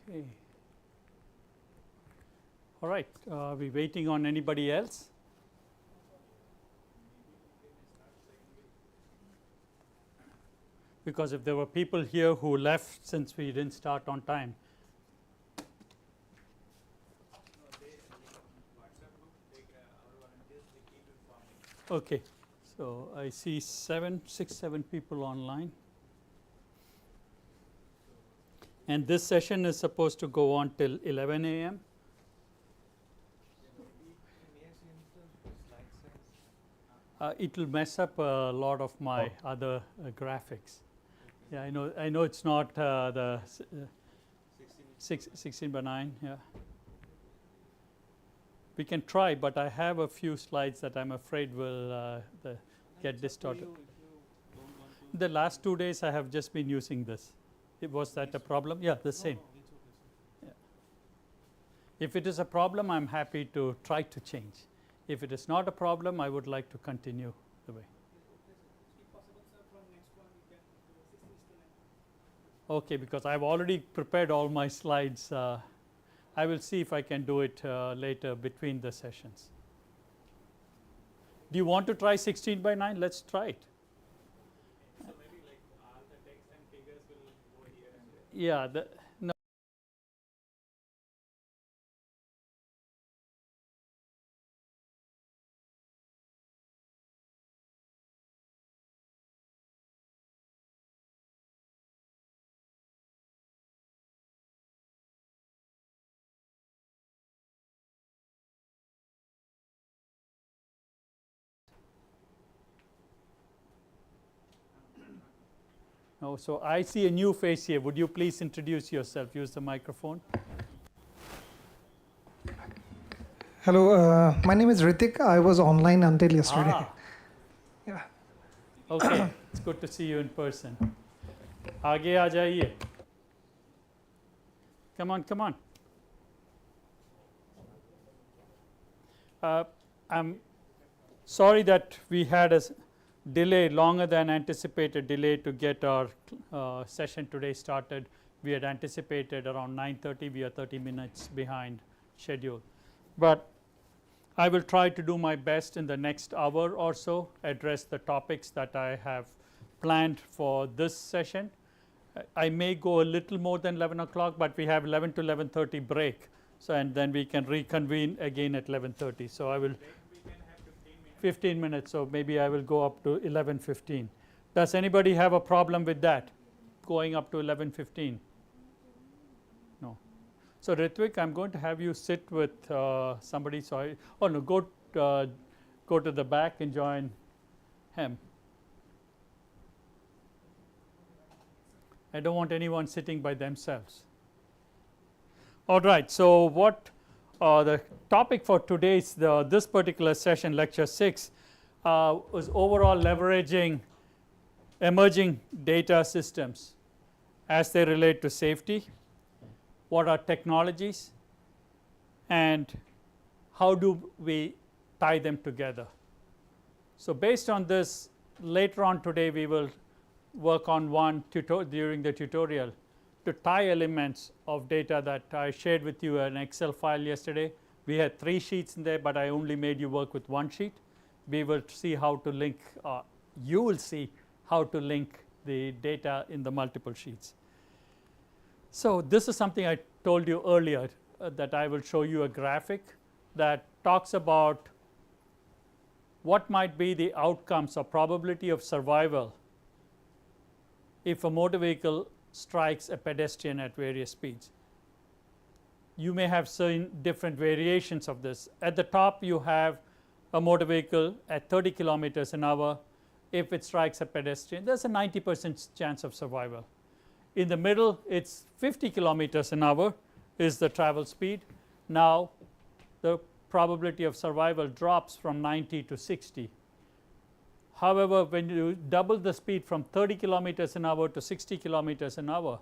Okay. All right. Are we waiting on anybody else? Because if there were people here who left since we didn't start on time. Okay. So I see 6, 7 people online. And this session is supposed to go on till 11 a.m. It will mess up a lot of my other graphics. Yeah, I know it's not the 16 by 9. Yeah, we can try, but I have a few slides that I'm afraid will get distorted. The last 2 days I have just been using this. Was that a problem? Yeah, the same. Yeah. If it is a problem, I'm happy to try to change. If it is not a problem, I would like to continue the way. Okay, because I've already prepared all my slides. I will see if I can do it later between the sessions. Do you want to try 16 by 9? Let's try it. So maybe like all the text and figures will go here and there. Yeah. No. No, so I see a new face here. Would you please introduce yourself? Use the microphone. Hello, my name is Ritik. I was online until yesterday. Yeah. Okay, it's good to see you in person. आगे आ जाइए. Come on, come on. I'm sorry that we had a delay, longer than anticipated delay to get our session today started. We had anticipated around 9:30. We are 30 minutes behind schedule. But I will try to do my best in the next hour or so, address the topics that I have planned for this session. I may go a little more than 11 o'clock, but we have 11 to 11:30 break. So, and then we can reconvene again at 11:30. So, I will 15 minutes. So, maybe I will go up to 11:15. Does anybody have a problem with that, going up to 11:15? No. So, Ritvik, I'm going to have you sit with somebody. So, go to the back and join him. I don't want anyone sitting by themselves. All right. So, what the topic for today's this particular session, lecture 6, was overall leveraging emerging data systems as they relate to safety. What are technologies, and how do we tie them together? So, based on this, later on today we will work on one during the tutorial to tie elements of data that I shared with you an Excel file yesterday. We had 3 sheets in there, but I only made you work with 1 sheet. We will see how to link, you will see how to link the data in the multiple sheets. So, this is something I told you earlier, that I will show you a graphic that talks about what might be the outcomes or probability of survival if a motor vehicle strikes a pedestrian at various speeds. You may have seen different variations of this. At the top you have a motor vehicle at 30 kilometers an hour. If it strikes a pedestrian, there is a 90% chance of survival. In the middle, it is 50 kilometers an hour is the travel speed. Now, the probability of survival drops from 90 to 60. However, when you double the speed from 30 kilometers an hour to 60 kilometers an hour,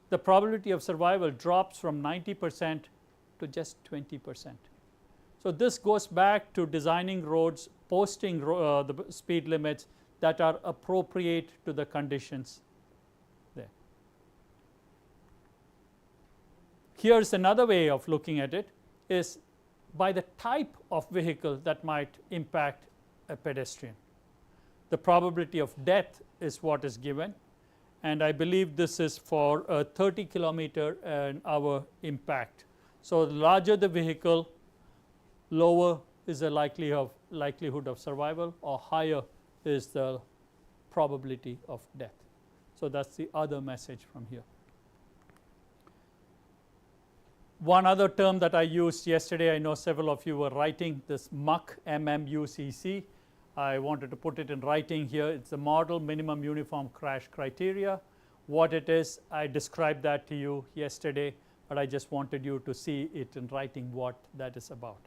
the probability of survival drops from 90% to just 20%. So, this goes back to designing roads, posting the speed limits that are appropriate to the conditions there. Here's another way of looking at it, is by the type of vehicle that might impact a pedestrian. The probability of death is what is given, and I believe this is for a 30 kilometer an hour impact. So, the larger the vehicle, lower is the likelihood of survival, or higher is the probability of death. So, that is the other message from here. One other term that I used yesterday, I know several of you were writing this MUCC, MMUCC. I wanted to put it in writing here. It is the Model Minimum Uniform Crash Criteria. What it is, I described that to you yesterday, but I just wanted you to see it in writing what that is about.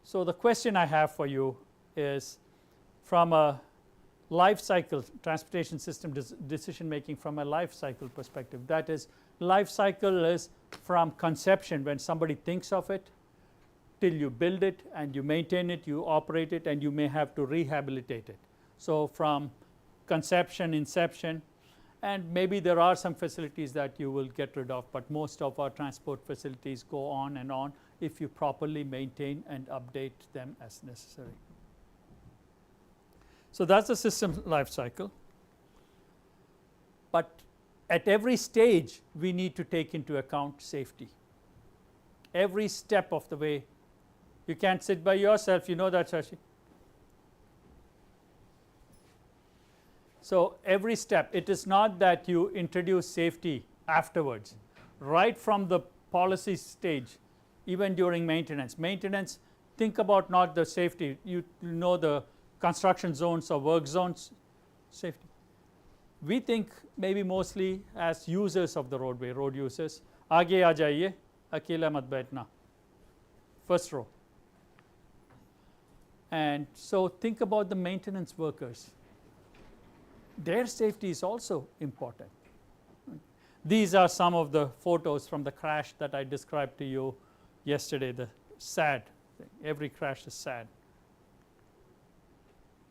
So, the question I have for you is, from a life cycle, transportation system decision making from a life cycle perspective. That is, life cycle is from conception, when somebody thinks of it, till you build it and you maintain it, you operate it, and you may have to rehabilitate it. So, from conception, inception, and maybe there are some facilities that you will get rid of, but most of our transport facilities go on and on if you properly maintain and update them as necessary. So, that is the system life cycle, but at every stage we need to take into account safety. Every step of the way. You can't sit by yourself, you know that, Shashi. So, every step, it is not that you introduce safety afterwards, right from the policy stage, even during maintenance. Maintenance, think about not the safety, you know the construction zones or work zones, safety. We think maybe mostly as users of the roadway, road users. Aage aa jaiye, akela mat baithna, first row. And so, think about the maintenance workers. Their safety is also important. These are some of the photos from the crash that I described to you yesterday, the sad thing. Every crash is sad.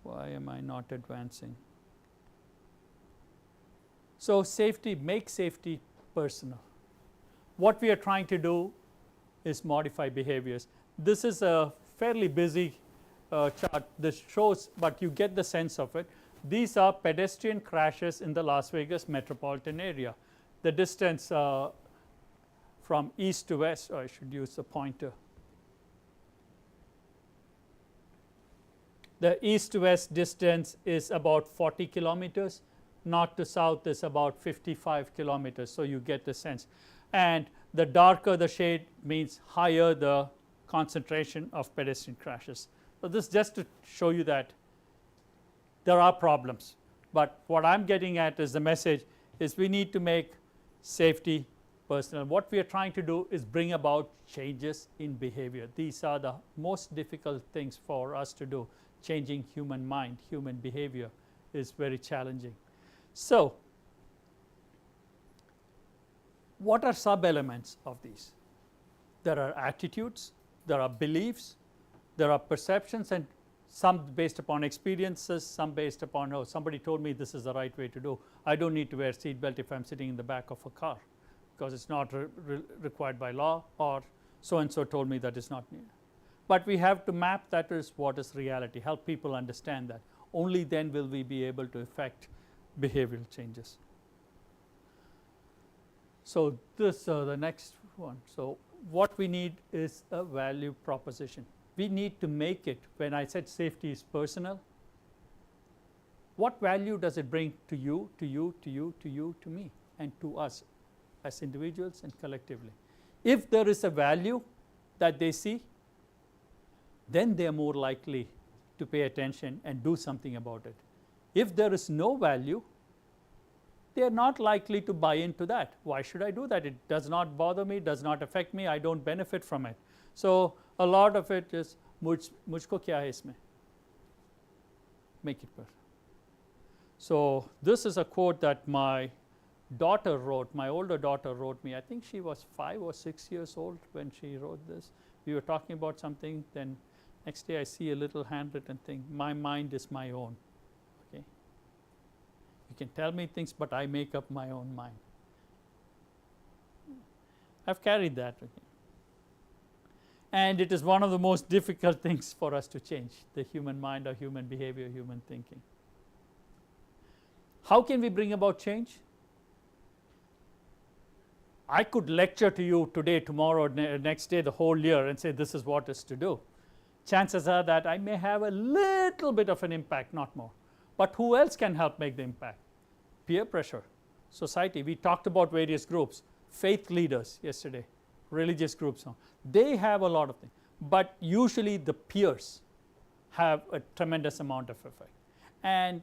Why am I not advancing? So, safety, make safety personal. What we are trying to do is modify behaviors. This is a fairly busy chart. This shows, but you get the sense of it. These are pedestrian crashes in the Las Vegas metropolitan area. The distance from east to west, or I should use the pointer. The east to west distance is about 40 kilometers, north to south is about 55 kilometers. So, you get the sense, and the darker the shade means higher the concentration of pedestrian crashes. So, this just to show you that there are problems, but what I am getting at is the message is we need to make safety personal. What we are trying to do is bring about changes in behavior. These are the most difficult things for us to do. Changing human mind, human behavior is very challenging. So, what are sub elements of these? There are attitudes, there are beliefs, there are perceptions, and some based upon experiences, some based upon, oh, somebody told me this is the right way to do. I don't need to wear seat belt if I am sitting in the back of a car, because it's not required by law, or so and so told me that is not needed. But we have to map that is what is reality, help people understand that. Only then will we be able to effect behavioral changes. So, this the next one. So, what we need is a value proposition. We need to make it, when I said safety is personal, what value does it bring to you, to you, to you, to you, to me, and to us as individuals and collectively? If there is a value that they see, then they are more likely to pay attention and do something about it. If there is no value, they are not likely to buy into that. Why should I do that? It does not bother me, does not affect me, I don't benefit from it. So, a lot of it is mujhko kya hai isme? Make it personal. So, this is a quote that my daughter wrote, my older daughter wrote me. I think she was 5 or 6 years old when she wrote this. We were talking about something, then next day I see a little handwritten thing, my mind is my own. Okay. You can tell me things, but I make up my own mind. I've carried that. And it is one of the most difficult things for us to change, the human mind or human behavior, human thinking. How can we bring about change? I could lecture to you today, tomorrow, next day, the whole year and say this is what is to do. Chances are that I may have a little bit of an impact, not more. But who else can help make the impact? Peer pressure, society. We talked about various groups, faith leaders yesterday, religious groups. They have a lot of things. But usually the peers have a tremendous amount of effect. And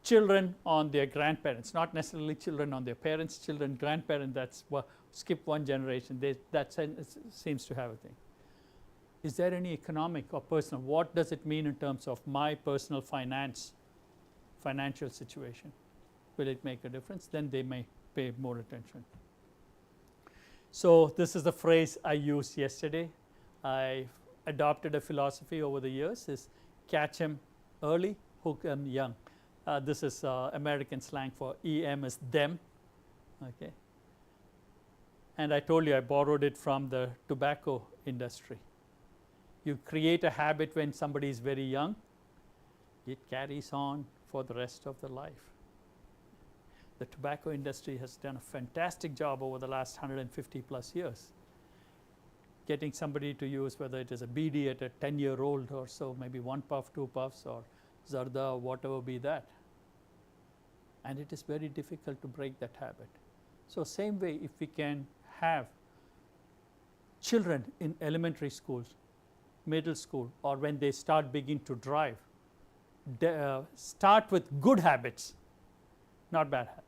children on their grandparents, not necessarily children on their parents, children, grandparents, that's skip one generation, that seems to have a thing. Is there any economic or personal? What does it mean in terms of my personal financial situation? Will it make a difference? Then they may pay more attention. So this is the phrase I used yesterday. I adopted a philosophy over the years, is catch 'em early, hook 'em young. This is American slang for EM is them. Okay. And I told you I borrowed it from the tobacco industry. You create a habit when somebody is very young, it carries on for the rest of their life. The tobacco industry has done a fantastic job over the last 150 plus years, getting somebody to use, whether it is a BD at a 10-year-old or so, maybe 1 puff, 2 puffs, or Zarda, whatever be that. And it is very difficult to break that habit. So same way, if we can have children in elementary schools, middle school, or when they begin to drive, start with good habits, not bad habits.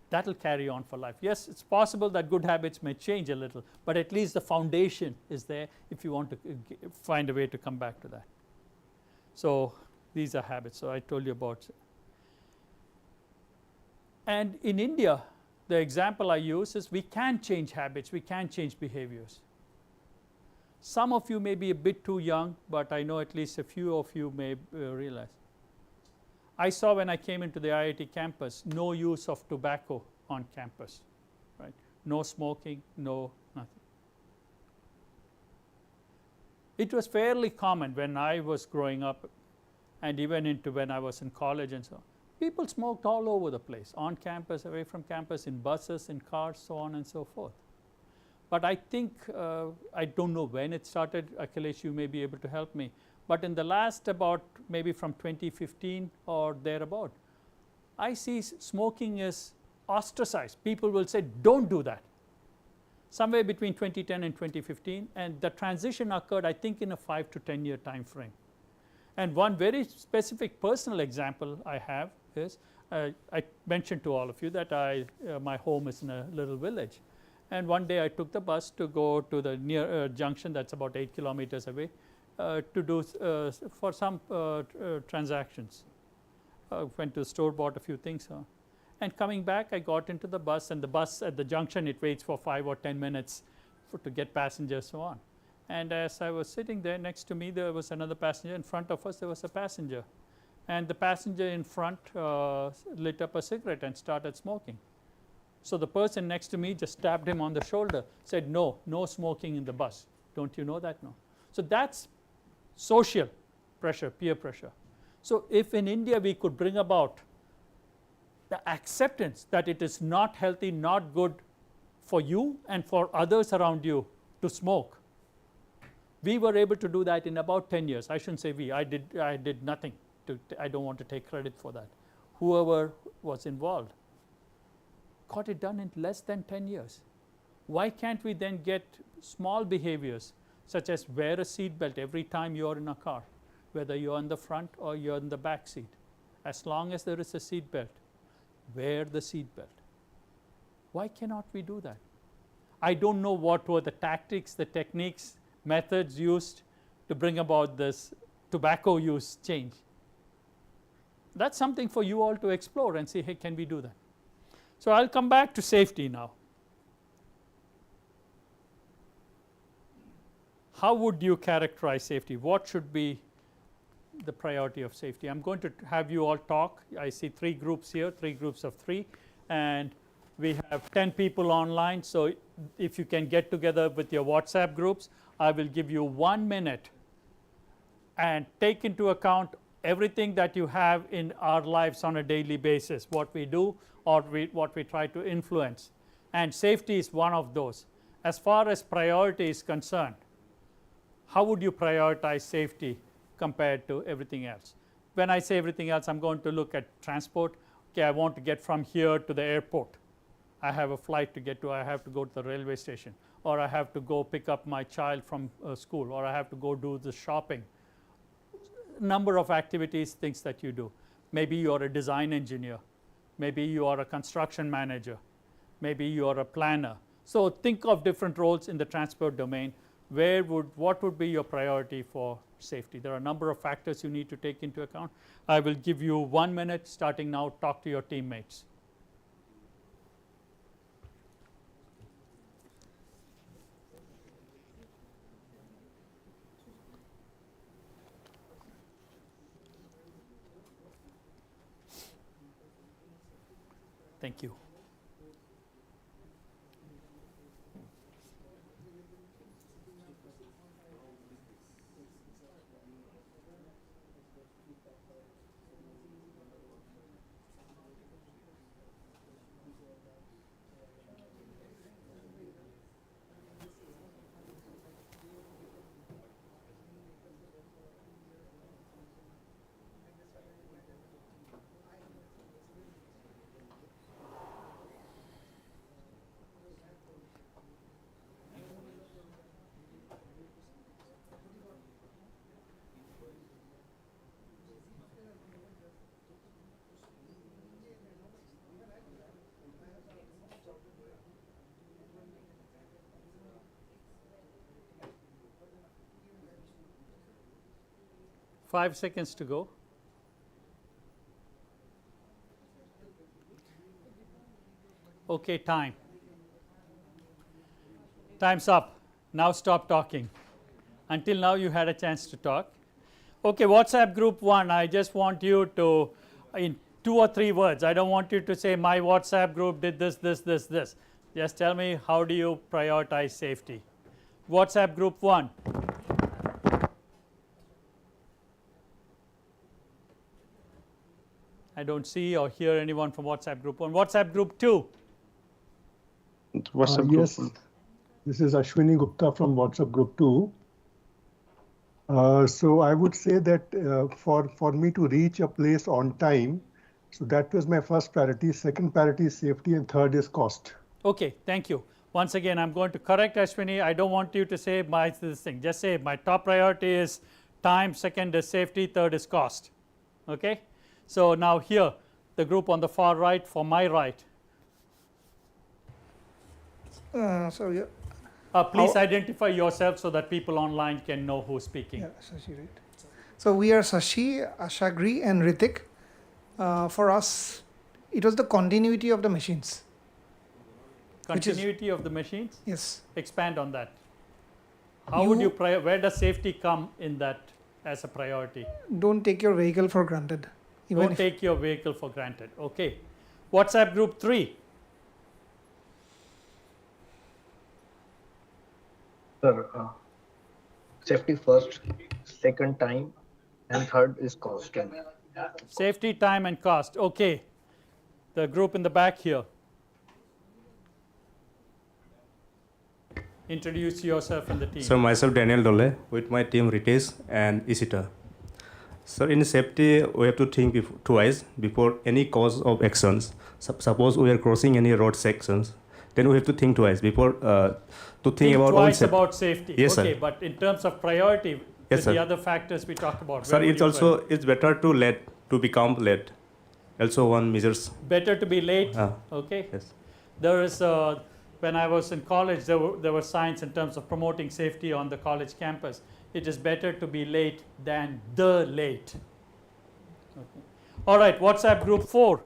That will carry on for life. Yes, it's possible that good habits may change a little, but at least the foundation is there if you want to find a way to come back to that. So these are habits. So I told you about. And in India, the example I use is we can change habits, we can change behaviors. Some of you may be a bit too young, but I know at least a few of you may realize. I saw when I came into the IIT campus, no use of tobacco on campus, right? No smoking, no nothing. It was fairly common when I was growing up, and even into when I was in college and so on. People smoked all over the place, on campus, away from campus, in buses, in cars, so on and so forth. But I think, I don't know when it started, Akhilesh, you may be able to help me. But in the last about maybe from 2015 or thereabout, I see smoking is ostracized. People will say, don't do that. Somewhere between 2010 and 2015, and the transition occurred, I think, in a 5 to 10 year time frame. And one very specific personal example I have is, I mentioned to all of you that my home is in a little village. And one day I took the bus to go to the near junction that's about 8 kilometers away to do for some transactions. Went to the store, bought a few things. And coming back, I got into the bus, and the bus at the junction, it waits for 5 or 10 minutes to get passengers, so on. And as I was sitting there, next to me there was another passenger. In front of us there was a passenger. And the passenger in front lit up a cigarette and started smoking. So the person next to me just tapped him on the shoulder, said, no smoking in the bus. Don't you know that? No. So that's social pressure, peer pressure. So if in India we could bring about the acceptance that it is not healthy, not good for you and for others around you to smoke. We were able to do that in about 10 years. I shouldn't say we, I did nothing. I don't want to take credit for that. Whoever was involved got it done in less than 10 years. Why can't we then get small behaviors such as wear a seat belt every time you're in a car, whether you're in the front or you're in the back seat. As long as there is a seat belt, wear the seat belt. Why cannot we do that? I don't know what were the tactics, the techniques, methods used to bring about this tobacco use change. That's something for you all to explore and say, hey, can we do that? So I'll come back to safety now. How would you characterize safety? What should be the priority of safety. I'm going to have you all talk. I see 3 groups here, 3 groups of 3, and we have 10 people online. So if you can get together with your WhatsApp groups, I will give you 1 minute and take into account everything that you have in our lives on a daily basis, what we do or what we try to influence, and safety is one of those. As far as priority is concerned, how would you prioritize safety compared to everything else? When I say everything else, I'm going to look at transport. Okay, I want to get from here to the airport. I have a flight to get to, I have to go to the railway station, or I have to go pick up my child from school, or I have to go do the shopping. Number of activities, things that you do. Maybe you are a design engineer, maybe you are a construction manager, maybe you are a planner. So think of different roles in the transport domain. What would be your priority for safety? There are a number of factors you need to take into account. I will give you 1 minute starting now. Talk to your teammates. Thank you. Five seconds to go. Okay, time. Time's up. Now stop talking. Until now you had a chance to talk. Okay, WhatsApp group 1, I just want you to, in 2 or 3 words, I don't want you to say my WhatsApp group did this, this, this, this. Just tell me, how do you prioritize safety? WhatsApp group 1. I don't see or hear anyone from WhatsApp group 1. WhatsApp group 2. WhatsApp group. Yes, this is Ashwini Gupta from WhatsApp group 2. So I would say that for me to reach a place on time, so that was my first priority. Second priority is safety, and third is cost. Okay, thank you. Once again, I'm going to correct Ashwini. I don't want you to say my this thing. Just say my top priority is time, second is safety, third is cost. Okay? So now here, the group on the far right, for my right. So yeah, Please identify yourself so that people online can know who's speaking. yeah, Shashi, right? So we are Shashi, Ashagri, and Ritik. For us, it was the continuity of the machines. Continuity of the machines? Yes. Expand on that. How would you, where does safety come in that as a priority? Don't take your vehicle for granted. Even Don't take your vehicle for granted. Okay. WhatsApp group 3. Sir, safety first, second time, and third is cost. Safety, time, and cost. Okay. The group in the back here. Introduce yourself and the team. So myself Daniel Dole with my team Ritesh and Isita. So in safety we have to think twice before any cause of actions. Suppose we are crossing any road sections, then we have to think twice before to think about twice about safety. Yes, okay, sir. but in terms of priority, Yes, with sir. the other factors we talked about. Sir, where would it's you also it's better to late to become late. Also one measures. better to be late. Ah. Okay. Yes. There is when I was in college, there were signs in terms of promoting safety on the college campus. It is better to be late than the late. Okay. All right, WhatsApp group 4.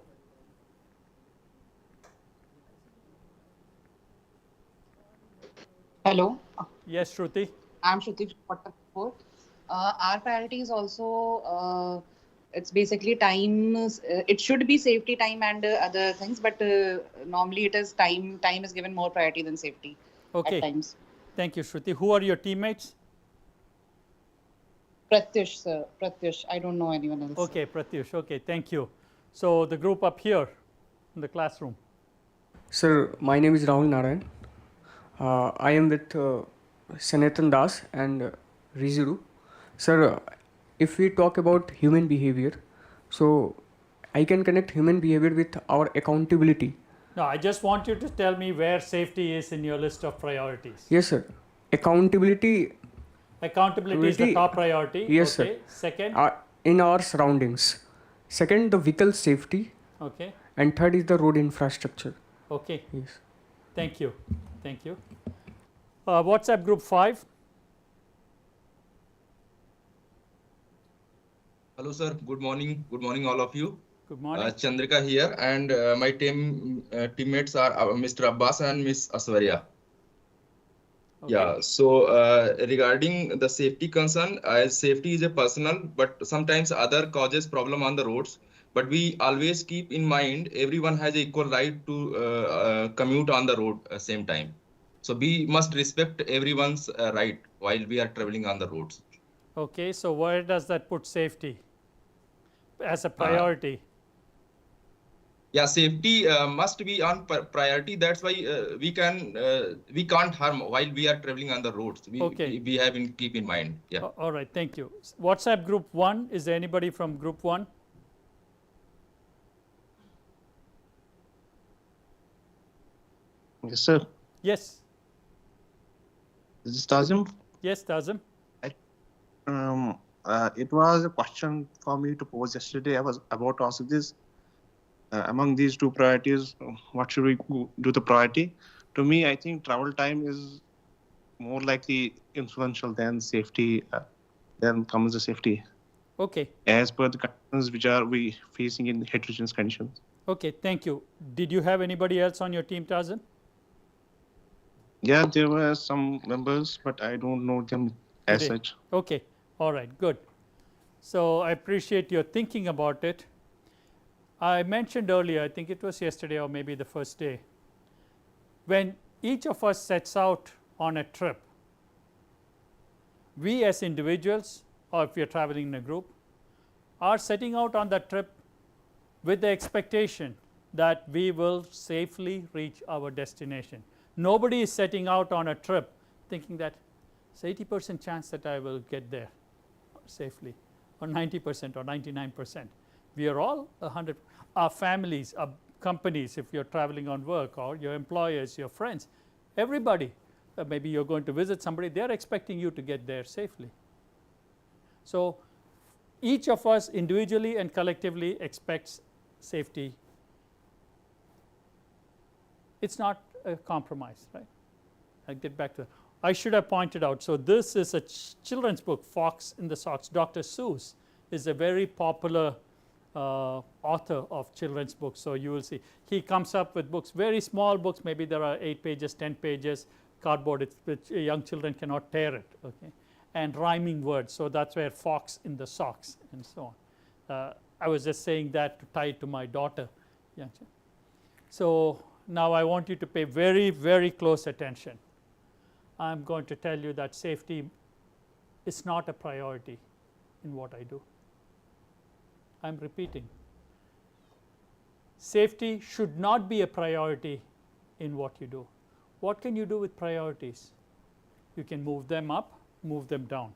Hello, Yes, Shruti. I'm Shruti from WhatsApp 4. Our priority is also it's basically time. It should be safety, time, and other things, but normally it is time. Time is given more priority than safety at Okay. times. Thank you, Shruti. Who are your teammates? Pratyush, sir. Pratyush. I don't know anyone else. Okay, Pratyush. Okay, thank you. So the group up here in the classroom. Sir, my name is Rahul Narayan. I am with Sanatan Das and Riziru. Sir, if we talk about human behavior, so I can connect human behavior with our accountability. No, I just want you to tell me where safety is in your list of priorities. Yes, sir. Accountability. Accountability is the top priority. Yes, okay. sir. Second. In our surroundings. Second, the vehicle safety. Okay. And third is the road infrastructure. Okay. Yes. Thank you. Thank you. WhatsApp group 5. Hello, sir. Good morning. Good morning, all of you. Good morning. Chandrika here, and my teammates are Mr. Abbas and Miss Aswarya. Okay. Yeah. So regarding the safety concern, safety is a personal, but sometimes other causes problem on the roads. But we always keep in mind everyone has equal right to commute on the road at the same time. So we must respect everyone's right while we are traveling on the roads. Okay. So where does that put safety as a priority? Yeah, safety must be on priority. That's why we can't harm while we are traveling on the roads. We have in keep in mind. Yeah. All right. Thank you. WhatsApp group 1. Is there anybody from group 1? Yes, sir. Yes. Is this Tazim? Yes, Tazim. It was a question for me to pose yesterday. I was about to ask this. Among these two priorities, what should we do the priority? To me, I think travel time is more likely influential than safety, than comes the safety. Okay. As per the conditions which are we facing in heterogeneous conditions. Okay, thank you. Did you have anybody else on your team, Tazim? Yeah, there were some members, but I don't know them as such. Okay, all right, good. So I appreciate your thinking about it. I mentioned earlier, I think it was yesterday or maybe the first day, when each of us sets out on a trip, we as individuals, or if we are traveling in a group, are setting out on that trip with the expectation that we will safely reach our destination. Nobody is setting out on a trip thinking that it's 80% chance that I will get there safely, or 90% or 99%. We are all 100. Our families, our companies, if you're traveling on work, or your employers, your friends, everybody, maybe you're going to visit somebody, they're expecting you to get there safely. So each of us individually and collectively expects safety. It's not a compromise, right? I'll get back to that. I should have pointed out, so this is a children's book, Fox in the Socks. Dr. Seuss is a very popular author of children's books. So you will see he comes up with books, very small books, maybe there are 8 pages, 10 pages, cardboard, which young children cannot tear it, okay, and rhyming words. So that's where Fox in the Socks and so on. I was just saying that to tie it to my daughter. Yeah. So now I want you to pay very, very close attention. I'm going to tell you that safety is not a priority in what I do. I'm repeating. Safety should not be a priority in what you do. What can you do with priorities? You can move them up, move them down.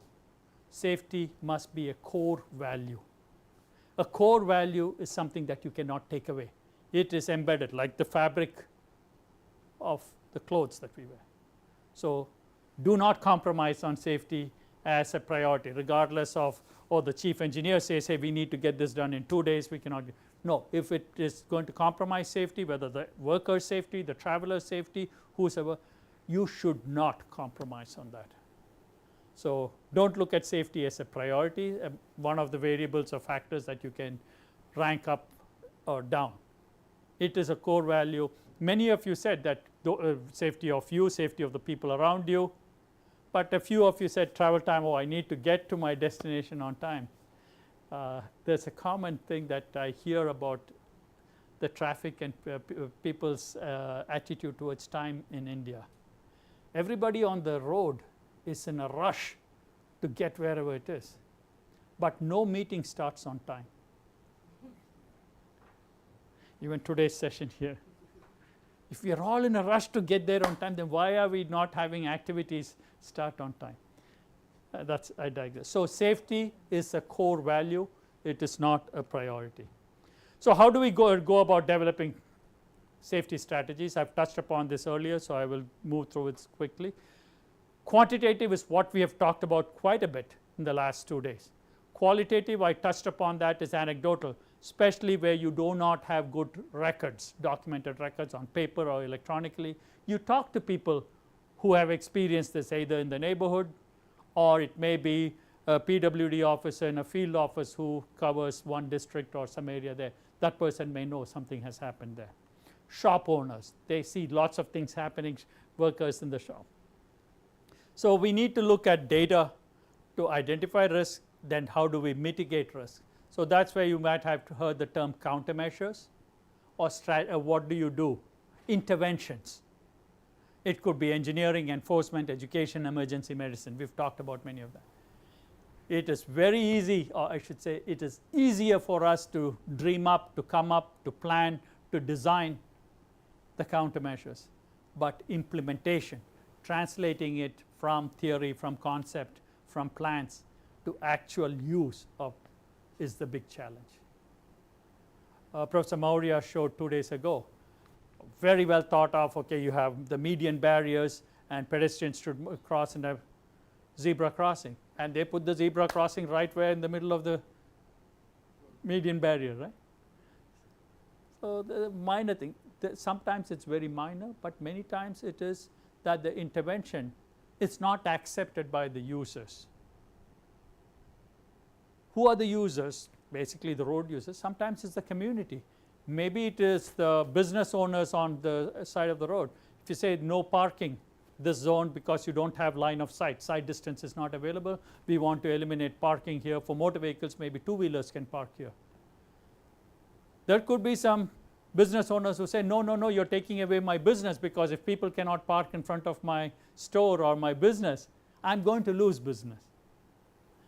Safety must be a core value. A core value is something that you cannot take away. It is embedded like the fabric of the clothes that we wear. So do not compromise on safety as a priority, regardless of, oh, the chief engineer says, hey, we need to get this done in 2 days, we cannot. No, if it is going to compromise safety, whether the worker's safety, the traveler's safety, whosoever, you should not compromise on that. So don't look at safety as a priority, one of the variables or factors that you can rank up or down. It is a core value. Many of you said that safety of you, safety of the people around you, but a few of you said travel time, oh I need to get to my destination on time. There's a common thing that I hear about the traffic and people's attitude towards time in India. Everybody on the road is in a rush to get wherever it is, but no meeting starts on time. Even today's session here. If we are all in a rush to get there on time, then why are we not having activities start on time? I digress. So safety is a core value, it is not a priority. So how do we go about developing safety strategies? I've touched upon this earlier, so I will move through it quickly. Quantitative is what we have talked about quite a bit in the last 2 days. Qualitative, I touched upon that, is anecdotal, especially where you do not have good records, documented records on paper or electronically. You talk to people who have experienced this either in the neighborhood, or it may be a PWD officer in a field office who covers one district or some area there. That person may know something has happened there. Shop owners, they see lots of things happening, workers in the shop. So we need to look at data to identify risk, then how do we mitigate risk. So that's where you might have heard the term countermeasures, or what do you do? Interventions. It could be engineering, enforcement, education, emergency medicine. We've talked about many of that. It is very easy, or I should say it is easier for us to dream up, to come up, to plan, to design the countermeasures, but implementation, translating it from theory, from concept, from plans to actual use of is the big challenge. Professor Maurya showed 2 days ago, very well thought of, okay, you have the median barriers and pedestrians should cross in a zebra crossing, and they put the zebra crossing right where in the middle of the median barrier, right. So the minor thing, sometimes it's very minor, but many times it is that the intervention is not accepted by the users. Who are the users? Basically the road users. Sometimes it's the community. Maybe it is the business owners on the side of the road. If you say no parking this zone because you don't have line of sight, sight distance is not available, we want to eliminate parking here for motor vehicles, maybe two-wheelers can park here. There could be some business owners who say no, no, no, you're taking away my business, because if people cannot park in front of my store or my business, I'm going to lose business.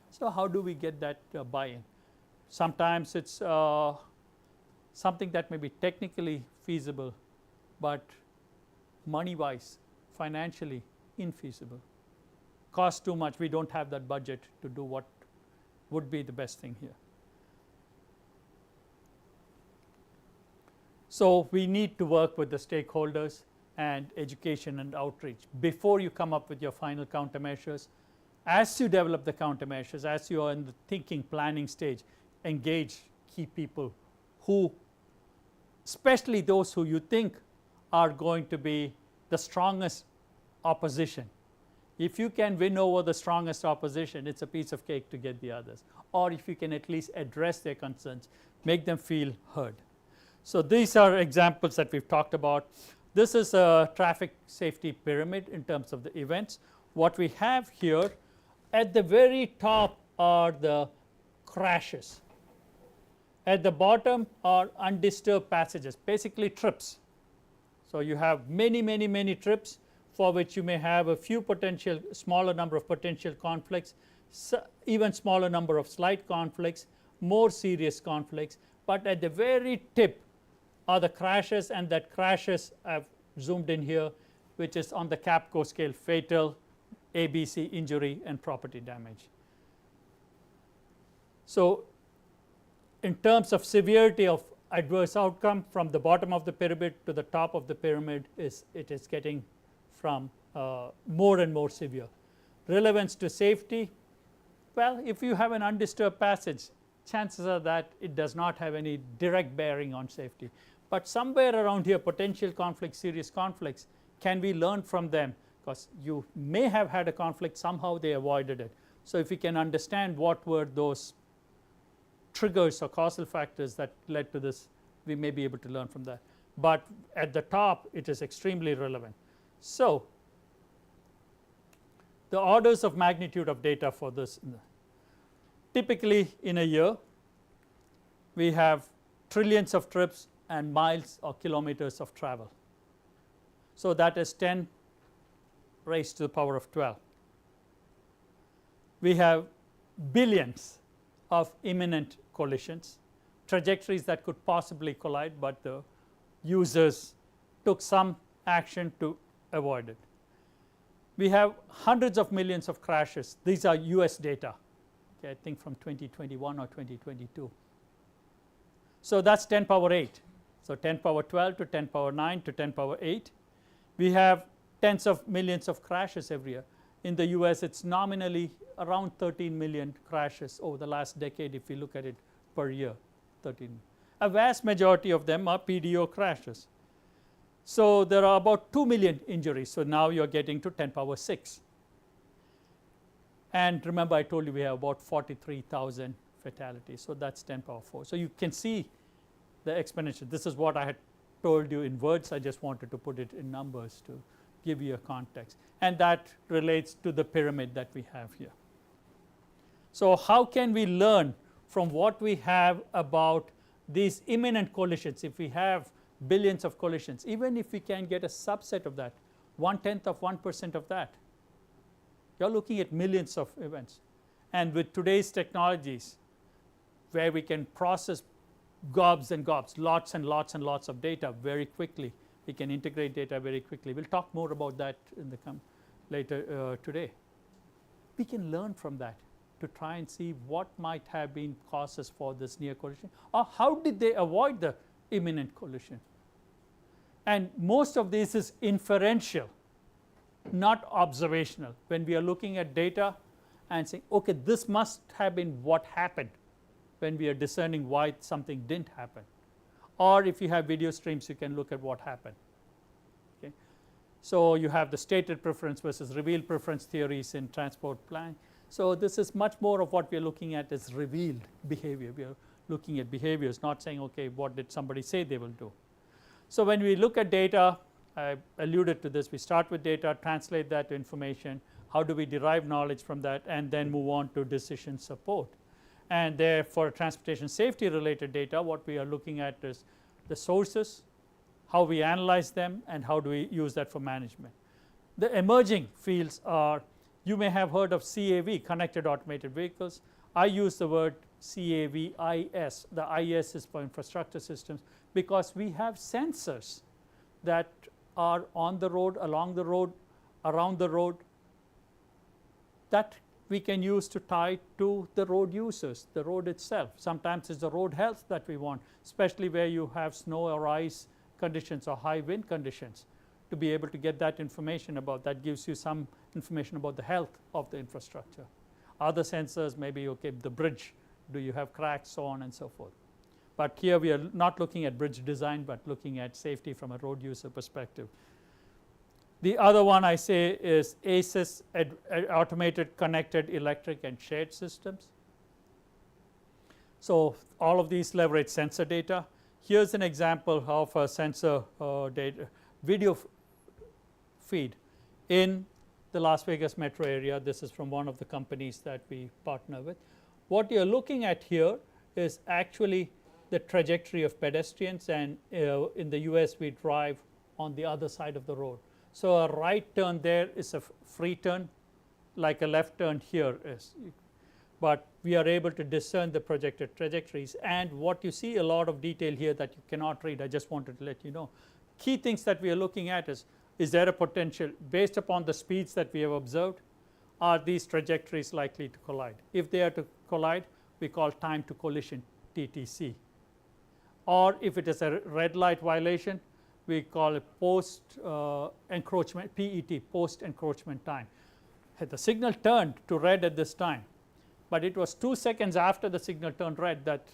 So how do we get that buy-in? Sometimes it's something that may be technically feasible, but money-wise, financially infeasible. Costs too much, we don't have that budget to do what would be the best thing here. So we need to work with the stakeholders and education and outreach before you come up with your final countermeasures. As you develop the countermeasures, as you are in the thinking, planning stage, engage key people who, especially those who you think are going to be the strongest opposition. If you can win over the strongest opposition, it's a piece of cake to get the others. Or if you can at least address their concerns, make them feel heard. So these are examples that we've talked about. This is a traffic safety pyramid in terms of the events. What we have here at the very top are the crashes. At the bottom are undisturbed passages, basically trips. So you have many trips for which you may have a few potential, smaller number of potential conflicts, even smaller number of slight conflicts, more serious conflicts, but at the very tip are the crashes, and that crashes I've zoomed in here, which is on the Capco scale: fatal, ABC, injury, and property damage. So in terms of severity of adverse outcome, from the bottom of the pyramid to the top of the pyramid, it is getting from more and more severe. Relevance to safety, well, if you have an undisturbed passage, chances are that it does not have any direct bearing on safety. But somewhere around here, potential conflicts, serious conflicts, can we learn from them? Because you may have had a conflict, somehow they avoided it. So if we can understand what were those triggers or causal factors that led to this, we may be able to learn from that. But at the top, it is extremely relevant. So the orders of magnitude of data for this. Typically in a year we have trillions of trips and miles or kilometers of travel. So that is 10 raised to the power of 12. We have billions of imminent collisions, trajectories that could possibly collide, but the users took some action to avoid it. We have hundreds of millions of crashes. These are US data, okay, I think from 2021 or 2022. So that is 10 power 8. So 10 power 12 to 10 power 9 to 10 power 8. We have tens of millions of crashes every year. In the US it is nominally around 13 million crashes over the last decade if you look at it per year, 13. A vast majority of them are PDO crashes. So there are about 2 million injuries. So now you are getting to 10 power 6. And remember I told you we have about 43,000 fatalities. So that is 10 power 4. So you can see the exponential. This is what I had told you in words. I just wanted to put it in numbers to give you a context, and that relates to the pyramid that we have here. So how can we learn from what we have about these imminent collisions? If we have billions of collisions, even if we can get a subset of that, 1/10 of 1% of that, you are looking at millions of events. And with today's technologies where we can process gobs and gobs, lots and lots and lots of data very quickly, we can integrate data very quickly. We will talk more about that in the later today. We can learn from that to try and see what might have been causes for this near collision, or how did they avoid the imminent collision. And most of this is inferential, not observational. When we are looking at data and saying, okay, this must have been what happened, when we are discerning why something didn't happen. Or if you have video streams, you can look at what happened. Okay. So you have the stated preference versus revealed preference theories in transport planning. So this is much more of what we are looking at is revealed behavior. We are looking at behaviors, not saying, okay, what did somebody say they will do. So when we look at data, I alluded to this, we start with data, translate that to information, how do we derive knowledge from that, and then move on to decision support. And there for transportation safety related data, what we are looking at is the sources, how we analyze them, and how do we use that for management. The emerging fields are, you may have heard of CAV, connected automated vehicles. I use the word CAVIS. The IS is for infrastructure systems, because we have sensors that are on the road, along the road, around the road, that we can use to tie to the road users, the road itself. Sometimes it's the road health that we want, especially where you have snow or ice conditions or high wind conditions, to be able to get that information about that. Gives you some information about the health of the infrastructure. Other sensors may be, okay, the bridge, do you have cracks, so on and so forth. But here we are not looking at bridge design, but looking at safety from a road user perspective. The other one I say is ACES, automated connected electric and shared systems. So all of these leverage sensor data. Here's an example of a sensor data video feed in the Las Vegas metro area. This is from one of the companies that we partner with. What you're looking at here is actually the trajectory of pedestrians, and in the US we drive on the other side of the road. So a right turn there is a free turn, like a left turn here is. But we are able to discern the projected trajectories, and what you see a lot of detail here that you cannot read. I just wanted to let you know. Key things that we are looking at is there a potential, based upon the speeds that we have observed, are these trajectories likely to collide? If they are to collide, we call time to collision, TTC. Or if it is a red light violation, we call it post encroachment, PET, post encroachment time. The signal turned to red at this time, but it was 2 seconds after the signal turned red that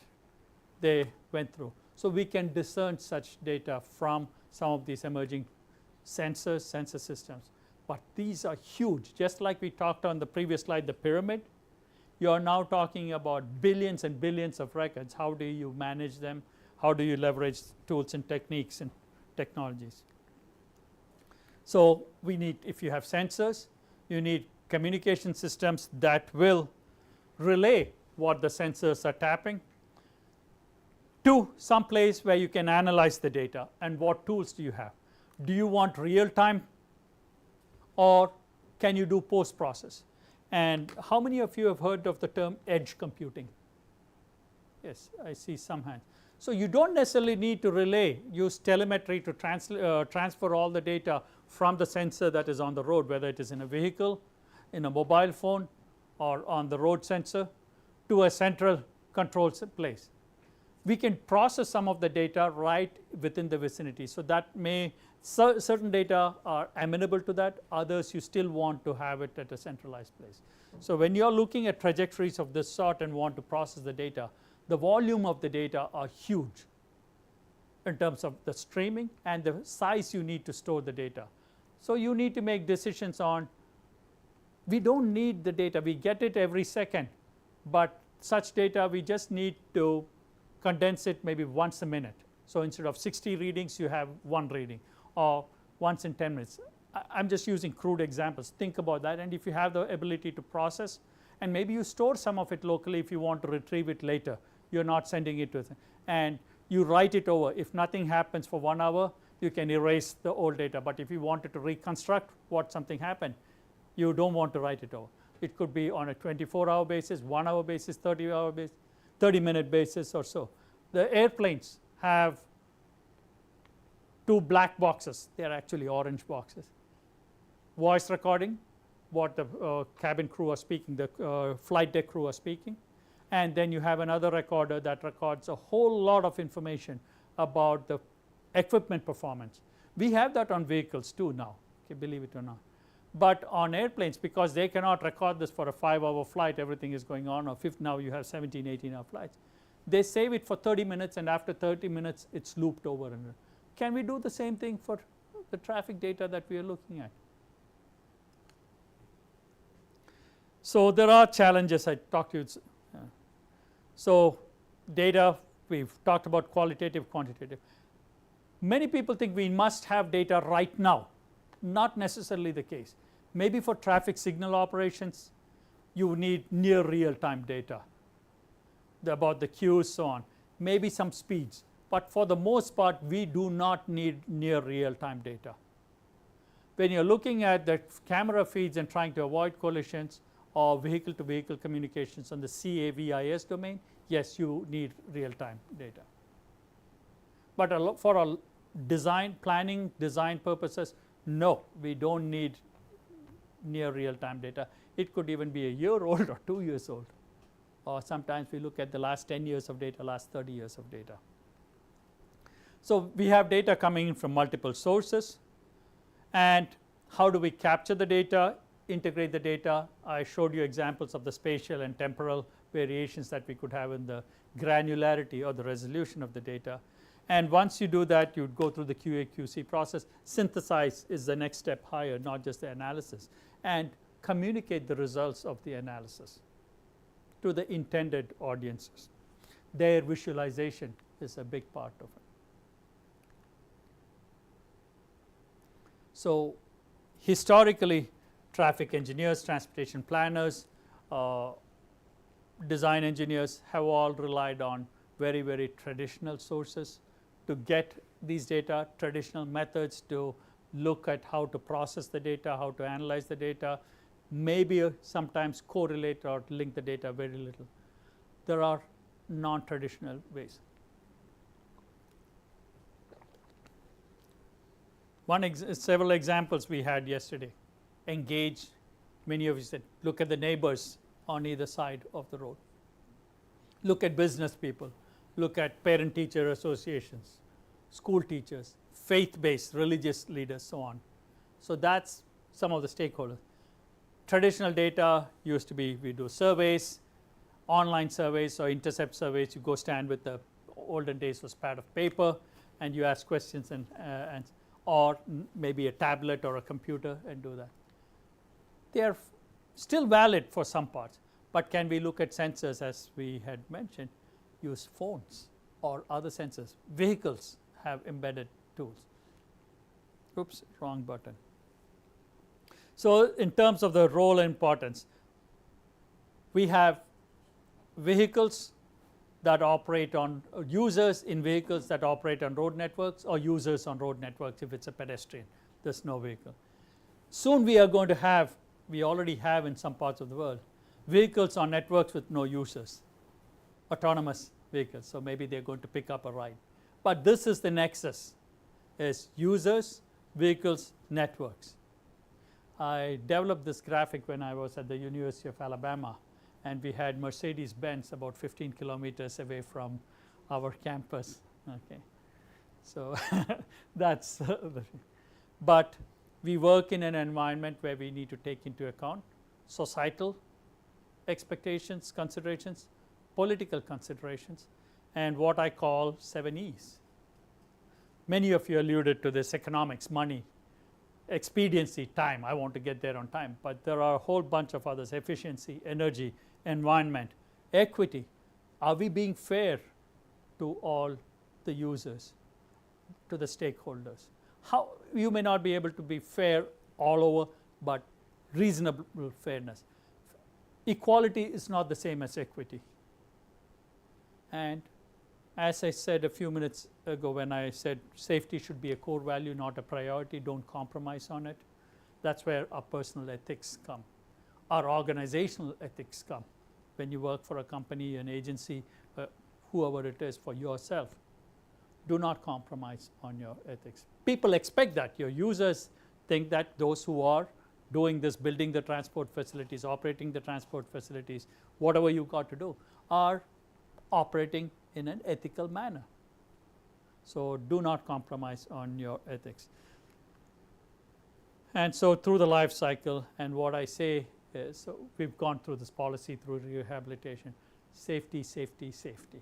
they went through. So we can discern such data from some of these emerging sensors, sensor systems. But these are huge. Just like we talked on the previous slide, the pyramid, you are now talking about billions and billions of records. How do you manage them? How do you leverage tools and techniques and technologies? So we need, if you have sensors, you need communication systems that will relay what the sensors are tapping to some place where you can analyze the data. And what tools do you have? Do you want real time, or can you do post process? And how many of you have heard of the term edge computing? Yes, I see some hands. So you don't necessarily need to relay, use telemetry to transfer all the data from the sensor that is on the road, whether it is in a vehicle, in a mobile phone, or on the road sensor, to a central control place. We can process some of the data right within the vicinity. So that may, certain data are amenable to that, others you still want to have it at a centralized place. So when you are looking at trajectories of this sort and want to process the data, the volume of the data are huge in terms of the streaming and the size you need to store the data. So you need to make decisions on, we don't need the data, we get it every second, but such data we just need to condense it maybe once a minute. So instead of 60 readings, you have 1 reading, or once in 10 minutes. I'm just using crude examples. Think about that, and if you have the ability to process, and maybe you store some of it locally if you want to retrieve it later, you're not sending it to it, and you write it over. If nothing happens for 1 hour, you can erase the old data, but if you wanted to reconstruct what something happened, you don't want to write it over. It could be on a 24-hour basis, 1 hour basis, 30-hour basis, 30-minute basis or so. The airplanes have 2 black boxes, they are actually orange boxes. Voice recording, what the cabin crew are speaking, the flight deck crew are speaking, and then you have another recorder that records a whole lot of information about the equipment performance. We have that on vehicles too now, okay, believe it or not. But on airplanes, because they cannot record this for a 5-hour flight, everything is going on, or now you have 17, 18-hour flights. They save it for 30 minutes, and after 30 minutes it's looped over. And can we do the same thing for the traffic data that we are looking at? So there are challenges I talked to you. So data, we've talked about qualitative, quantitative. Many people think we must have data right now. Not necessarily the case. Maybe for traffic signal operations, you need near real time data about the queues, so on, maybe some speeds, but for the most part we do not need near real time data. When you're looking at the camera feeds and trying to avoid collisions or vehicle to vehicle communications on the CAVIS domain, yes, you need real time data. But for a design, planning, design purposes, no, we don't need near real time data. It could even be a year old or 2 years old, or sometimes we look at the last 10 years of data, last 30 years of data. So we have data coming in from multiple sources, and how do we capture the data, integrate the data? I showed you examples of the spatial and temporal variations that we could have in the granularity or the resolution of the data. And once you do that, you would go through the QA/QC process. Synthesize is the next step higher, not just the analysis, and communicate the results of the analysis to the intended audiences. Their visualization is a big part of it. So historically, traffic engineers, transportation planners, design engineers have all relied on very, very traditional sources to get these data, traditional methods to look at how to process the data, how to analyze the data, maybe sometimes correlate or link the data very little. There are non-traditional ways. Several examples we had yesterday. Engage, many of you said, look at the neighbors on either side of the road. Look at business people, look at parent-teacher associations, school teachers, faith-based religious leaders, so on. So that's some of the stakeholders. Traditional data used to be, we do surveys, online surveys or intercept surveys. You go stand with the olden days was pad of paper, and you ask questions and or maybe a tablet or a computer and do that. They are still valid for some parts, but can we look at sensors, as we had mentioned, use phones or other sensors? Vehicles have embedded tools. Oops, wrong button. So, in terms of the role and importance, we have vehicles that operate on users in vehicles that operate on road networks, or users on road networks if it is a pedestrian, there is no vehicle. Soon we are going to have, we already have in some parts of the world, vehicles on networks with no users, autonomous vehicles. So, maybe they are going to pick up a ride, but this is the nexus, is users, vehicles, networks. I developed this graphic when I was at the University of Alabama, and we had Mercedes-Benz about 15 kilometers away from our campus. Okay. So, that is but we work in an environment where we need to take into account societal expectations, considerations, political considerations, and what I call 7 E's. Many of you alluded to this: economics, money, expediency, time. I want to get there on time, but there are a whole bunch of others: efficiency, energy, environment, equity. Are we being fair to all the users, to the stakeholders? How you may not be able to be fair all over, but reasonable fairness. Equality is not the same as equity. And as I said a few minutes ago, when I said safety should be a core value, not a priority, don't compromise on it, that is where our personal ethics come. Our organizational ethics come. When you work for a company, an agency, whoever it is, for yourself, do not compromise on your ethics. People expect that. Your users think that those who are doing this, building the transport facilities, operating the transport facilities, whatever you got to do, are operating in an ethical manner. So, do not compromise on your ethics. And so, through the life cycle, and what I say is, so we have gone through this policy, through rehabilitation, safety, safety, safety.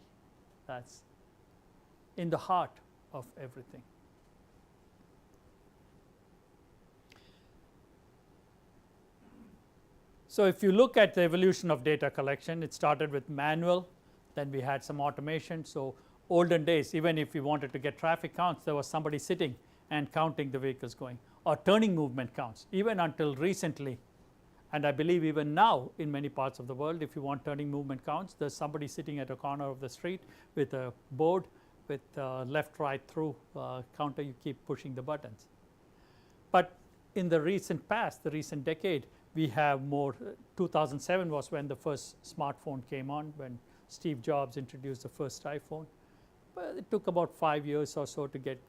That is in the heart of everything. So, if you look at the evolution of data collection, it started with manual, then we had some automation. So, olden days, even if we wanted to get traffic counts, there was somebody sitting and counting the vehicles going, or turning movement counts. Even until recently, and I believe even now in many parts of the world, if you want turning movement counts, there is somebody sitting at a corner of the street with a board with left, right, through counter. You keep pushing the buttons. But in the recent past, the recent decade, we have more. 2007 was when the first smartphone came on, when Steve Jobs introduced the first iPhone. But it took about 5 years or so to get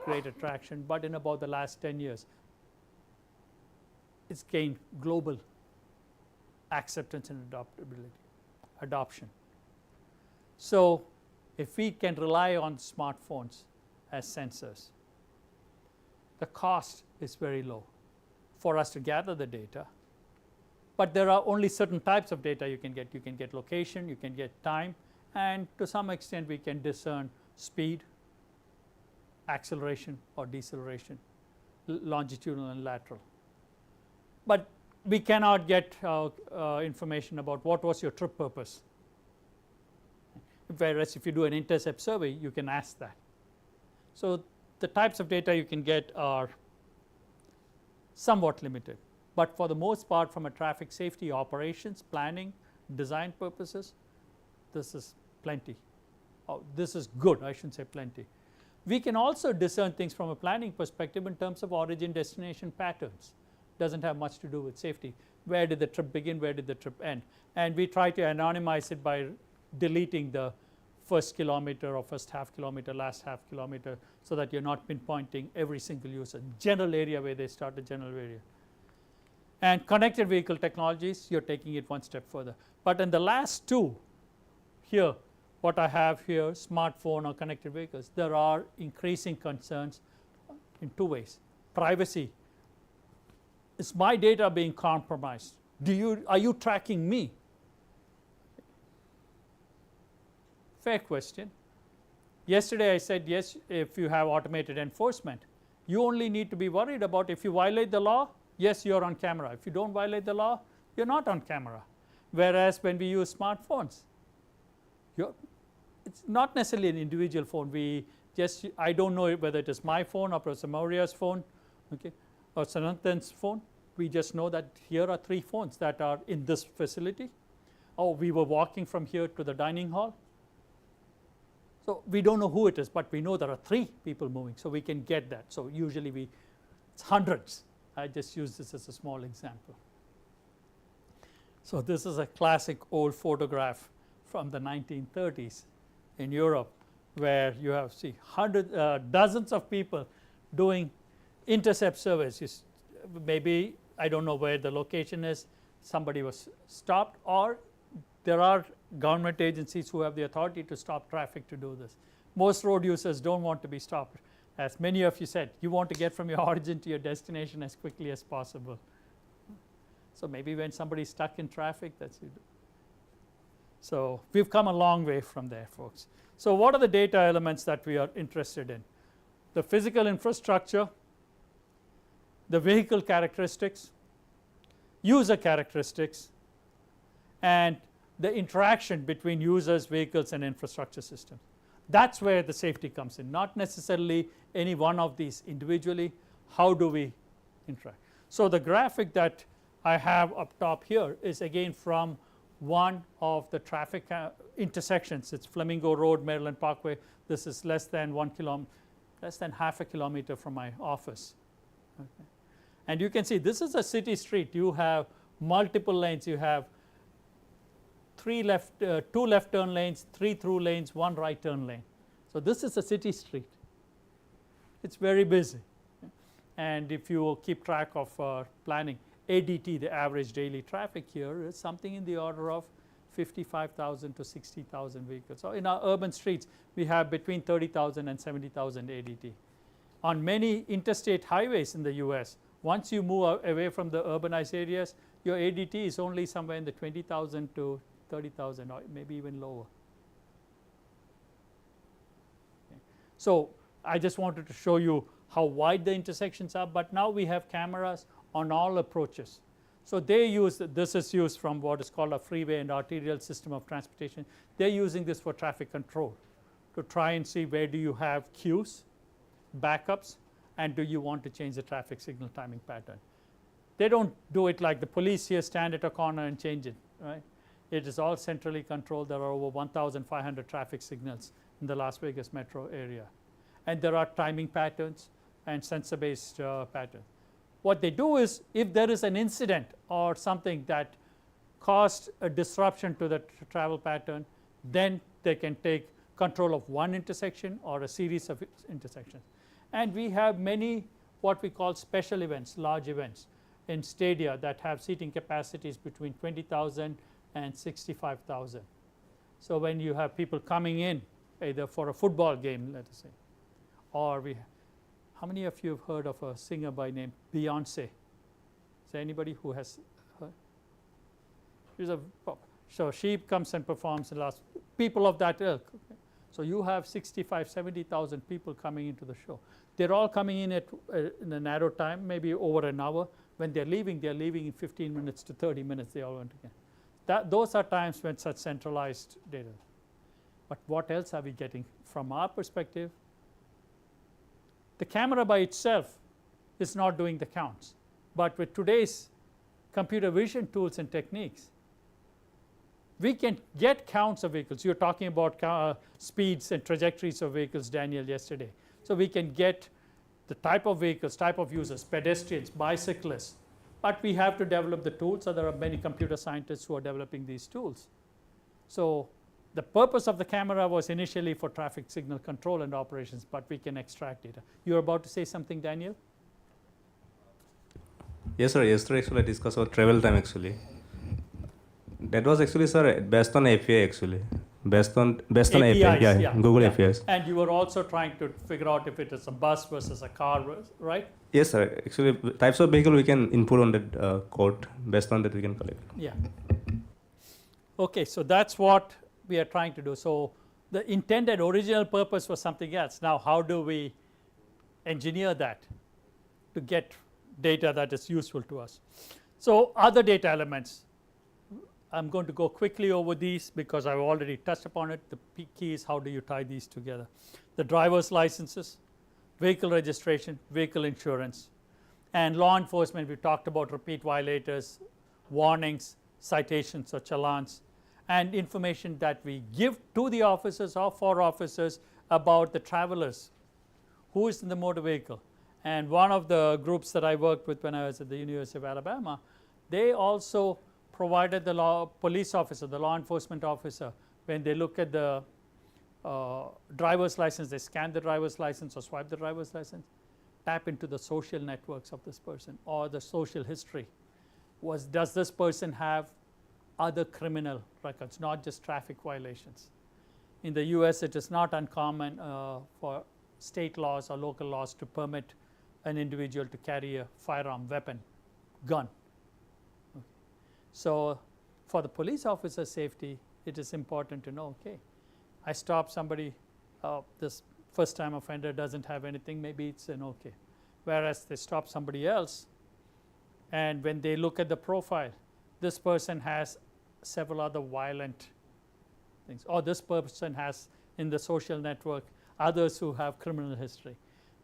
great attraction, but in about the last 10 years, it's gained global acceptance and adoption. So, if we can rely on smartphones as sensors, the cost is very low for us to gather the data, but there are only certain types of data you can get. You can get location, you can get time, and to some extent we can discern speed, acceleration or deceleration, longitudinal and lateral. But we cannot get information about what was your trip purpose. Whereas if you do an intercept survey, you can ask that. So, the types of data you can get are somewhat limited, but for the most part, from a traffic safety operations, planning, design purposes, this is plenty. This is good, I shouldn't say plenty. We can also discern things from a planning perspective in terms of origin destination patterns. Doesn't have much to do with safety. Where did the trip begin, where did the trip end? And we try to anonymize it by deleting the first kilometer or first half kilometer, last half kilometer, so that you're not pinpointing every single user, general area where they start, the general area. And connected vehicle technologies, you're taking it one step further. But in the last two, here, what I have here, smartphone or connected vehicles, there are increasing concerns in two ways. Privacy. Is my data being compromised? Are you tracking me? Fair question. Yesterday I said, yes, if you have automated enforcement, you only need to be worried about if you violate the law, yes, you're on camera. If you don't violate the law, you're not on camera. Whereas when we use smartphones, it's not necessarily an individual phone. I don't know whether it is my phone or Professor Maurya's phone, okay, or Sanathan's phone. We just know that here are 3 phones that are in this facility. Oh, we were walking from here to the dining hall. So we don't know who it is, but we know there are 3 people moving, so we can get that. So usually it's hundreds. I just use this as a small example. So this is a classic old photograph from the 1930s in Europe, where you have dozens of people doing intercept surveys. Maybe I don't know where the location is, somebody was stopped, or there are government agencies who have the authority to stop traffic to do this. Most road users don't want to be stopped. As many of you said, you want to get from your origin to your destination as quickly as possible. So maybe when somebody's stuck in traffic, that's it. So we've come a long way from there, folks. So what are the data elements that we are interested in? The physical infrastructure, the vehicle characteristics, user characteristics, and the interaction between users, vehicles, and infrastructure systems. That's where the safety comes in, not necessarily any one of these individually. How do we interact? So the graphic that I have up top here is again from one of the traffic intersections. It's Flamingo Road, Maryland Parkway. This is less than half a kilometer from my office. Okay. And you can see this is a city street. You have multiple lanes. You have 2 left turn lanes, 3 through lanes, 1 right turn lane. So this is a city street. It's very busy. And if you keep track of planning, ADT, the average daily traffic here, is something in the order of 55,000 to 60,000 vehicles. So in our urban streets, we have between 30,000 and 70,000 ADT. On many interstate highways in the US, once you move away from the urbanized areas, your ADT is only somewhere in the 20,000 to 30,000, or maybe even lower. Okay. So I just wanted to show you how wide the intersections are, but now we have cameras on all approaches. So they use, this is used from what is called a freeway and arterial system of transportation. They're using this for traffic control to try and see where do you have queues, backups, and do you want to change the traffic signal timing pattern. They don't do it like the police here, stand at a corner and change it, right? It is all centrally controlled. There are over 1,500 traffic signals in the Las Vegas metro area. And there are timing patterns and sensor-based patterns. What they do is, if there is an incident or something that caused a disruption to the travel pattern, then they can take control of one intersection or a series of intersections. And we have many what we call special events, large events in stadia that have seating capacities between 20,000 and 65,000. So when you have people coming in either for a football game, let us say, or how many of you have heard of a singer by name Beyonce? Is there anybody who has heard? She's a pop. So she comes and performs in last, people of that ilk. Okay. So you have 65, 70,000 people coming into the show. They're all coming in at in a narrow time, maybe over an hour. When they're leaving in 15 minutes to 30 minutes. They all went again. Those are times when such centralized data. But what else are we getting from our perspective? The camera by itself is not doing the counts, but with today's computer vision tools and techniques, we can get counts of vehicles. You're talking about speeds and trajectories of vehicles, Daniel, yesterday. So we can get the type of vehicles, type of users, pedestrians, bicyclists, but we have to develop the tools. So there are many computer scientists who are developing these tools. So the purpose of the camera was initially for traffic signal control and operations, but we can extract data. You're about to say something, Daniel? Yes, sir. Yesterday, actually, I discussed about travel time, actually. That was actually, sir, based on API, actually. Based on API, yeah. Google APIs. And you were also trying to figure out if it is a bus versus a car, right? Yes, sir. Actually, types of vehicle we can input on that code. Based on that, we can collect. Yeah. Okay, so that's what we are trying to do. So the intended original purpose was something else. Now how do we engineer that to get data that is useful to us? So other data elements, I'm going to go quickly over these because I've already touched upon it. The key is how do you tie these together. The driver's licenses, vehicle registration, vehicle insurance, And law enforcement, we talked about repeat violators, warnings, citations or challans, and information that we give to the officers or for officers about the travelers, who is in the motor vehicle. And one of the groups that I worked with when I was at the University of Alabama, they also provided the police officer, the law enforcement officer, when they look at the driver's license, they scan the driver's license or swipe the driver's license, tap into the social networks of this person or the social history. Does this person have other criminal records, not just traffic violations? In the US, it is not uncommon for state laws or local laws to permit an individual to carry a firearm, weapon, gun. Okay. So for the police officer's safety, it is important to know, okay, I stop somebody, this first time offender doesn't have anything, maybe it's an okay. Whereas they stop somebody else, and when they look at the profile, this person has several other violent things, or this person has in the social network others who have criminal history,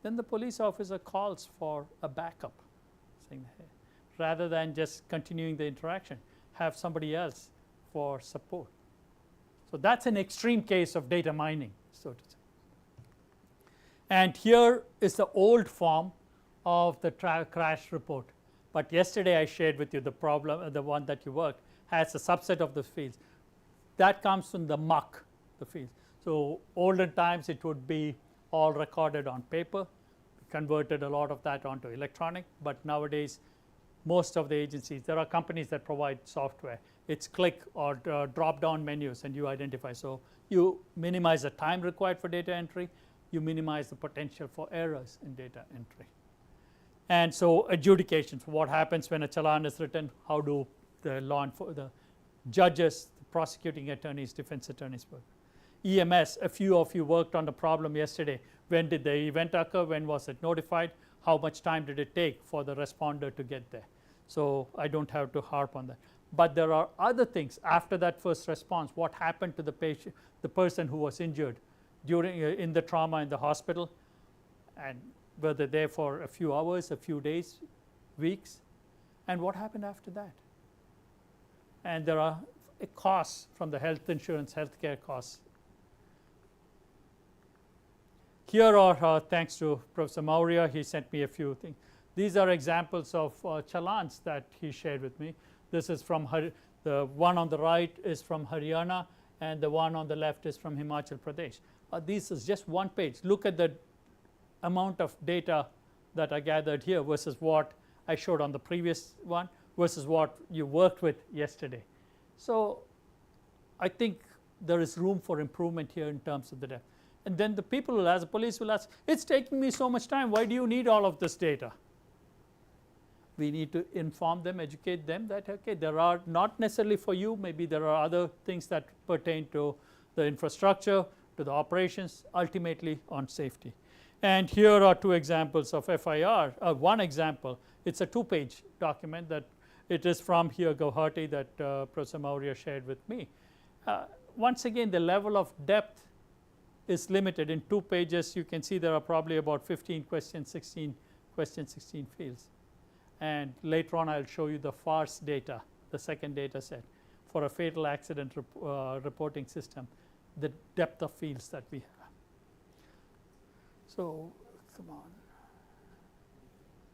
then the police officer calls for a backup, saying, hey, rather than just continuing the interaction, have somebody else for support. So that's an extreme case of data mining, so to say. And here is the old form of the crash report. But yesterday I shared with you the problem, the one that you worked has a subset of the fields. That comes from the muck, the fields. So olden times it would be all recorded on paper. We converted a lot of that onto electronic, but nowadays most of the agencies, there are companies that provide software. It's click or drop down menus and you identify. So you minimize the time required for data entry, you minimize the potential for errors in data entry. And so adjudications, what happens when a challan is written, how do the judges, the prosecuting attorneys, defense attorneys work. EMS, a few of you worked on the problem yesterday. When did the event occur? When was it notified? How much time did it take for the responder to get there? So I don't have to harp on that. But there are other things after that first response. What happened to the patient, the person who was injured during in the trauma in the hospital, and were they there for a few hours, a few days, weeks, and what happened after that? And there are costs from the health insurance, healthcare costs. Here are, thanks to Professor Maurya, he sent me a few things. These are examples of challans that he shared with me. This is from the one on the right is from Haryana, and the one on the left is from Himachal Pradesh. This is just one page. Look at the amount of data that I gathered here versus what I showed on the previous one versus what you worked with yesterday. So I think there is room for improvement here in terms of the depth. And then the people will ask, the police will ask, it's taking me so much time, why do you need all of this data? We need to inform them, educate them that, okay, there are not necessarily for you, maybe there are other things that pertain to the infrastructure, to the operations, ultimately on safety. And here are two examples of FIR. One example, it's a 2-page document that it is from here Guwahati that Professor Maurya shared with me. Once again, the level of depth is limited. In 2 pages, you can see there are probably about 15 questions, 16 fields. And later on, I'll show you the FARS data, the second data set for a fatal accident reporting system, the depth of fields that we have. So come on.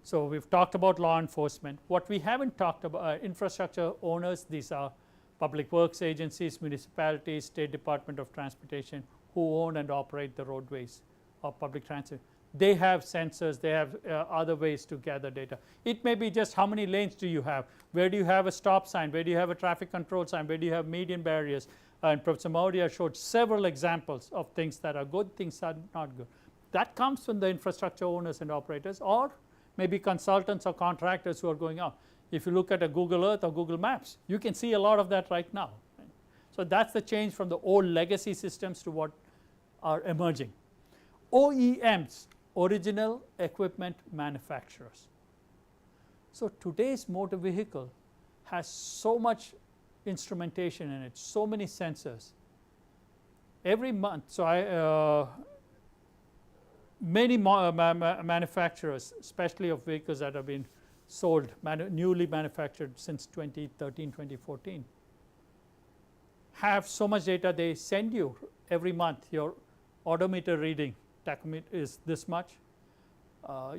So we've talked about law enforcement. What we haven't talked about, infrastructure owners, these are public works agencies, municipalities, State Department of Transportation, who own and operate the roadways or public transit. They have sensors, they have other ways to gather data. It may be just how many lanes do you have, where do you have a stop sign, where do you have a traffic control sign, where do you have median barriers, and Professor Maurya showed several examples of things that are good, things that are not good. That comes from the infrastructure owners and operators, or maybe consultants or contractors who are going out. If you look at a Google Earth or Google Maps, you can see a lot of that right now. Right? So that's the change from the old legacy systems to what are emerging. OEMs, original equipment manufacturers. So today's motor vehicle has so much instrumentation in it, so many sensors. Every month, so many manufacturers, especially of vehicles that have been sold, newly manufactured since 2013, 2014, have so much data. They send you every month your odometer reading, tachometer is this much,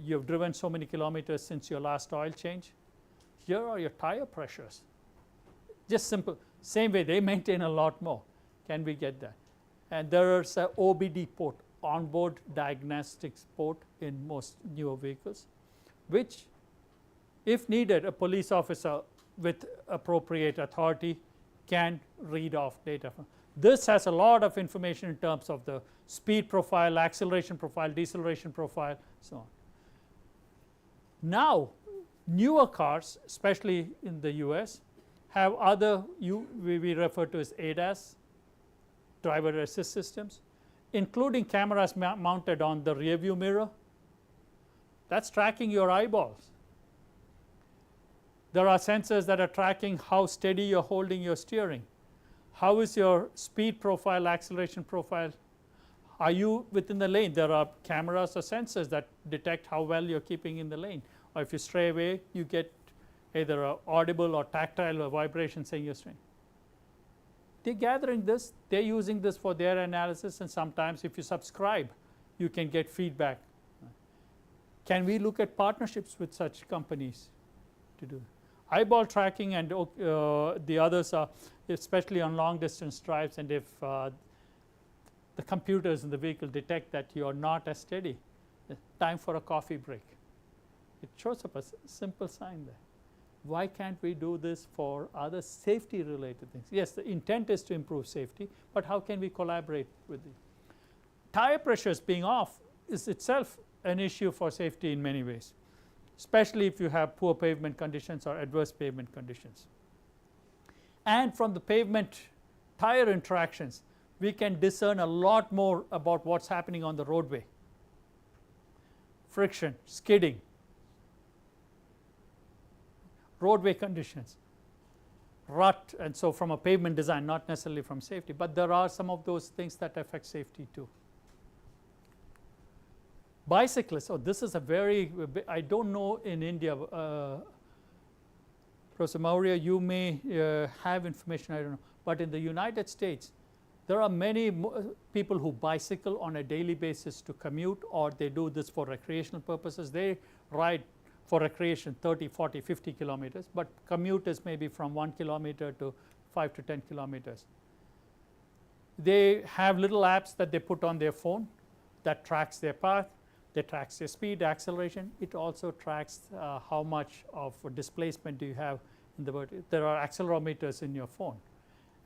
you have driven so many kilometers since your last oil change, here are your tire pressures, just simple. Same way they maintain a lot more. Can we get that? And there is a OBD port, onboard diagnostics port, in most newer vehicles, which if needed a police officer with appropriate authority can read off data from. This has a lot of information in terms of the speed profile, acceleration profile, deceleration profile, so on. Now newer cars, especially in the US, have other we refer to as ADAS, driver assist systems, including cameras mounted on the rear view mirror. That's tracking your eyeballs. There are sensors that are tracking how steady you're holding your steering. How is your speed profile, acceleration profile? Are you within the lane? There are cameras or sensors that detect how well you're keeping in the lane. Or if you stray away, you get either an audible or tactile or vibration saying you're straying. They're gathering this, they're using this for their analysis, and sometimes if you subscribe, you can get feedback. Can we look at partnerships with such companies to do? Eyeball tracking and the others are especially on long distance drives, and if the computers in the vehicle detect that you are not as steady, time for a coffee break. It shows up a simple sign there. Why can't we do this for other safety related things? Yes, the intent is to improve safety, but how can we collaborate with it? Tire pressures being off is itself an issue for safety in many ways, especially if you have poor pavement conditions or adverse pavement conditions. And from the pavement tire interactions, we can discern a lot more about what's happening on the roadway. Friction, skidding, roadway conditions, rut, and so from a pavement design, not necessarily from safety, but there are some of those things that affect safety too. Bicyclists, this is a very, I don't know in India, Professor Maurya, you may have information, I don't know, but in the United States, there are many people who bicycle on a daily basis to commute, or they do this for recreational purposes. They ride for recreation 30, 40, 50 kilometers, but commute is maybe from 1 kilometer to 5 to 10 kilometers. They have little apps that they put on their phone that tracks their path, they tracks their speed, acceleration. It also tracks how much of displacement do you have in the vertical. There are accelerometers in your phone,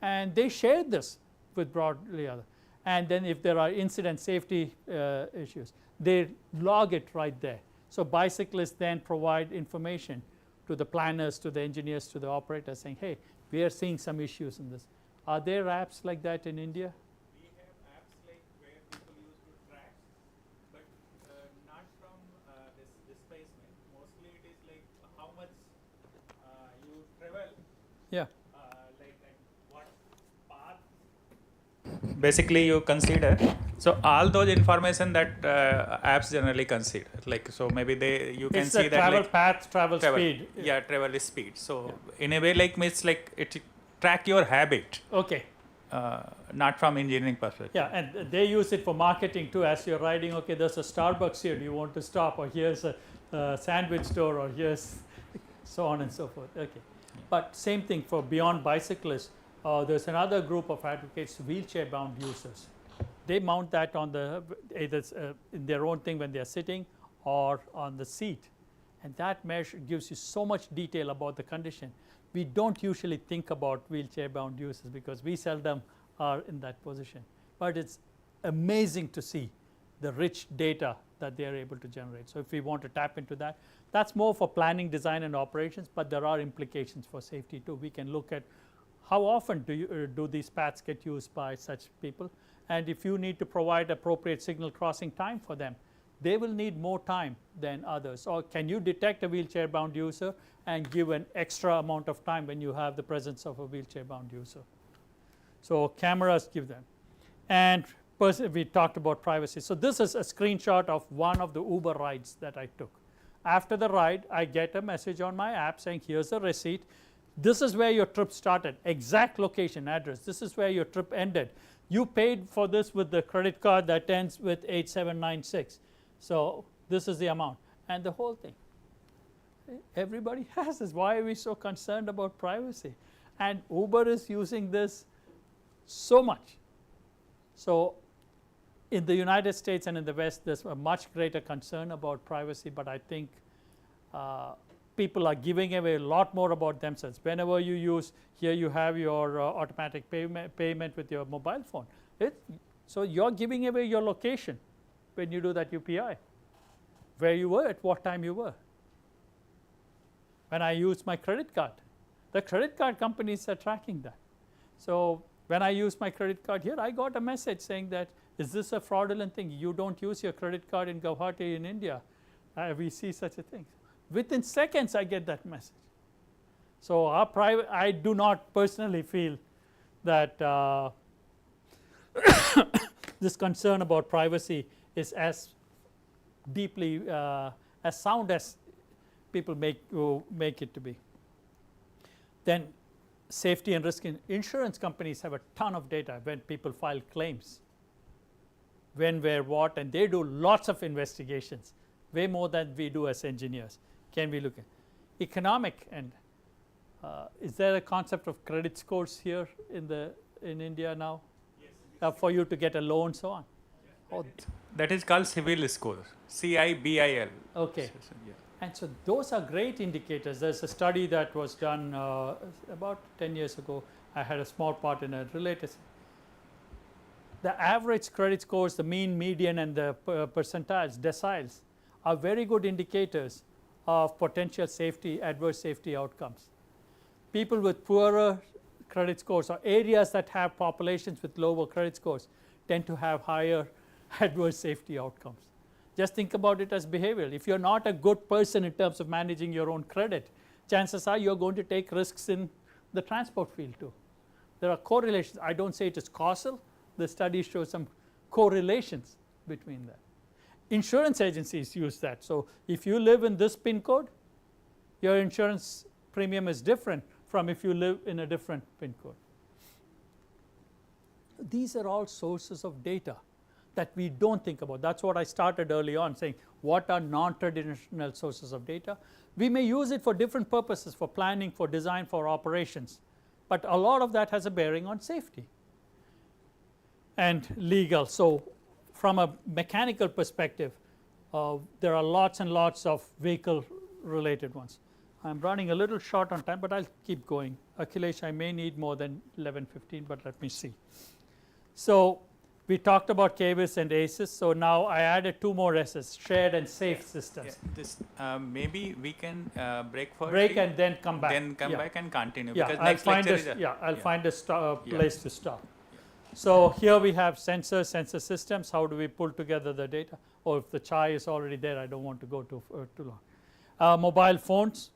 and they share this with broadly other. And then if there are incident safety issues, they log it right there. So bicyclists then provide information to the planners, to the engineers, to the operators, saying, hey, we are seeing some issues in this. Are there apps like that in India? We have apps like where people use to track, but not from this displacement. Mostly it is like how much you travel. Yeah. Like what path. Basically, you consider. So all those information that apps generally consider, like so maybe you can see that travel like path, travel speed. Yeah, travel is speed. So in a way, like it's like it track your habit. Okay. Not from engineering perspective. Yeah, and they use it for marketing too. As you're riding, okay, there's a Starbucks here. Do you want to stop? Or here's a sandwich store. Or here's so on and so forth. Okay, but same thing for beyond bicyclists. There's another group of advocates, wheelchair-bound users. They mount that on the either in their own thing when they are sitting or on the seat, and that measure gives you so much detail about the condition. We don't usually think about wheelchair-bound users because we seldom are in that position, but it's amazing to see the rich data that they are able to generate. So if we want to tap into that, that's more for planning, design, and operations, but there are implications for safety too. We can look at how often do these paths get used by such people, and if you need to provide appropriate signal crossing time for them, they will need more time than others. Or can you detect a wheelchair-bound user and give an extra amount of time when you have the presence of a wheelchair-bound user? So cameras give them. And we talked about privacy. So this is a screenshot of one of the Uber rides that I took. After the ride, I get a message on my app saying, here's the receipt. This is where your trip started, exact location, address. This is where your trip ended. You paid for this with the credit card that ends with 8796. So this is the amount, and the whole thing. Everybody has this. Why are we so concerned about privacy? And Uber is using this so much. So in the United States and in the West, there's a much greater concern about privacy, but I think people are giving away a lot more about themselves. Whenever you use, here you have your automatic payment with your mobile phone. So you're giving away your location when you do that UPI, where you were, at what time you were. When I use my credit card, the credit card companies are tracking that. So when I use my credit card here, I got a message saying that, is this a fraudulent thing? You don't use your credit card in Guwahati in India. We see such a thing. Within seconds, I get that message. So I do not personally feel that this concern about privacy is as deeply, as sound as people make it to be. Then safety and risk. Insurance companies have a ton of data when people file claims, when, where, what, and they do lots of investigations, way more than we do as engineers. Can we look at economic, and is there a concept of credit scores here in India now? Yes. For you to get a loan, so on. Yeah, that is called CIBIL score, CIBIL. Okay. So, yeah. And so those are great indicators. There's a study that was done about 10 years ago. I had a small part in it related. The average credit scores, the mean, median, and the percentiles, deciles, are very good indicators of potential safety, adverse safety outcomes. People with poorer credit scores, or areas that have populations with lower credit scores, tend to have higher adverse safety outcomes. Just think about it as behavioral. If you're not a good person in terms of managing your own credit, chances are you're going to take risks in the transport field too. There are correlations. I don't say it is causal. The study shows some correlations between that. Insurance agencies use that. So if you live in this PIN code, your insurance premium is different from if you live in a different PIN code. These are all sources of data that we don't think about. That's what I started early on saying, what are non-traditional sources of data? We may use it for different purposes, for planning, for design, for operations, but a lot of that has a bearing on safety and legal. So from a mechanical perspective, there are lots and lots of vehicle related ones. I'm running a little short on time, but I'll keep going. Akhilesh, I may need more than 11:15, but let me see. So we talked about KBIS and ACES. So now I added two more S's, shared and safe systems. Yeah, this maybe we can break for break and then come back. Then come back and continue. Yeah, because I'll next find lecture a, is yeah, I'll find a place to stop. Yeah. So here we have sensor systems. How do we pull together the data? Or if the chai is already there, I don't want to go too long. Mobile phones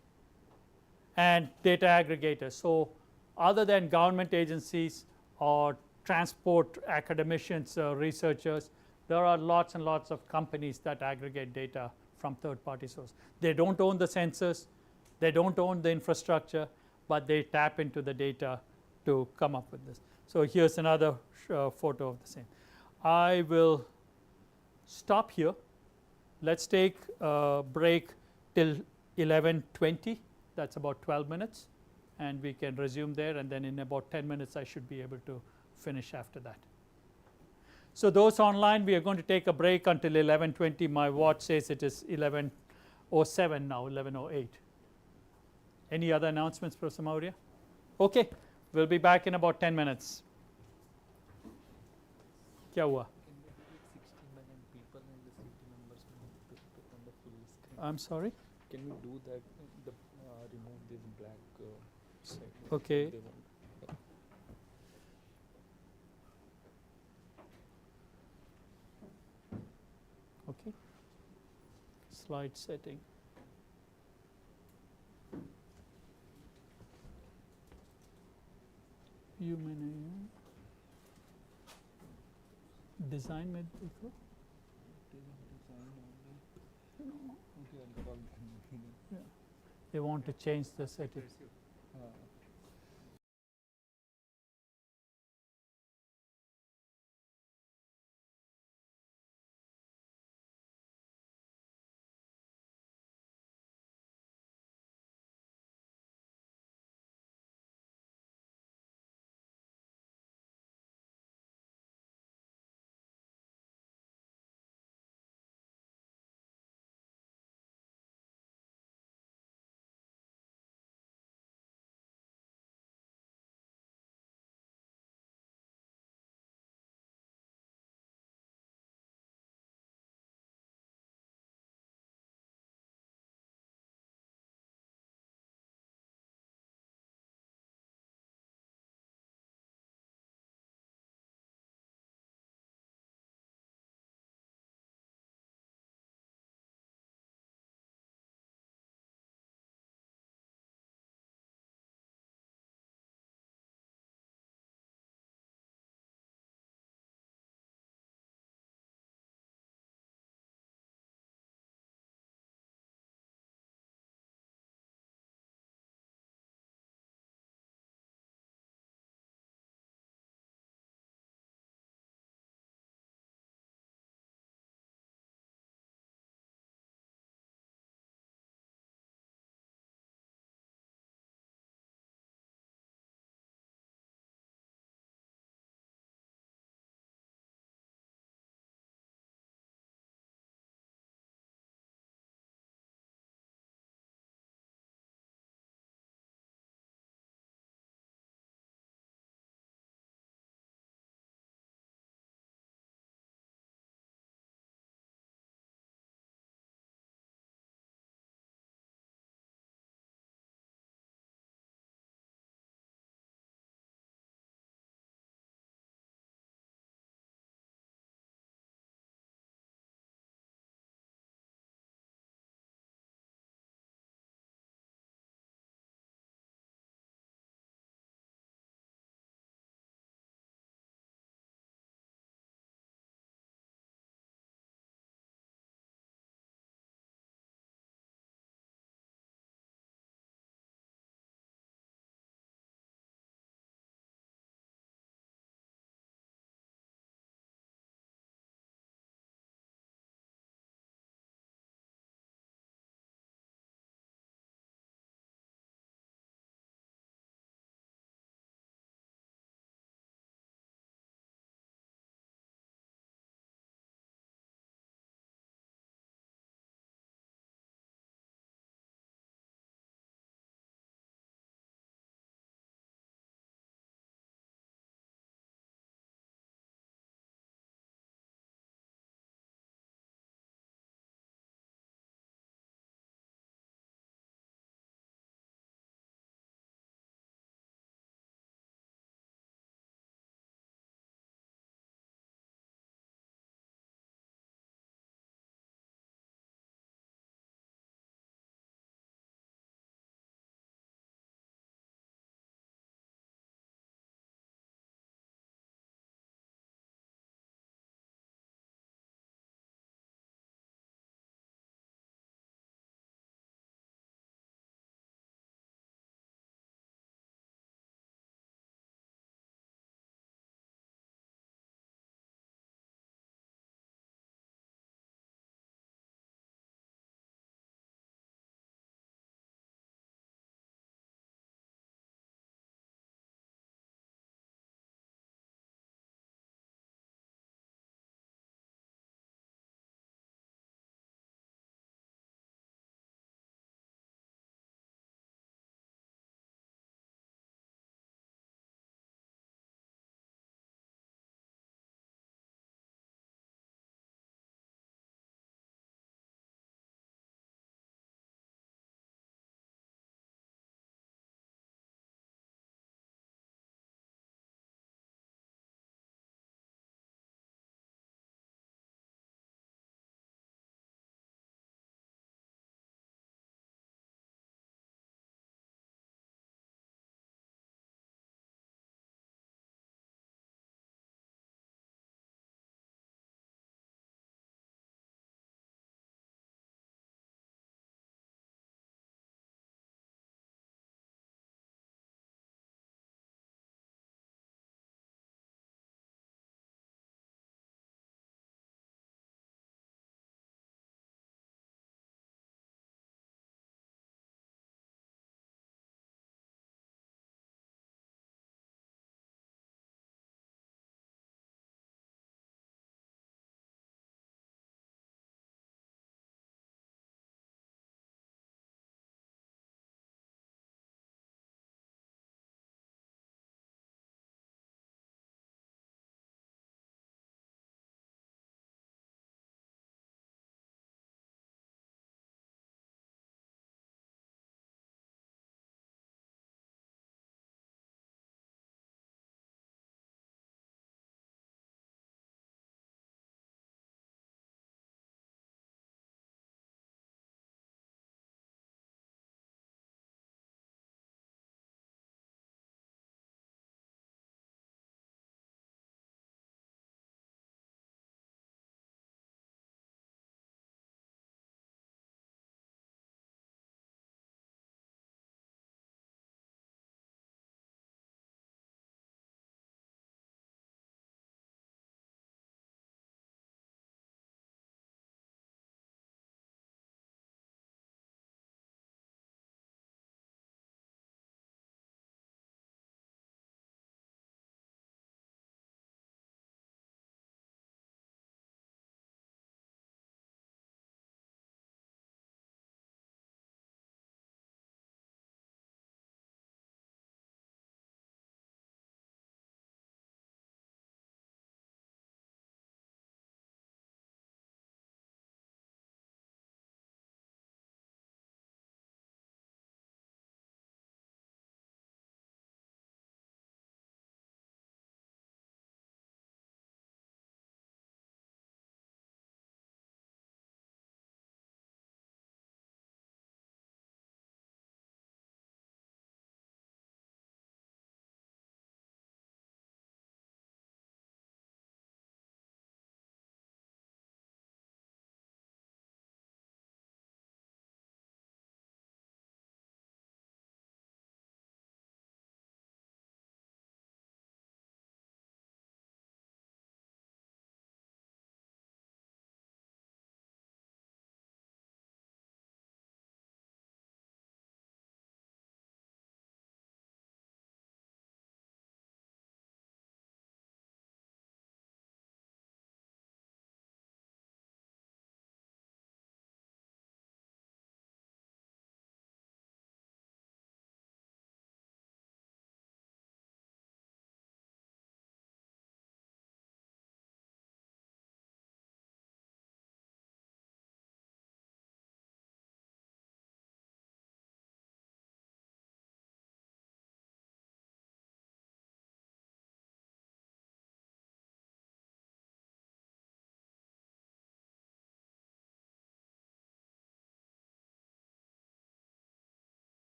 and data aggregators. So other than government agencies or transport academicians, researchers, there are lots and lots of companies that aggregate data from third-party sources. They don't own the sensors, they don't own the infrastructure, but they tap into the data to come up with this. So here's another photo of the same. I will stop here. Let's take a break till 11:20. That's about 12 minutes, and we can resume there, and then in about 10 minutes I should be able to finish after that. So those online, we are going to take a break until 11:20. My watch says it is 11:07 now, 11:08. Any other announcements, Professor Maurya? Okay, we'll be back in about 10 minutes. Kya hua? I'm sorry? Can we do that, remove this black side? Okay. Okay. Slide setting. design में देखो. Yeah. They want to change the setting.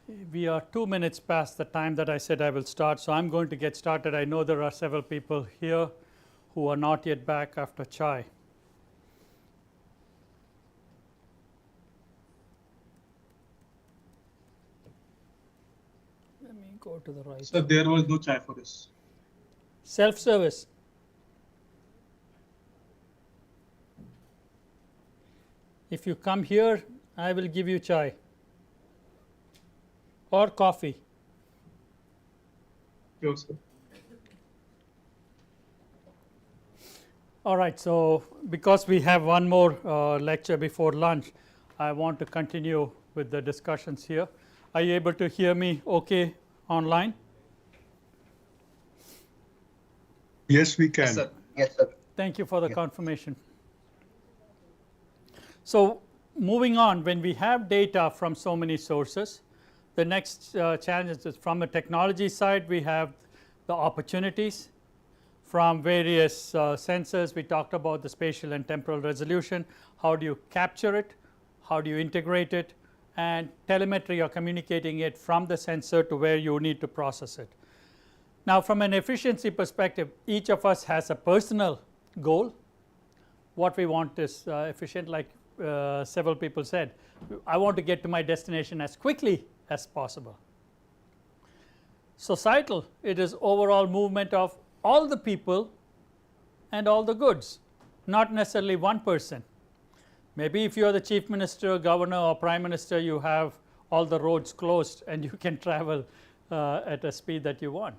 We are 2 minutes past the time that I said I will start, so I'm going to get started. I know there are several people here who are not yet back after chai. Let me go to the right. So there was no chai for us. Self-service. If you come here, I will give you chai or coffee. Sure, sir. All right, so because we have one more lecture before lunch, I want to continue with the discussions here. Are you able to hear me okay online? Yes, we can. Yes, sir. Yes, sir. Thank you for the confirmation. So, moving on, when we have data from so many sources, the next challenge is from a technology side, we have the opportunities from various sensors. We talked about the spatial and temporal resolution. How do you capture it? How do you integrate it? And telemetry, you're communicating it from the sensor to where you need to process it. Now, from an efficiency perspective, each of us has a personal goal. What we want is efficient, like several people said. I want to get to my destination as quickly as possible. Societal, it is overall movement of all the people and all the goods, not necessarily one person. Maybe if you are the chief minister, governor or prime minister, you have all the roads closed and you can travel at a speed that you want.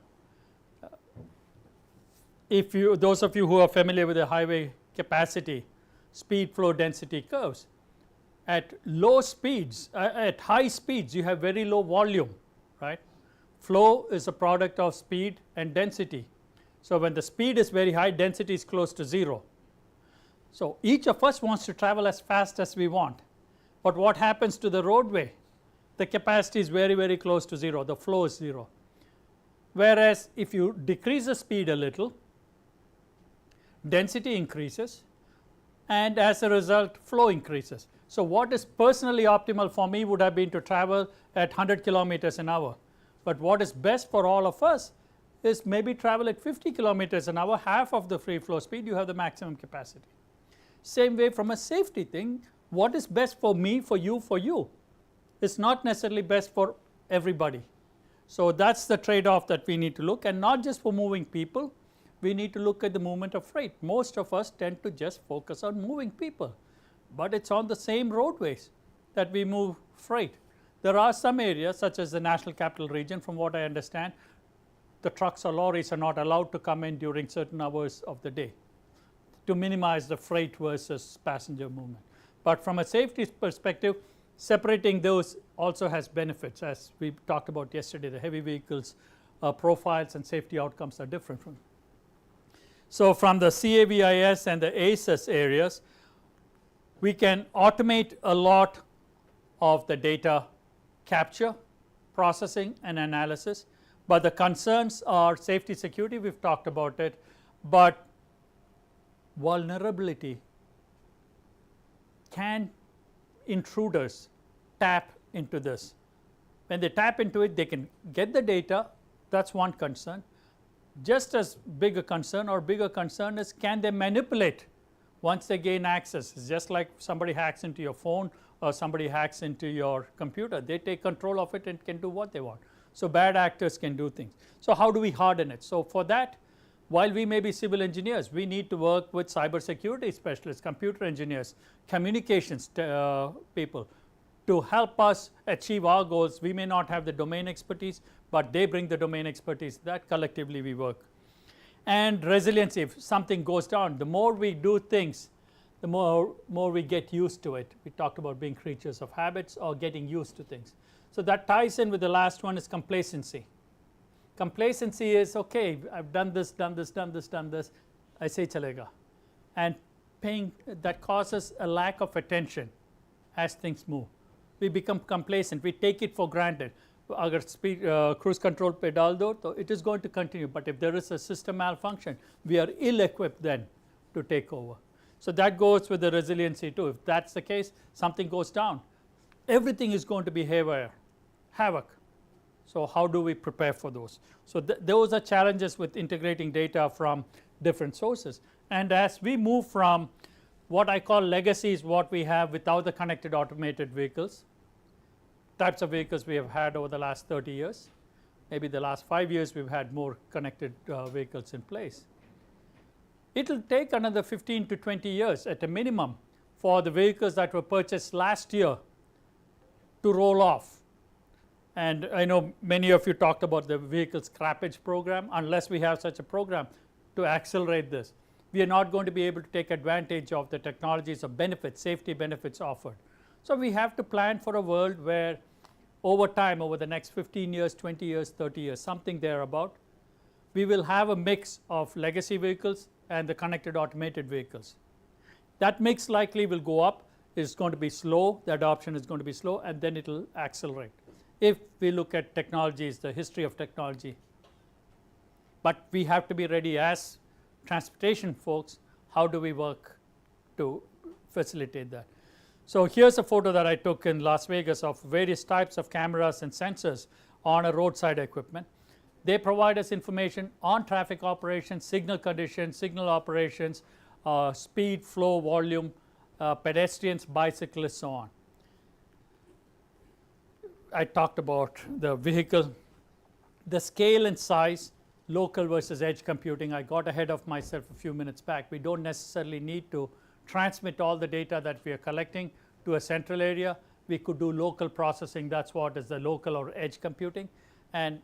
If you, those of you who are familiar with the highway capacity, speed, flow, density curves, at low speeds, at high speeds you have very low volume, right. Flow is a product of speed and density. So, when the speed is very high, density is close to 0. So, each of us wants to travel as fast as we want, but what happens to the roadway? The capacity is very, very close to 0, the flow is 0. Whereas, if you decrease the speed a little, density increases and as a result flow increases. So, what is personally optimal for me would have been to travel at 100 kilometers an hour, but what is best for all of us is maybe travel at 50 kilometers an hour, half of the free flow speed, you have the maximum capacity. Same way from a safety thing, what is best for me, for you is not necessarily best for everybody. So, that is the trade off that we need to look, and not just for moving people, we need to look at the movement of freight. Most of us tend to just focus on moving people, but it is on the same roadways that we move freight. There are some areas such as the National Capital Region, from what I understand, the trucks or lorries are not allowed to come in during certain hours of the day to minimize the freight versus passenger movement. But from a safety perspective, separating those also has benefits, as we talked about yesterday. The heavy vehicles profiles and safety outcomes are different from. So, from the CAVIS and the ACES areas, we can automate a lot of the data capture, processing and analysis, but the concerns are safety, security, we have talked about it, but vulnerability. Can intruders tap into this? When they tap into it, they can get the data, that is one concern. Just as big a concern or bigger concern is, can they manipulate once they gain access? It's just like somebody hacks into your phone or somebody hacks into your computer, they take control of it and can do what they want. So, bad actors can do things. So, how do we harden it? So, for that, while we may be civil engineers, we need to work with cyber security specialists, computer engineers, communications people to help us achieve our goals. We may not have the domain expertise, but they bring the domain expertise, that collectively we work. And resiliency, if something goes down, the more we do things, the more we get used to it. We talked about being creatures of habits or getting used to things. So, that ties in with the last one is complacency. Complacency is, okay, I have done this, I say chalega, and paying, that causes a lack of attention as things move. We become complacent, we take it for granted. Agar speed, cruise control pe dal do, so it is going to continue, but if there is a system malfunction, we are ill equipped then to take over. So, that goes with the resiliency too. If that is the case, something goes down, everything is going to be haywire, havoc. So, how do we prepare for those? So, those are challenges with integrating data from different sources. And as we move from what I call legacy is what we have without the connected automated vehicles, types of vehicles we have had over the last 30 years, maybe the last 5 years we have had more connected vehicles in place. It will take another 15 to 20 years at a minimum for the vehicles that were purchased last year to roll off. And I know many of you talked about the vehicle scrappage program. Unless we have such a program to accelerate this, we are not going to be able to take advantage of the technologies of benefits, safety benefits offered. So, we have to plan for a world where over time, over the next 15 years, 20 years, 30 years, something thereabout, we will have a mix of legacy vehicles and the connected automated vehicles. That mix likely will go up, is going to be slow, the adoption is going to be slow, and then it will accelerate if we look at technologies, the history of technology. But we have to be ready as transportation folks, how do we work to facilitate that. So, here is a photo that I took in Las Vegas of various types of cameras and sensors on a roadside equipment. They provide us information on traffic operations, signal conditions, signal operations, speed, flow, volume, pedestrians, bicyclists, so on. I talked about the vehicle, the scale and size, local versus edge computing. I got ahead of myself a few minutes back. We do not necessarily need to transmit all the data that we are collecting to a central area. We could do local processing, that is what is the local or edge computing, and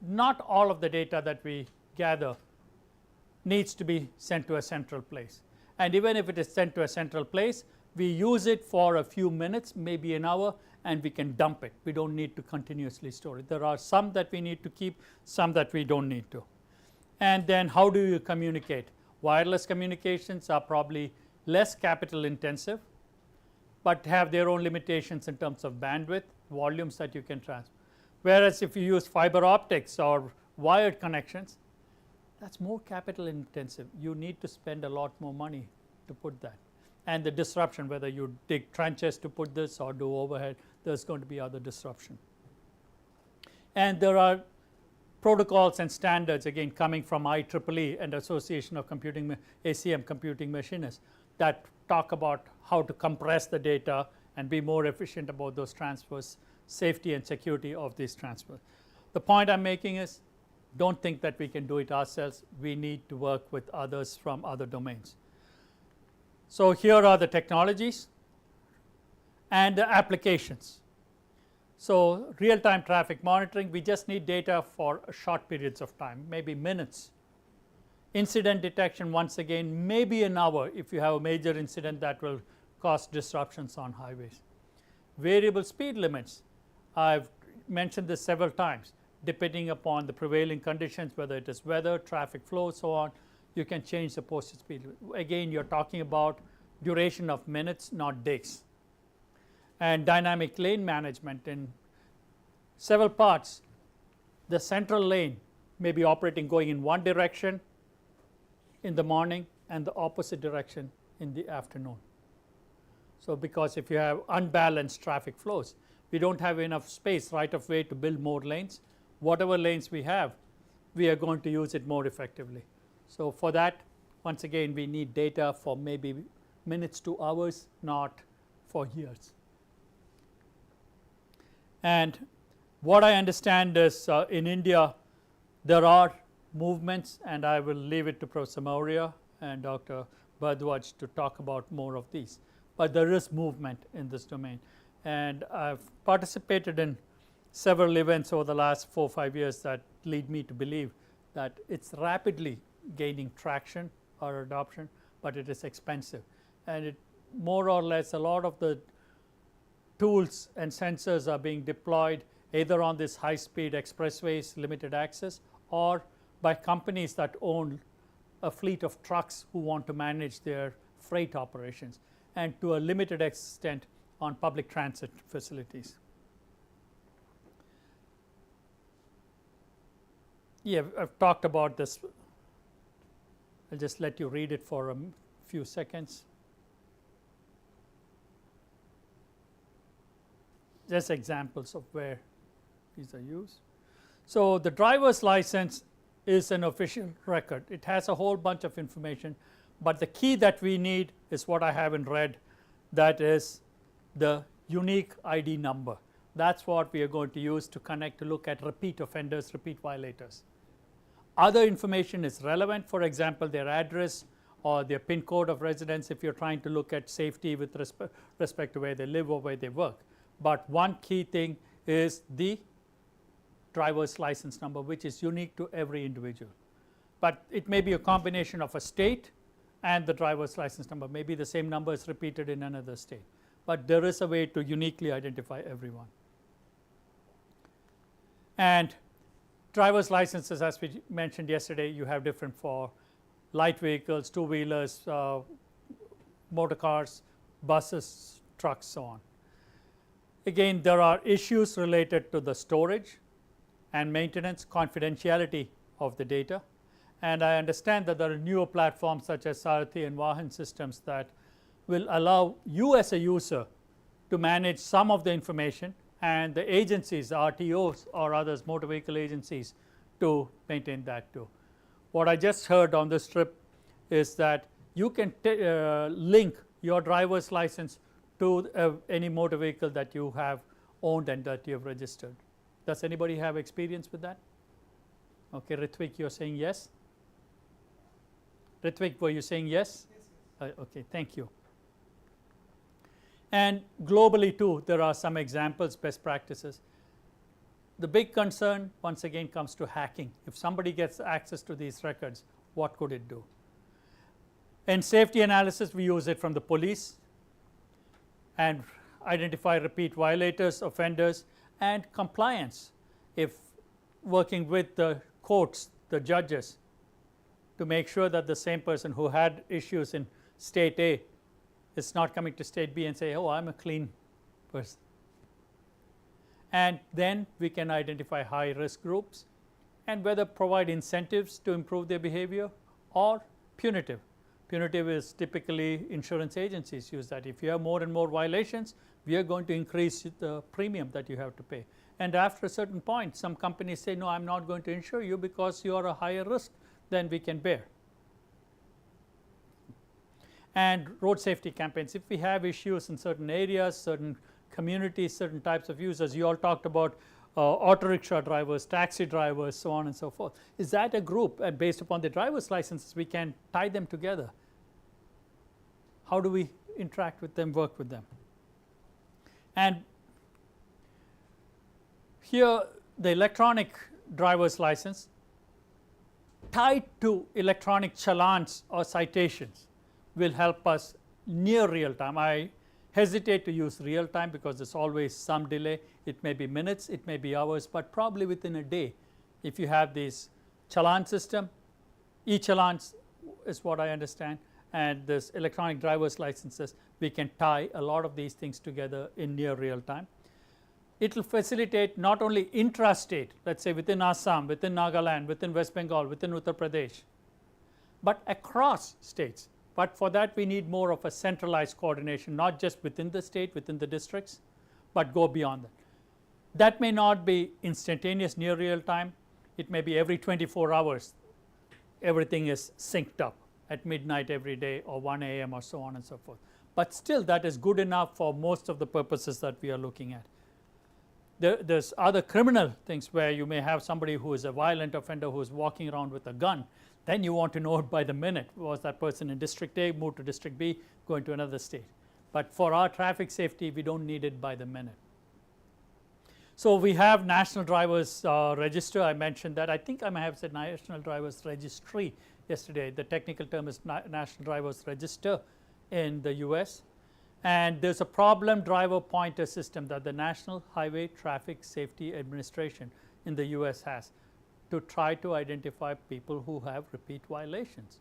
not all of the data that we gather needs to be sent to a central place. And even if it is sent to a central place, we use it for a few minutes, maybe an hour, and we can dump it. We do not need to continuously store it. There are some that we need to keep, some that we do not need to. And then how do you communicate? Wireless communications are probably less capital intensive, but have their own limitations in terms of bandwidth, volumes that you can transfer. Whereas if you use fiber optics or wired connections, that is more capital intensive. You need to spend a lot more money to put that. And the disruption, whether you dig trenches to put this or do overhead, there is going to be other disruption. And there are protocols and standards, again coming from IEEE and Association of Computing, ACM Computing Machinists, that talk about how to compress the data and be more efficient about those transfers, safety and security of these transfers. The point I am making is, do not think that we can do it ourselves. We need to work with others from other domains. So, here are the technologies and the applications. So, real time traffic monitoring, we just need data for short periods of time, maybe minutes. Incident detection, once again, maybe an hour if you have a major incident that will cause disruptions on highways. Variable speed limits, I have mentioned this several times, depending upon the prevailing conditions, whether it is weather, traffic flow, so on, you can change the posted speed limit. Again, you are talking about duration of minutes, not days. And dynamic lane management in several parts. The central lane may be operating going in one direction in the morning and the opposite direction in the afternoon. So, because if you have unbalanced traffic flows, we do not have enough space right of way to build more lanes. Whatever lanes we have, we are going to use it more effectively. So, for that, once again, we need data for maybe minutes to hours, not for years. And what I understand is in India, there are movements, and I will leave it to Professor Maurya and Dr. Bharadwaj to talk about more of these. But there is movement in this domain, and I have participated in several events over the last 4 or 5 years that lead me to believe that it is rapidly gaining traction or adoption, but it is expensive. And it more or less a lot of the tools and sensors are being deployed either on this high speed expressways, limited access, or by companies that own a fleet of trucks who want to manage their freight operations, and to a limited extent on public transit facilities. Yeah, I have talked about this. I will just let you read it for a few seconds. Just examples of where these are used. So, the driver's license is an official record. It has a whole bunch of information, but the key that we need is what I have in red, that is the unique ID number. That is what we are going to use to connect to look at repeat offenders, repeat violators. Other information is relevant, for example, their address or their PIN code of residence if you are trying to look at safety with respect to where they live or where they work. But one key thing is the driver's license number, which is unique to every individual. But it may be a combination of a state and the driver's license number. Maybe the same number is repeated in another state, but there is a way to uniquely identify everyone. And driver's licenses, as we mentioned yesterday, you have different for light vehicles, two-wheelers, motor cars, buses, trucks, so on. Again, there are issues related to the storage and maintenance, confidentiality of the data, and I understand that there are newer platforms such as Sarathi and Vahan systems that will allow you as a user to manage some of the information, and the agencies, RTOs or others, motor vehicle agencies, to maintain that too. What I just heard on this trip is that you can link your driver's license to any motor vehicle that you have owned and that you have registered. Does anybody have experience with that? Okay, Ritvik, you are saying yes? Ritvik, were you saying yes? Yes. Okay, thank you. And globally too, there are some examples, best practices. The big concern once again comes to hacking. If somebody gets access to these records, what could it do? In safety analysis, we use it from the police and identify repeat violators, offenders, and compliance. If working with the courts, the judges, to make sure that the same person who had issues in state A is not coming to state B and say, oh, I am a clean person. And then we can identify high risk groups and whether provide incentives to improve their behavior or punitive. Punitive is typically insurance agencies use that. If you have more and more violations, we are going to increase the premium that you have to pay. And after a certain point, some companies say, no, I am not going to insure you because you are a higher risk than we can bear. And road safety campaigns, if we have issues in certain areas, certain communities, certain types of users, you all talked about auto rickshaw drivers, taxi drivers, so on and so forth. Is that a group, and based upon the driver's licenses we can tie them together? How do we interact with them, work with them? And here the electronic driver's license tied to electronic challans or citations will help us near real time. I hesitate to use real time because there is always some delay. It may be minutes, it may be hours, but probably within a day. If you have this challan system, e-challans is what I understand, and this electronic driver's licenses, we can tie a lot of these things together in near real time. It will facilitate not only intrastate, let us say within Assam, within Nagaland, within West Bengal, within Uttar Pradesh, but across states. But for that we need more of a centralized coordination, not just within the state, within the districts, but go beyond that. That may not be instantaneous near real time, it may be every 24 hours everything is synced up at midnight every day or 1 a.m. or so on and so forth. But still that is good enough for most of the purposes that we are looking at. There's other criminal things where you may have somebody who is a violent offender who is walking around with a gun. Then you want to know it by the minute. Was that person in district A, moved to district B, going to another state? But for our traffic safety, we don't need it by the minute. So we have National Drivers Register. I mentioned that. I think I may have said National Drivers Registry yesterday. The technical term is National Drivers Register in the US. And there's a problem driver pointer system that the National Highway Traffic Safety Administration in the US has to try to identify people who have repeat violations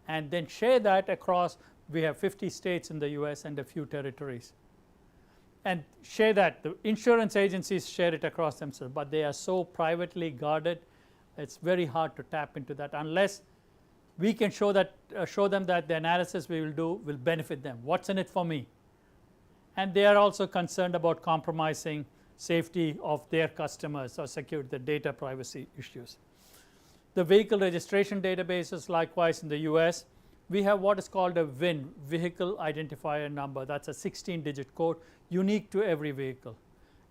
and then share that across. We have 50 states in the US and a few territories, and share that. The insurance agencies share it across themselves, but they are so privately guarded, it's very hard to tap into that unless we can show them that the analysis we will do will benefit them. What's in it for me? And they are also concerned about compromising safety of their customers or secure the data privacy issues. The vehicle registration databases, likewise in the US, we have what is called a VIN, vehicle identifier number. That's a 16-digit code unique to every vehicle.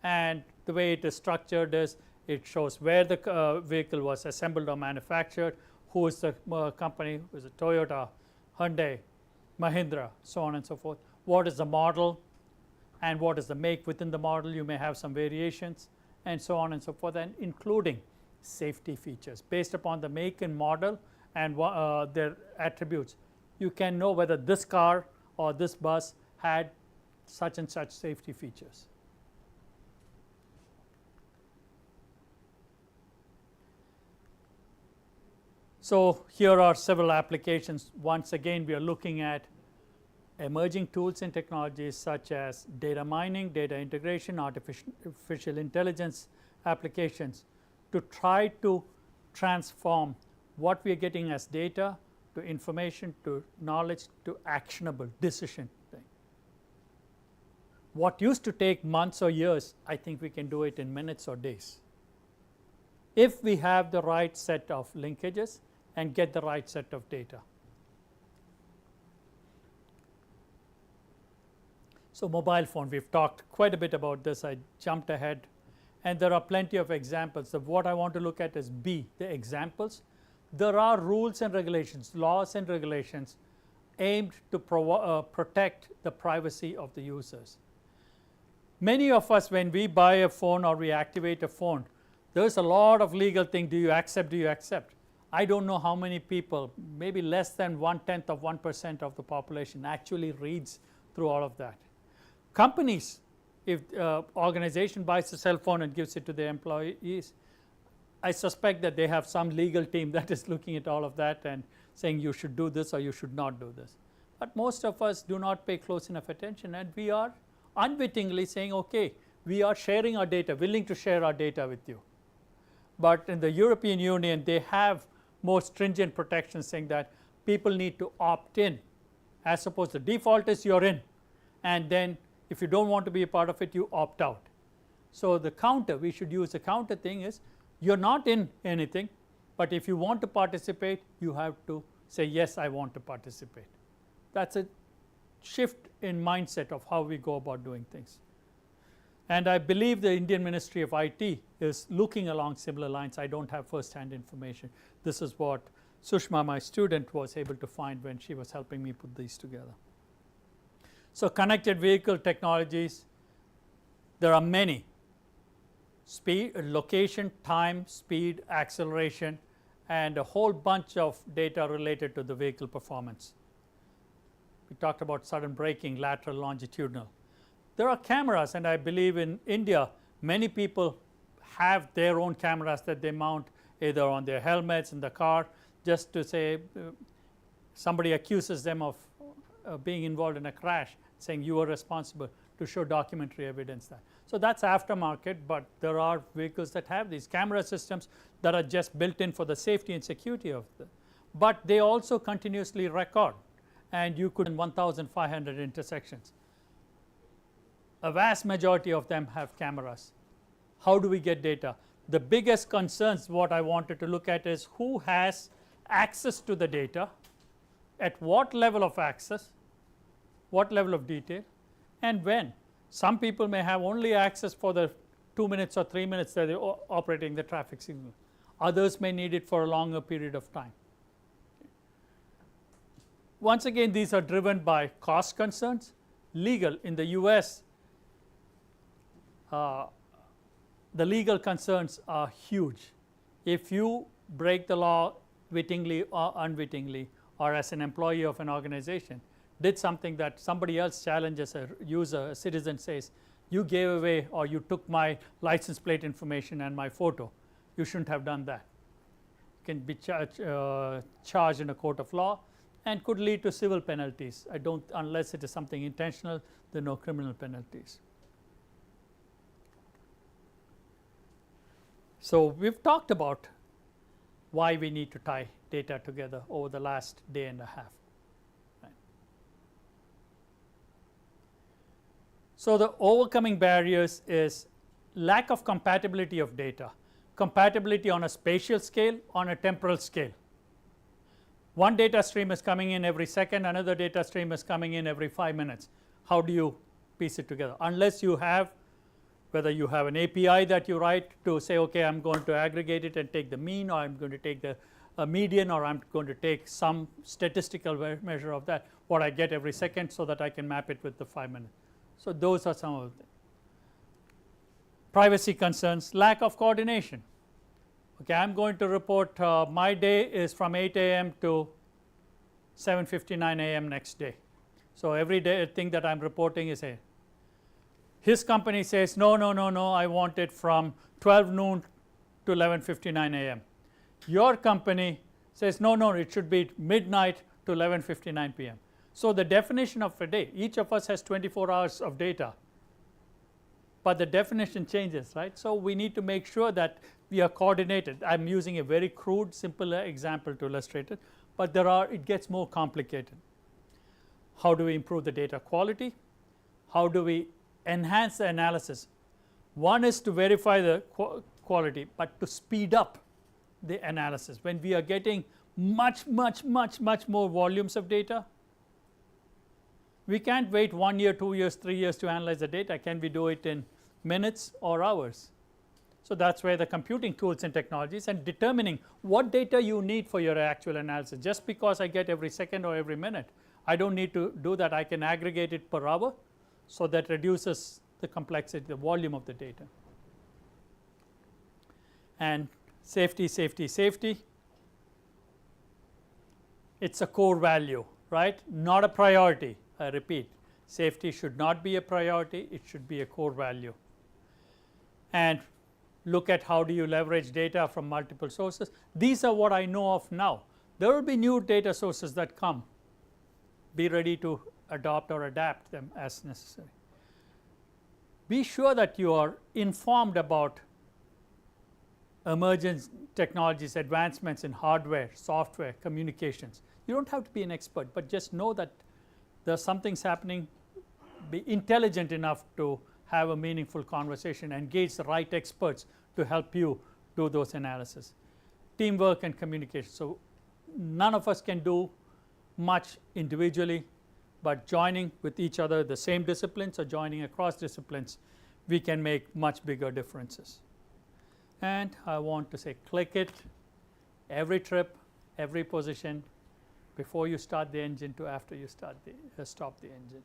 And the way it is structured is it shows where the vehicle was assembled or manufactured, who is the company, who is it Toyota, Hyundai, Mahindra, so on and so forth. What is the model and what is the make within the model. You may have some variations and so on and so forth, and including safety features based upon the make and model and their attributes. You can know whether this car or this bus had such and such safety features. So here are several applications. Once again, we are looking at emerging tools and technologies such as data mining, data integration, artificial intelligence applications to try to transform what we are getting as data to information to knowledge to actionable decision thing. What used to take months or years, I think we can do it in minutes or days if we have the right set of linkages and get the right set of data. So mobile phone, we've talked quite a bit about this. I jumped ahead, and there are plenty of examples. Of what I want to look at is B, the examples. There are rules and regulations, laws and regulations aimed to protect the privacy of the users. Many of us, when we buy a phone or we activate a phone, there's a lot of legal thing. Do you accept? Do you accept? I don't know how many people, maybe less than 1/10 of 1% of the population actually reads through all of that. Companies, if organization buys a cell phone and gives it to their employees, I suspect that they have some legal team that is looking at all of that and saying you should do this or you should not do this. But most of us do not pay close enough attention, and we are unwittingly saying, okay, we are sharing our data, willing to share our data with you. But in the European Union, they have more stringent protections saying that people need to opt in, as opposed to default is you're in, and then if you don't want to be a part of it, you opt out. So the counter, we should use the counter thing is, you're not in anything, but if you want to participate, you have to say, yes, I want to participate. That's a shift in mindset of how we go about doing things. And I believe the Indian Ministry of IT is looking along similar lines. I don't have first-hand information. This is what Sushma, my student, was able to find when she was helping me put these together. So connected vehicle technologies, there are many. Speed, location, time, speed, acceleration, and a whole bunch of data related to the vehicle performance. We talked about sudden braking, lateral, longitudinal. There are cameras, and I believe in India, many people have their own cameras that they mount either on their helmets in the car, just to say somebody accuses them of being involved in a crash, saying you are responsible, to show documentary evidence that. So that's aftermarket, but there are vehicles that have these camera systems that are just built in for the safety and security of them. But they also continuously record, and you could in 1,500 intersections. A vast majority of them have cameras. How do we get data? The biggest concerns, what I wanted to look at is who has access to the data, at what level of access, what level of detail, and when. Some people may have only access for the 2 minutes or 3 minutes that they're operating the traffic signal. Others may need it for a longer period of time. Once again, these are driven by cost concerns. Legal, in the US, the legal concerns are huge. If you break the law wittingly or unwittingly, or as an employee of an organization, did something that somebody else challenges, a user, a citizen says, you gave away or you took my license plate information and my photo, you shouldn't have done that. You can be charged in a court of law and could lead to civil penalties. I don't, unless it is something intentional, there are no criminal penalties. So we've talked about why we need to tie data together over the last day and a half. So the overcoming barriers is lack of compatibility of data, compatibility on a spatial scale, on a temporal scale. One data stream is coming in every second, another data stream is coming in every 5 minutes. How do you piece it together? Unless you have, whether you have an API that you write to say, okay, I'm going to aggregate it and take the mean, or I'm going to take the median, or I'm going to take some statistical measure of that, what I get every second, so that I can map it with the 5 minutes. So those are some of the things. Privacy concerns, lack of coordination. Okay, I'm going to report my day is from 8 a.m. to 7:59 a.m. next day. So every day thing that I'm reporting is a. His company says no, I want it from 12 noon to 11:59 a.m. Your company says no, it should be midnight to 11:59 p.m. So the definition of a day, each of us has 24 hours of data, but the definition changes, right? So we need to make sure that we are coordinated. I'm using a very crude, simple example to illustrate it, but it gets more complicated. How do we improve the data quality? How do we enhance the analysis? One is to verify the quality, but to speed up the analysis. When we are getting much more volumes of data, we can't wait 1 year, 2 years, 3 years to analyze the data. Can we do it in minutes or hours? So that's where the computing tools and technologies, and determining what data you need for your actual analysis. Just because I get every second or every minute, I don't need to do that. I can aggregate it per hour, so that reduces the complexity, the volume of the data. And safety. It's a core value, right? Not a priority. I repeat, safety should not be a priority, it should be a core value. And look at how do you leverage data from multiple sources. These are what I know of now. There will be new data sources that come. Be ready to adopt or adapt them as necessary. Be sure that you are informed about emerging technologies, advancements in hardware, software, communications. You don't have to be an expert, but just know that there's something's happening. Be intelligent enough to have a meaningful conversation, engage the right experts to help you do those analysis. Teamwork and communication. So none of us can do much individually, but joining with each other, the same disciplines, or joining across disciplines, we can make much bigger differences. And I want to say, click it every trip, every position, before you start the engine to after you start stop the engine.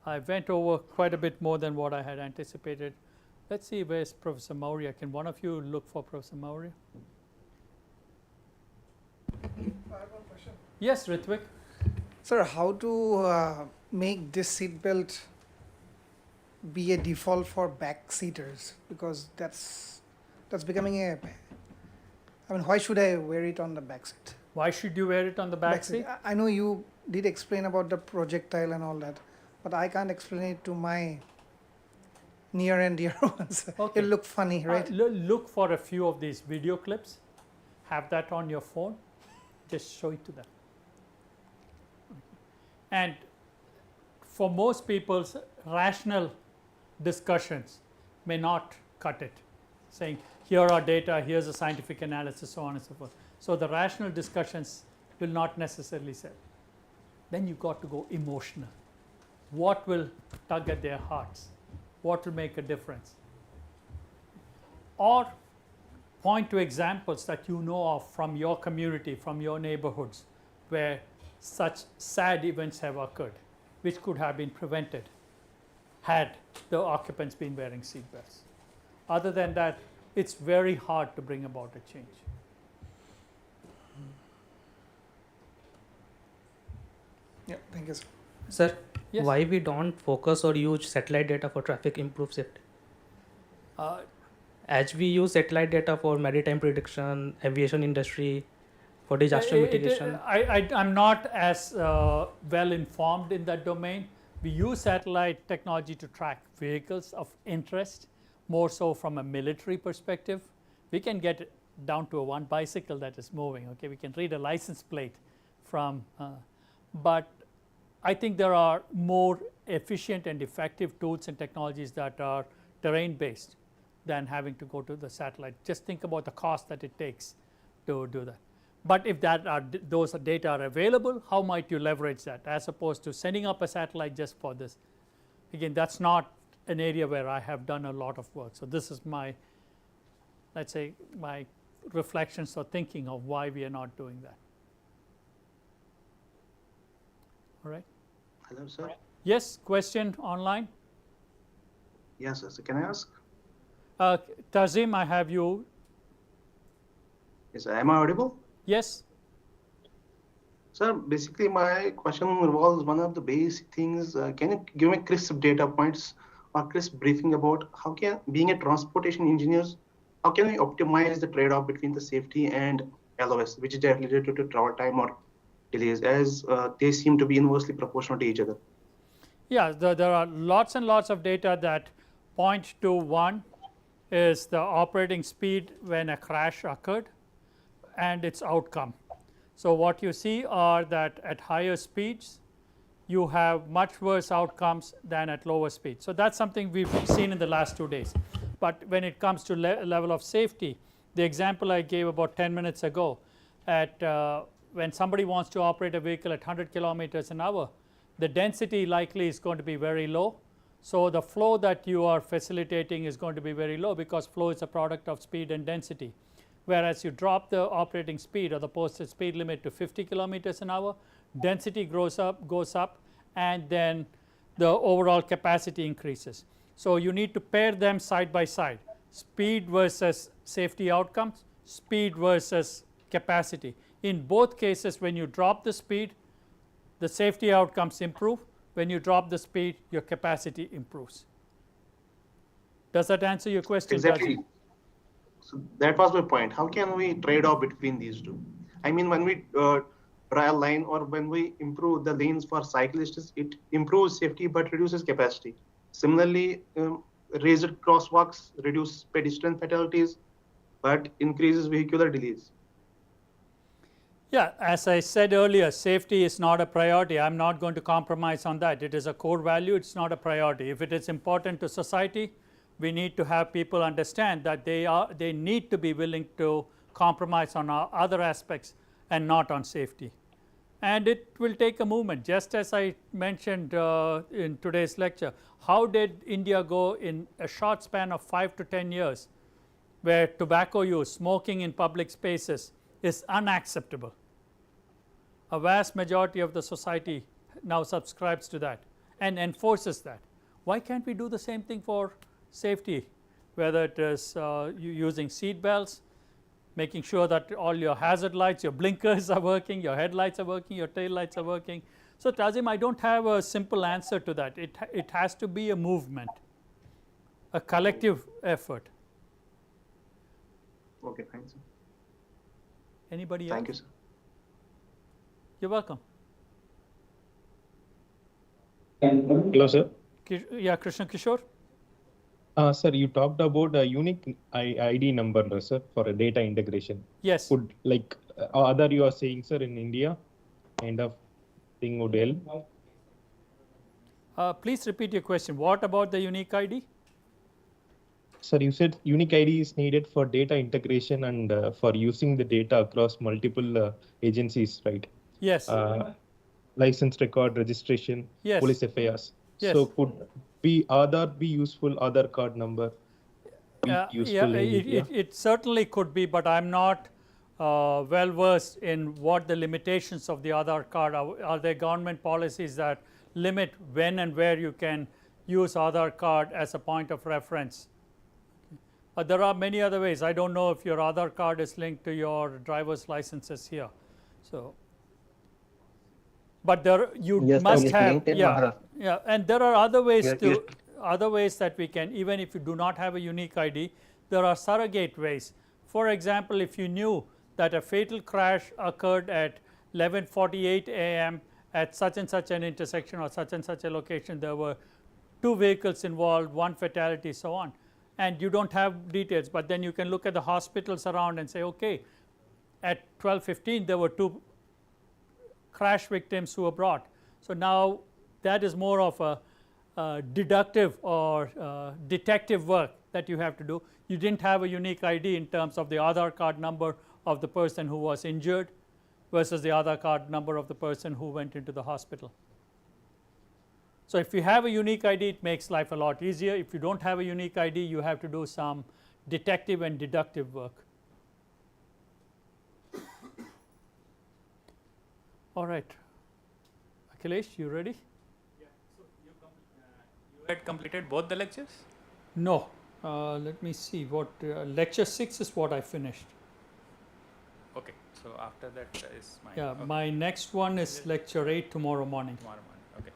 I went over quite a bit more than what I had anticipated. Let's see, where's Professor Maurya? Can one of you look for Professor Maurya? I have one question. Yes, Ritvik. Sir, how to make this seatbelt be a default for back seaters? Because that's becoming a. I mean, why should I wear it on the back seat? Why should you wear it on the back seat? I know you did explain about the projectile and all that, but I can't explain it to my near and dear ones. Okay. It'll look funny, right? Look for a few of these video clips. Have that on your phone. Just show it to them. And for most people's rational discussions may not cut it, saying here are data, here's a scientific analysis, so on and so forth. So the rational discussions will not necessarily say. Then you've got to go emotional. What will tug at their hearts? What will make a difference? Or point to examples that you know of from your community, from your neighborhoods, where such sad events have occurred, which could have been prevented had the occupants been wearing seatbelts. Other than that, it's very hard to bring about a change. Yeah, thank you, sir. Sir, Yes. why we don't focus or use satellite data for traffic improve safety? As we use satellite data for maritime prediction, aviation industry, for disaster mitigation. I'm not as well informed in that domain. We use satellite technology to track vehicles of interest, more so from a military perspective. We can get down to a one bicycle that is moving. Okay, we can read a license plate from, but I think there are more efficient and effective tools and technologies that are terrain based. than having to go to the satellite. Just think about the cost that it takes to do that. But if those data are available, how might you leverage that as opposed to sending up a satellite just for this? Again, that's not an area where I have done a lot of work. So this is my, let's say, my reflections or thinking of why we are not doing that. All right. Hello, sir. Yes, question online. Yes, sir. So can I ask? Tazim, I have you. Yes, sir. Am I audible? Yes. Sir, basically my question revolves one of the basic things. Can you give me crisp data points or crisp briefing about how can, being a transportation engineers, how can we optimize the trade-off between the safety and LOS, which is related to travel time or delays, as they seem to be inversely proportional to each other? Yeah, there are lots and lots of data that point to one is the operating speed when a crash occurred and its outcome. So what you see are that at higher speeds you have much worse outcomes than at lower speeds. So that's something we've seen in the last 2 days. But when it comes to level of safety, the example I gave about 10 minutes ago, at when somebody wants to operate a vehicle at 100 kilometers an hour, the density likely is going to be very low. So the flow that you are facilitating is going to be very low because flow is a product of speed and density. Whereas you drop the operating speed or the posted speed limit to 50 kilometers an hour, density goes up, and then the overall capacity increases. So you need to pair them side by side, speed versus safety outcomes, speed versus capacity. In both cases, when you drop the speed, the safety outcomes improve. When you drop the speed, your capacity improves. Does that answer your question? Exactly. So that was my point. How can we trade off between these two? I mean, when we draw a line or when we improve the lanes for cyclists, it improves safety but reduces capacity. Similarly, raised crosswalks reduce pedestrian fatalities but increases vehicular delays. Yeah, as I said earlier, safety is not a priority. I'm not going to compromise on that. It is a core value, it's not a priority. If it is important to society, we need to have people understand that they need to be willing to compromise on other aspects and not on safety. And it will take a movement, just as I mentioned in today's lecture. How did India go in a short span of 5 to 10 years where tobacco use, smoking in public spaces is unacceptable? A vast majority of the society now subscribes to that and enforces that. Why can't we do the same thing for safety, whether it is using seat belts, making sure that all your hazard lights, your blinkers are working, your headlights are working, your tail lights are working. So Tazim, I don't have a simple answer to that. It has to be a movement, a collective effort. Okay, thanks. Anybody else? Thank you, sir. You're welcome. Hello, sir. Yeah, Krishna Kishore. Sir, you talked about a unique ID number, sir, for a data integration. Yes. Would like other you are saying, sir, in India, kind of thing would help. Please repeat your question. What about the unique ID? Sir, you said unique ID is needed for data integration and for using the data across multiple agencies, right? Yes. License record, registration, yes. police affairs. Yes. So could be Aadhaar be useful, Aadhaar card number be useful in India? It certainly could be, but I'm not well versed in what the limitations of the Aadhaar card are. Are there government policies that limit when and where you can use Aadhaar card as a point of reference? There are many other ways. I don't know if your Aadhaar card is linked to your driver's licenses here. So, but there you must have, yeah, and there are other ways other ways that we can, even if you do not have a unique ID, there are surrogate ways. For example, if you knew that a fatal crash occurred at 11:48 a.m. at such and such an intersection or such and such a location, there were 2 vehicles involved, 1 fatality, so on, and you don't have details, but then you can look at the hospitals around and say, okay, at 12:15 there were 2 crash victims who were brought. So now that is more of a deductive or detective work that you have to do. You didn't have a unique ID in terms of the Aadhaar card number of the person who was injured versus the Aadhaar card number of the person who went into the hospital. So if you have a unique ID, it makes life a lot easier. If you don't have a unique ID, you have to do some detective and deductive work. All right, Akhilesh, you ready? Yeah. So you had completed both the lectures? No. Let me see what lecture 6 is what I finished. Okay. So after that is mine. Yeah, Okay. my next one is lecture 8 tomorrow morning. Tomorrow morning. Okay.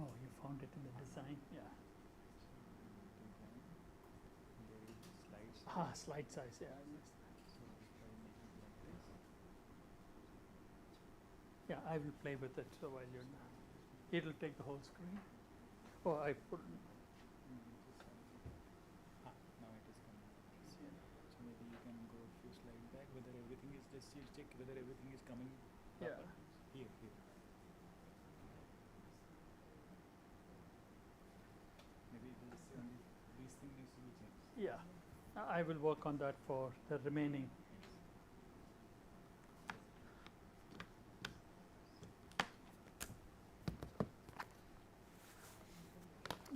Oh, you found it in the design, yeah. Slide size, yeah. I missed that. Yeah, I will play with it. So while you're not, it'll take the whole screen. Oh, I put. Now it is coming. So maybe you can go a few slides back whether everything is just you check whether everything is coming Yeah. proper. Here. Maybe these things needs to be changed. Yeah, I will work on that for the remaining.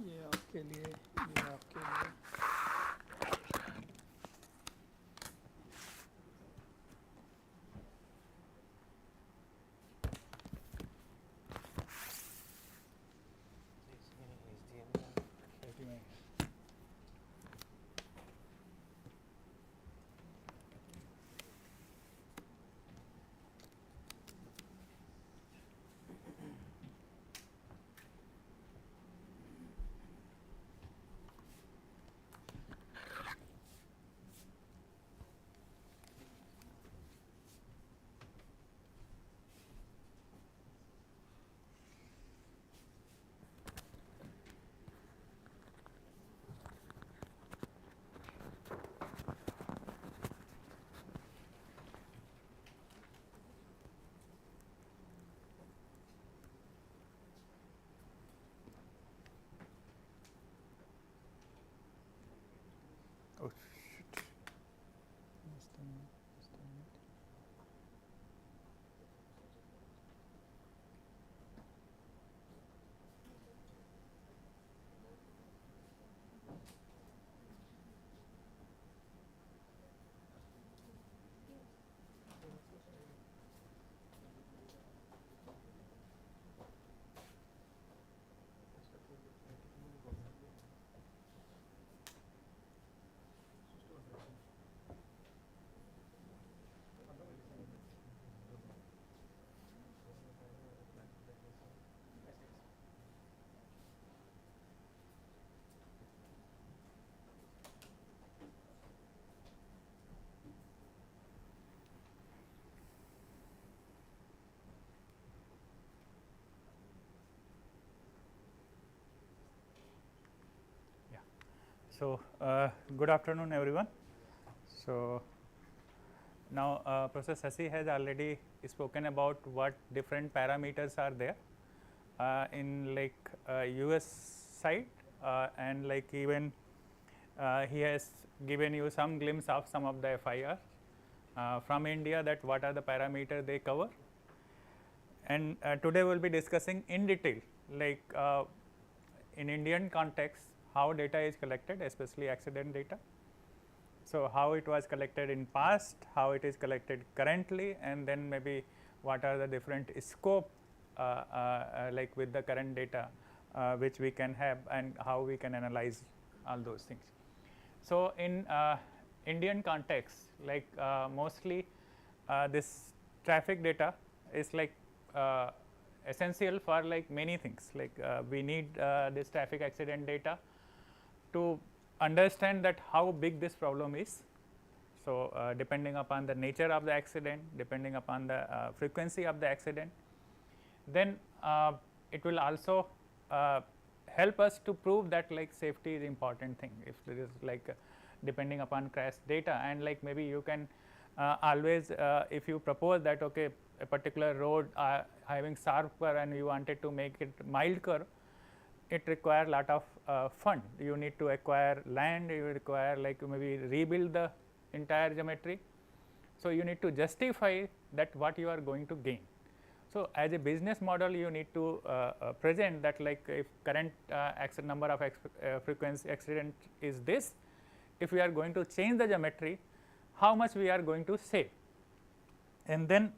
ये आपके लिए, ये आपके लिए. Oh shit. Just a minute. So good afternoon, everyone. So now Professor Shashi has already spoken about what different parameters are there in like US side and like even he has given you some glimpse of some of the FIR from India, that what are the parameters they cover. And today we will be discussing in detail like in Indian context how data is collected, especially accident data. So how it was collected in past, how it is collected currently, and then maybe what are the different scope like with the current data which we can have, and how we can analyze all those things. So in Indian context, like mostly this traffic data is like essential for like many things, like we need this traffic accident data to understand that how big this problem is. So depending upon the nature of the accident, depending upon the frequency of the accident, then it will also help us to prove that like safety is important thing. If there is like depending upon crash data, and like maybe you can always if you propose that okay, a particular road having sharp curve and you wanted to make it mild curve, it require lot of fund. You need to acquire land, you require like maybe rebuild the entire geometry. So, you need to justify that what you are going to gain. So, as a business model you need to present that like if current number of frequency accident is this, if we are going to change the geometry, how much we are going to save, and then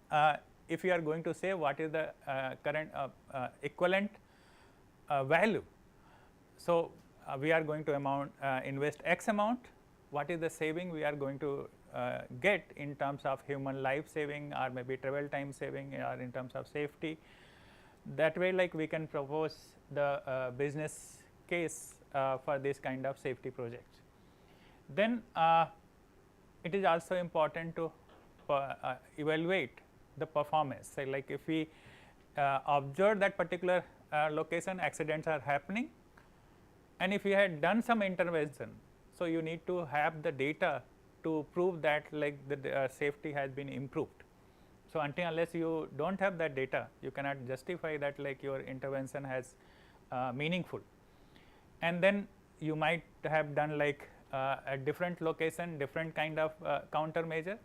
if we are going to save, what is the current equivalent value. So, we are going to invest X amount, what is the saving we are going to get in terms of human life saving or maybe travel time saving or in terms of safety. That way like we can propose the business case for this kind of safety projects. Then it is also important to evaluate the performance. Say like if we observe that particular location accidents are happening, and if we had done some intervention, so you need to have the data to prove that like the safety has been improved. So, until unless you do not have that data, you cannot justify that like your intervention has meaningful. And then you might have done like at different location different kind of countermeasure.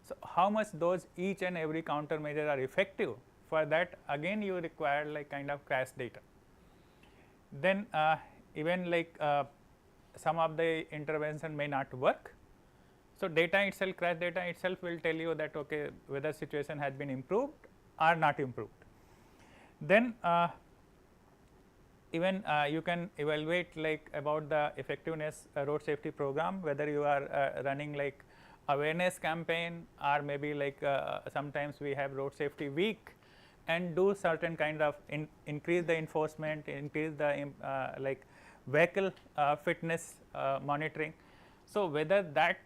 So, how much those each and every countermeasure are effective, for that again you require like kind of crash data. Then even like some of the intervention may not work. So, data itself, crash data itself will tell you that okay, whether situation has been improved or not improved. Then even you can evaluate like about the effectiveness road safety program, whether you are running like awareness campaign or maybe like sometimes we have road safety week and do certain kind of increase the enforcement, increase the like vehicle fitness monitoring. So, whether that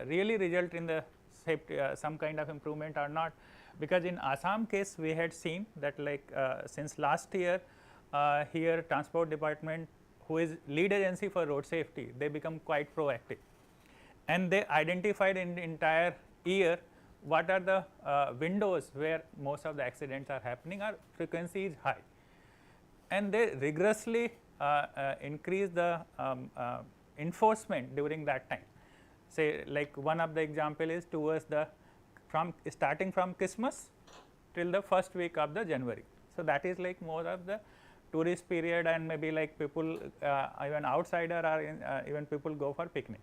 really result in the safety some kind of improvement or not, because in Assam case we had seen that like since last year here transport department, who is lead agency for road safety, they become quite proactive, and they identified in the entire year what are the windows where most of the accidents are happening or frequency is high, and they rigorously increase the enforcement during that time. Say like one of the example is towards the starting from Christmas till the first week of the January. So, that is like more of the tourist period, and maybe like people even outsider or even people go for picnic.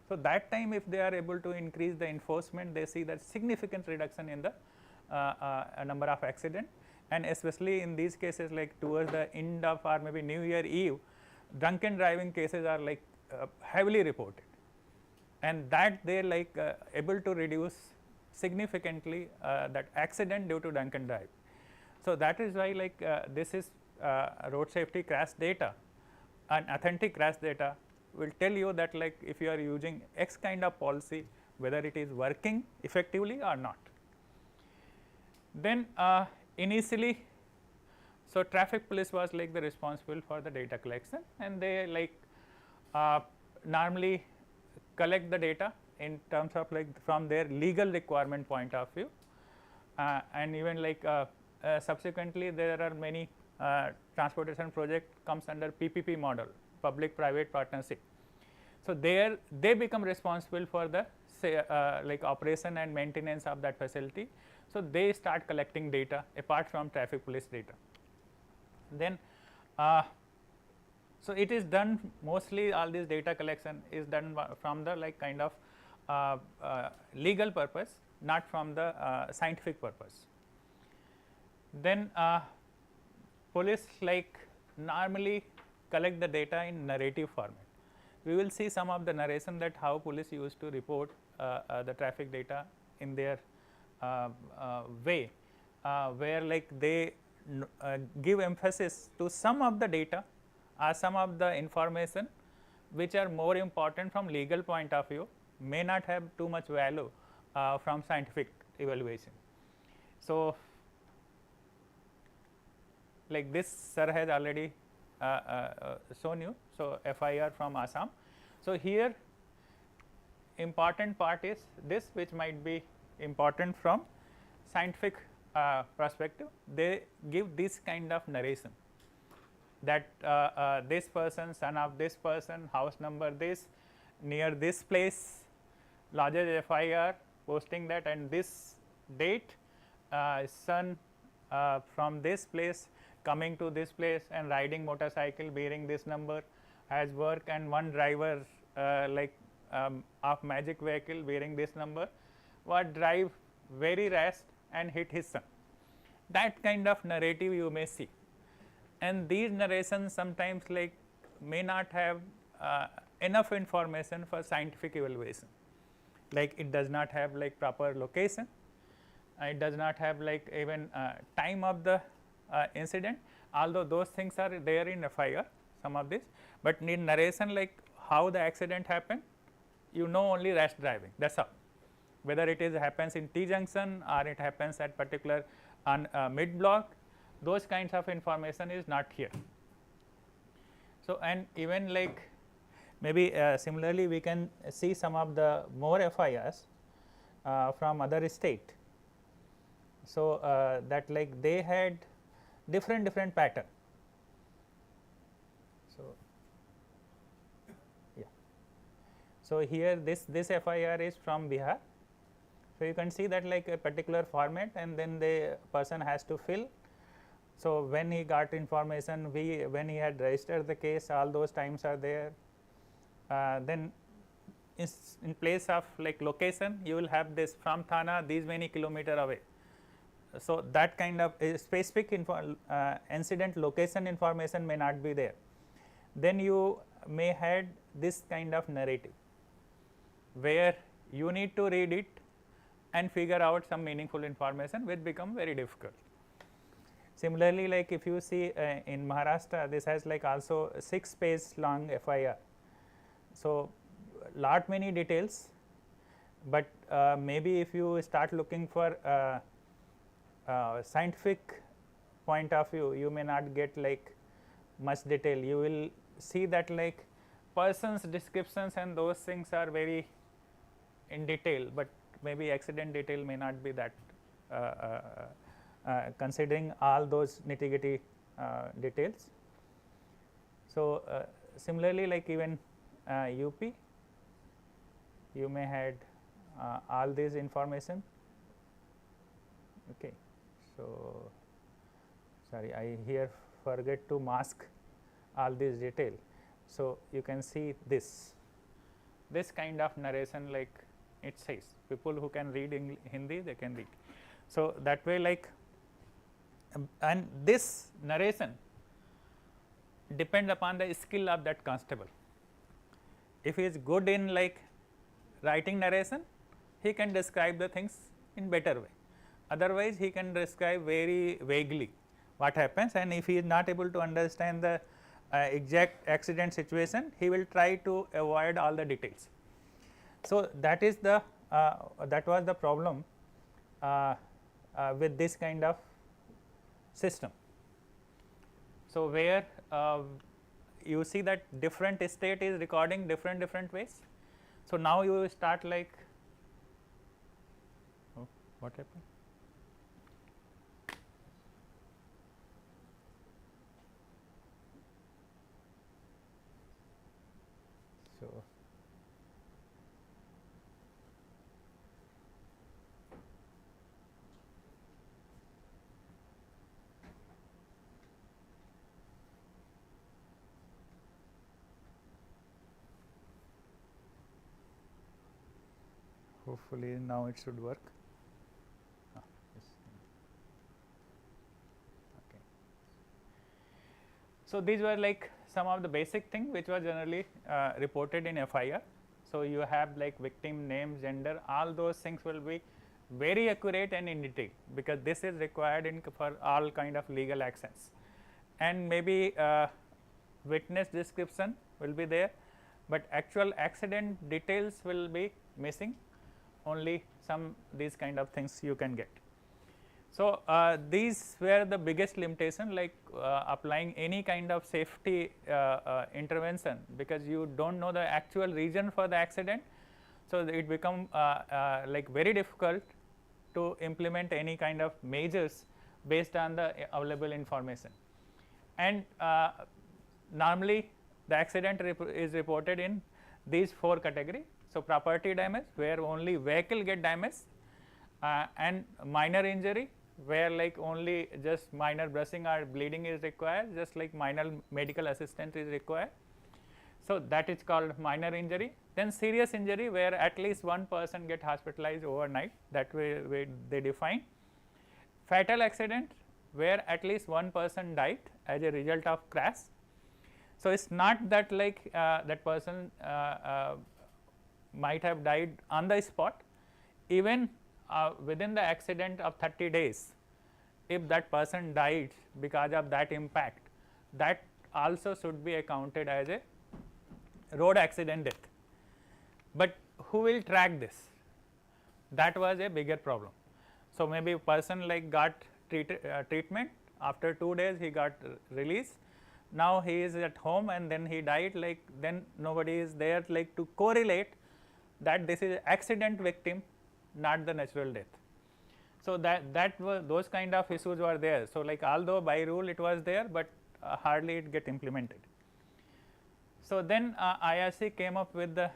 So, that time if they are able to increase the enforcement, they see that significant reduction in the number of accident, and especially in these cases like towards the end of or maybe New Year Eve, drunken driving cases are like heavily reported, and that they like able to reduce significantly that accident due to drunken drive. So, that is why like this is road safety crash data, and authentic crash data will tell you that like if you are using X kind of policy, whether it is working effectively or not. Then initially, so traffic police was like the responsible for the data collection, and they like normally collect the data in terms of like from their legal requirement point of view, and even like subsequently there are many transportation project comes under PPP model, public private partnership. So, there they become responsible for the say like operation and maintenance of that facility. So, they start collecting data apart from traffic police data. Then so it is done mostly all this data collection is done from the like kind of legal purpose, not from the scientific purpose. Then police like normally collect the data in narrative format. We will see some of the narration that how police used to report the traffic data in their way, where like they give emphasis to some of the data or some of the information which are more important from legal point of view, may not have too much value from scientific evaluation. So, like this sir has already shown you. So, FIR from Assam. So, here important part is this, which might be important from scientific perspective. They give this kind of narration that this person, son of this person, house number this, near this place, lodges FIR posting that, and this date, son from this place coming to this place and riding motorcycle bearing this number, has work, and one driver of magic vehicle bearing this number, what drive very rash and hit his son. That kind of narrative you may see, and these narrations sometimes like may not have enough information for scientific evaluation, like it does not have like proper location, it does not have like even time of the incident, although those things are there in FIR, some of this, but in narration like how the accident happened, you know only rash driving, that is all. Whether it is happens in T junction or it happens at particular on mid block, those kinds of information is not here. So, and even like maybe similarly we can see some of the more FIRs from other state. So, that like they had different pattern. So, yeah. So, here this FIR is from Bihar. So, you can see that like a particular format, and then the person has to fill. So, when he got information, when he had registered the case, all those times are there. Then in place of like location, you will have this from Thana these many kilometer away. So, that kind of specific incident location information may not be there. Then you may had this kind of narrative, where you need to read it and figure out some meaningful information, which become very difficult. Similarly, like if you see in Maharashtra, this has like also 6-page long FIR. So, lot many details, but maybe if you start looking for scientific point of view, you may not get like much detail. You will see that like person's descriptions and those things are very in detail, but maybe accident detail may not be that considering all those nitty-gritty details. So, similarly like even UP, you may had all this information. Okay. So, sorry, I here forget to mask all this detail. So, you can see this kind of narration, like it says, people who can read Hindi, they can read. So, that way like and this narration depend upon the skill of that constable. If he is good in like writing narration, he can describe the things in better way. Otherwise, he can describe very vaguely what happens, and if he is not able to understand the exact accident situation, he will try to avoid all the details. So, that is the that was the problem with this kind of system. So, where you see that different state is recording different ways. So, now you start like what happened? So, hopefully now it should work. Yes. Okay. So, these were like some of the basic thing which was generally reported in FIR. So, you have like victim name, gender, all those things will be very accurate and in detail, because this is required in for all kind of legal actions, and maybe witness description will be there, but actual accident details will be missing, only some these kind of things you can get. So, these were the biggest limitation, like applying any kind of safety intervention, because you do not know the actual reason for the accident. So, it become like very difficult to implement any kind of measures based on the available information. And normally the accident is reported in these 4 categories. So, property damage, where only vehicle get damaged, and minor injury, where like only just minor bruising or bleeding is required, just like minor medical assistance is required. So, that is called minor injury. Then serious injury, where at least one person get hospitalized overnight, that way they define. Fatal accident, where at least one person died as a result of crash. So, it is not that like that person might have died on the spot, even within the accident of 30 days, if that person died because of that impact, that also should be accounted as a road accident death. But who will track this? That was a bigger problem. So, maybe a person like got treatment, after 2 days he got released, now he is at home and then he died, like then nobody is there like to correlate that this is accident victim, not the natural death. So, that was those kind of issues were there. So, like although by rule it was there, but hardly it get implemented. So, then IRC came up with the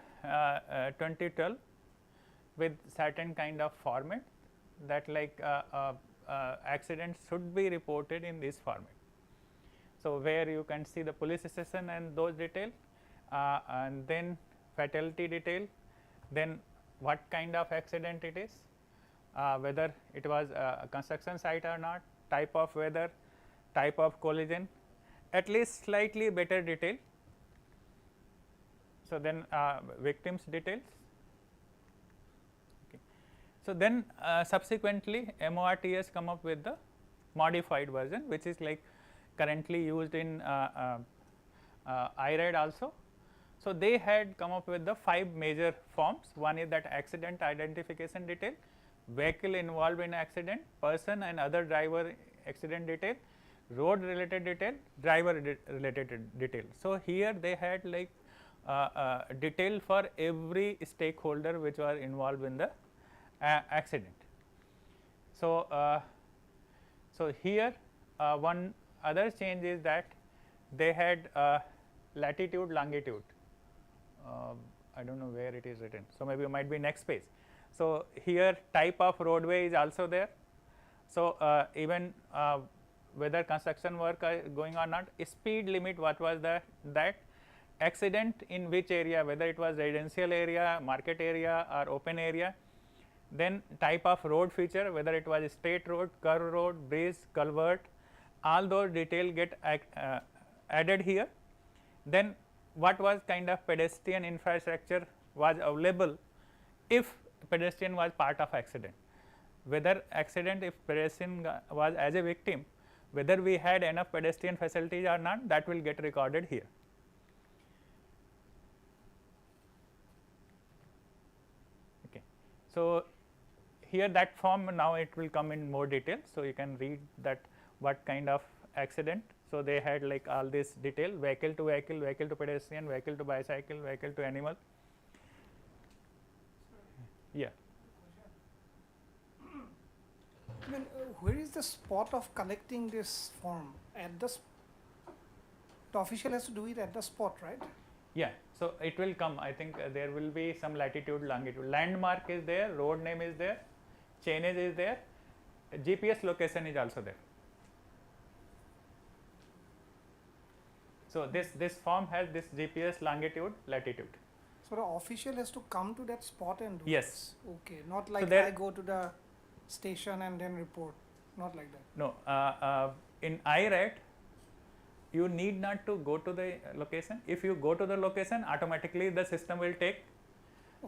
2012 with certain kind of format, that like accidents should be reported in this format. So, where you can see the police station and those detail, and then fatality detail, then what kind of accident it is, whether it was a construction site or not, type of weather, type of collision, at least slightly better detail. So, then victims details. Okay. So, then subsequently MORTS come up with the modified version, which is like currently used in IRAD also. So, they had come up with the 5 major forms. One is that accident identification detail, vehicle involved in accident, person and other driver accident detail, road related detail, driver related detail. So, here they had like detail for every stakeholder which were involved in the accident. So, so here one other change is that they had latitude, longitude. I do not know where it is written. So, maybe it might be next page. So, here type of roadway is also there. So, even whether construction work are going or not, speed limit, what was that accident in which area, whether it was residential area, market area or open area, then type of road feature, whether it was a straight road, curve road, bridge, culvert, all those detail get added here. Then what was kind of pedestrian infrastructure was available if pedestrian was part of accident, whether accident if pedestrian was as a victim, whether we had enough pedestrian facilities or not, that will get recorded here. Okay. So, here that form now it will come in more detail. So, you can read that what kind of accident. So, they had like all this detail, vehicle to vehicle, vehicle to pedestrian, vehicle to bicycle, vehicle to animal. Yeah. I mean, where is the spot of collecting this form? At the official has to do it at the spot, right? Yeah. So, it will come, I think there will be some latitude, longitude, landmark is there, road name is there, chainage is there, GPS location is also there. So, this form has this GPS longitude, latitude. So, the official has to come to that spot and do Yes. this. Okay, not like there- I go to the station and then report, not like that. No, in IRAT, you need not to go to the location. If you go to the location, automatically the system will take,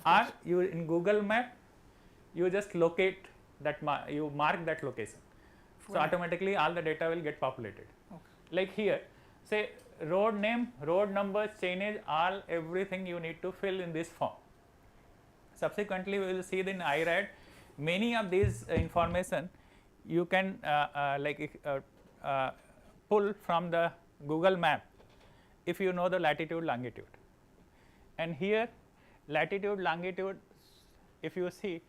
or you in Google Map, you just locate that, you mark that location. So, automatically all the data will get populated. Okay. Like here, say road name, road number, chainage, all everything you need to fill in this form. Subsequently, we will see in IRAD many of these information you can pull from the Google map if you know the latitude longitude. And here latitude longitude, if you see,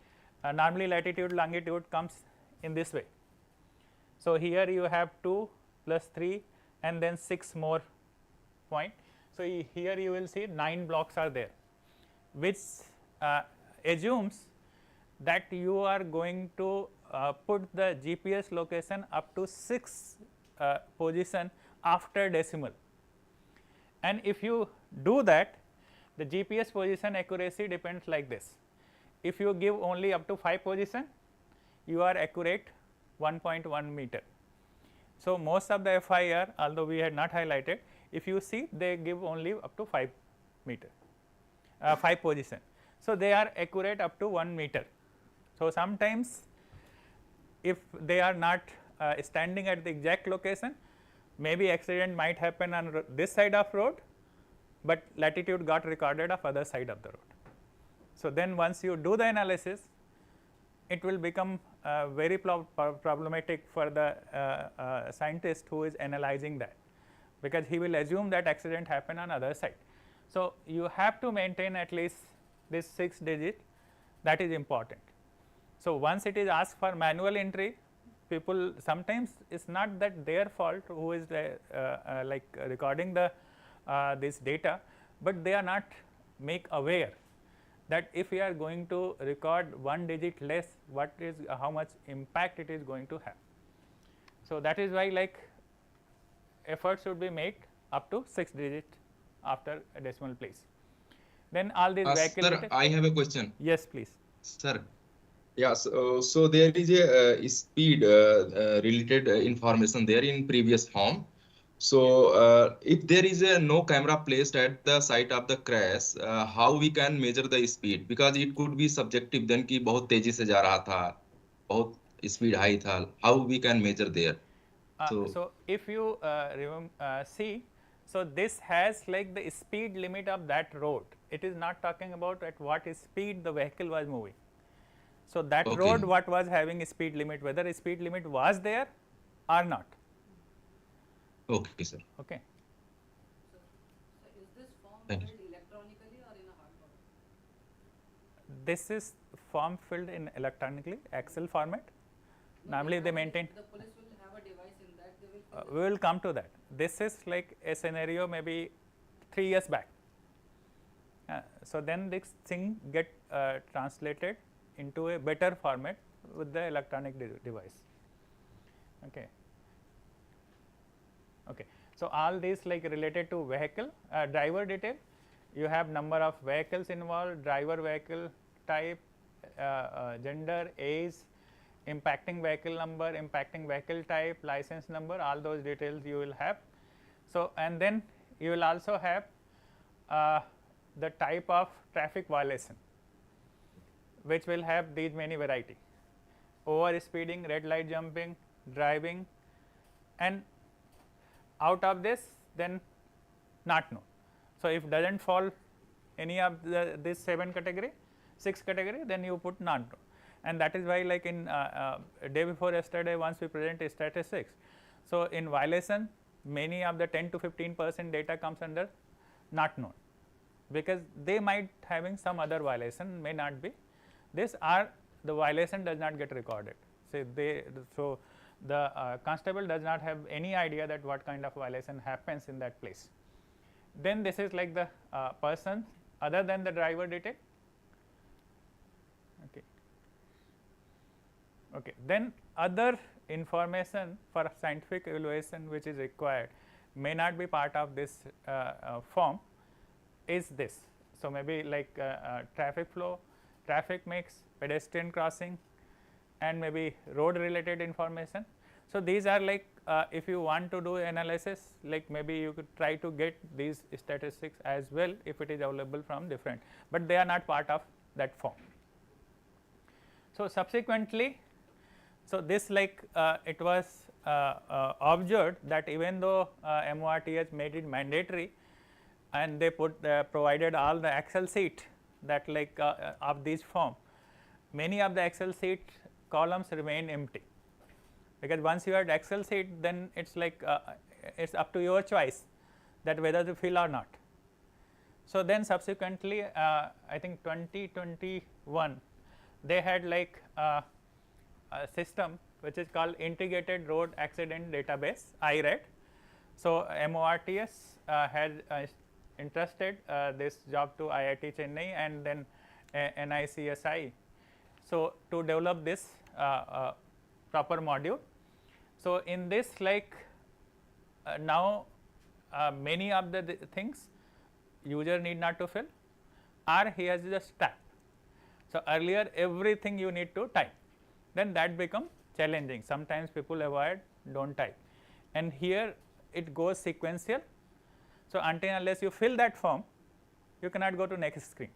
normally latitude longitude comes in this way. So, here you have 2 plus 3 and then 6 more point. So, here you will see 9 blocks are there, which assumes that you are going to put the GPS location up to 6 position after decimal. And if you do that, the GPS position accuracy depends like this. If you give only up to 5 position, you are accurate 1.1 meter. So, most of the FIR, although we had not highlighted, if you see they give only up to 5 meter, 5 position. So, they are accurate up to 1 meter. So, sometimes if they are not standing at the exact location, maybe accident might happen on this side of road, but latitude got recorded of other side of the road. So, then once you do the analysis, it will become very problematic for the scientist who is analyzing that, because he will assume that accident happened on other side. So, you have to maintain at least this 6 digit, that is important. So, once it is asked for manual entry, people sometimes it's not that their fault who is recording the this data, but they are not make aware that if we are going to record 1 digit less, what is how much impact it is going to have. So, that is why effort should be made up to 6 digit after a decimal place. Then all these vehicle. Sir, I have a question. Yes, please. Sir, yeah, so there is a speed related information there in previous form. So, if there is no camera placed at the site of the crash, how we can measure the speed? Because it could be subjective then कि बहुत तेजी से जा रहा था, बहुत speed high था. How we can measure there? So, if you see, so this has like the speed limit of that road. It is not talking about at what speed the vehicle was moving. So, that road what was having a speed limit, whether a speed limit was there or not. Okay, sir. Okay. So is this form filled electronically or in a hard copy? This is form filled in electronically, Excel format. Normally they maintain. The police will have a device in that they will. We will come to that. This is like a scenario maybe 3 years back. So, then this thing get translated into a better format with the electronic device. Okay. Okay. So, all these like related to vehicle driver detail, you have number of vehicles involved, driver vehicle type, gender, age, impacting vehicle number, impacting vehicle type, license number, all those details you will have. So, and then you will also have the type of traffic violation, which will have these many variety: over speeding, red light jumping, driving, and out of this then not known. So, if does not fall any of this 7 category, 6 category, then you put not known, and that is why like in day before yesterday once we present statistics. So, in violation many of the 10 to 15% data comes under not known, because they might having some other violation, may not be this, or the violation does not get recorded. So, the constable does not have any idea that what kind of violation happens in that place. Then this is like the person other than the driver detail. Okay. Okay. Then other information for scientific evaluation which is required may not be part of this form is this. So, maybe like traffic flow, traffic mix, pedestrian crossing, and maybe road related information. So, these are like if you want to do analysis, like maybe you could try to get these statistics as well if it is available from different, but they are not part of that form. So, subsequently, so this like it was observed that even though MORTH made it mandatory and they provided all the Excel sheet that like of this form, many of the Excel sheet columns remain empty. because once you had Excel sheet, then it's like it's up to your choice that whether to fill or not. So then subsequently, I think 2021, they had like a system which is called Integrated Road Accident Database, IRAD. So MORTS had entrusted this job to IIT Chennai and then NICSI. So to develop this proper module. So in this, like now many of the things user need not to fill, or he has just type. So earlier everything you need to type, then that become challenging. Sometimes people avoid, don't type, and here it goes sequential. So until unless you fill that form, you cannot go to next screen.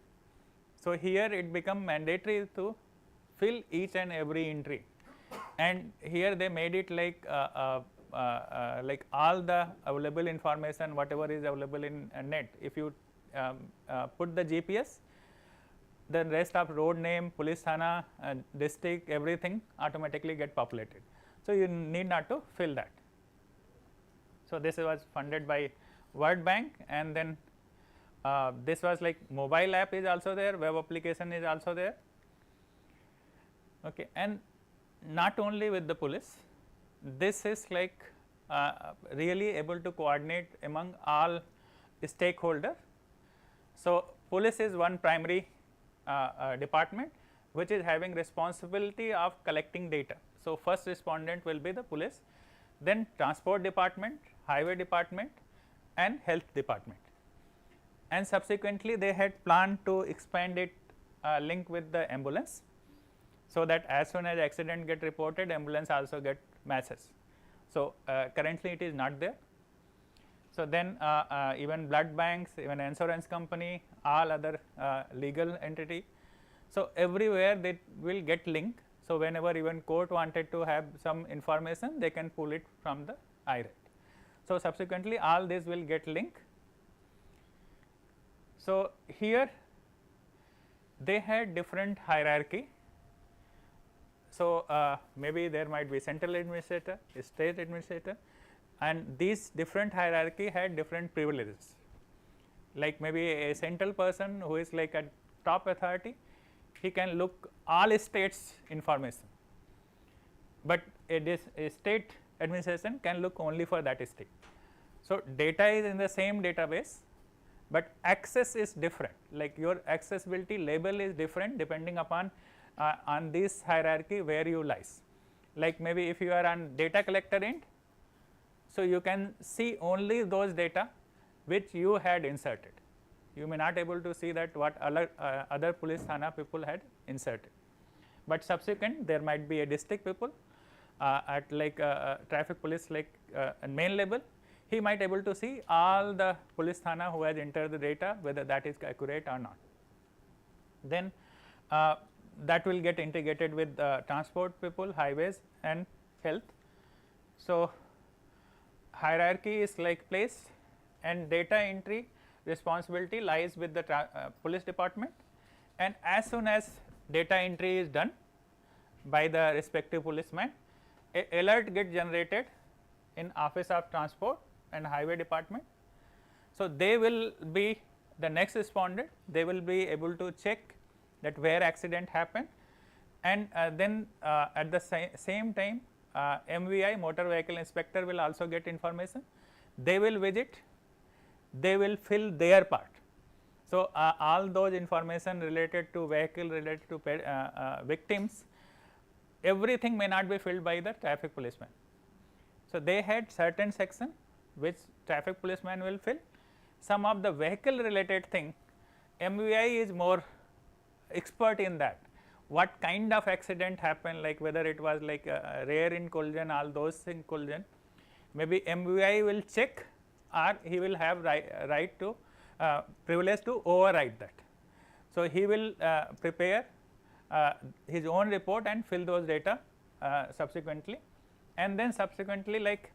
So here it become mandatory to fill each and every entry, and here they made it like all the available information, whatever is available in net. If you put the GPS, the rest of road name, police thana, district, everything automatically get populated. So you need not to fill that. So this was funded by World Bank, and then this was like mobile app is also there, web application is also there. Okay, and not only with the police, this is like really able to coordinate among all stakeholders. So police is one primary department which is having responsibility of collecting data. So first respondent will be the police, then transport department, highway department, and health department, and subsequently they had planned to expand it link with the ambulance, so that as soon as accident get reported, ambulance also get message. So currently it is not there. So then even blood banks, even insurance company, all other legal entity, so everywhere they will get link. So whenever even court wanted to have some information, they can pull it from the IRAD. So subsequently all this will get link. So here they had different hierarchy. So maybe there might be central administrator, state administrator, and these different hierarchy had different privileges. Like maybe a central person who is like a top authority, he can look all states information, but a state administration can look only for that state. So data is in the same database, but access is different, like your accessibility label is different depending upon on this hierarchy where you lies. Like maybe if you are on data collector end, so you can see only those data which you had inserted. You may not able to see that what other police thana people had inserted, but subsequent there might be a district people at like traffic police like main level, he might able to see all the police thana who has entered the data, whether that is accurate or not. Then that will get integrated with transport people, highways, and health. So hierarchy is like placed, and data entry responsibility lies with the police department, and as soon as data entry is done by the respective policeman, a alert get generated in office of transport and highway department. So they will be the next respondent, they will be able to check that where accident happened, and then at the same time MVI, motor vehicle inspector, will also get information. They will visit, they will fill their part. So all those information related to vehicle, related to victims, everything may not be filled by the traffic policeman. So they had certain section which traffic policeman will fill. Some of the vehicle related thing, MVI is more expert in that. What kind of accident happened, like whether it was like a rare in collision, all those things collision, maybe MVI will check, or he will have right to privilege to override that. So he will prepare his own report and fill those data subsequently, and then subsequently like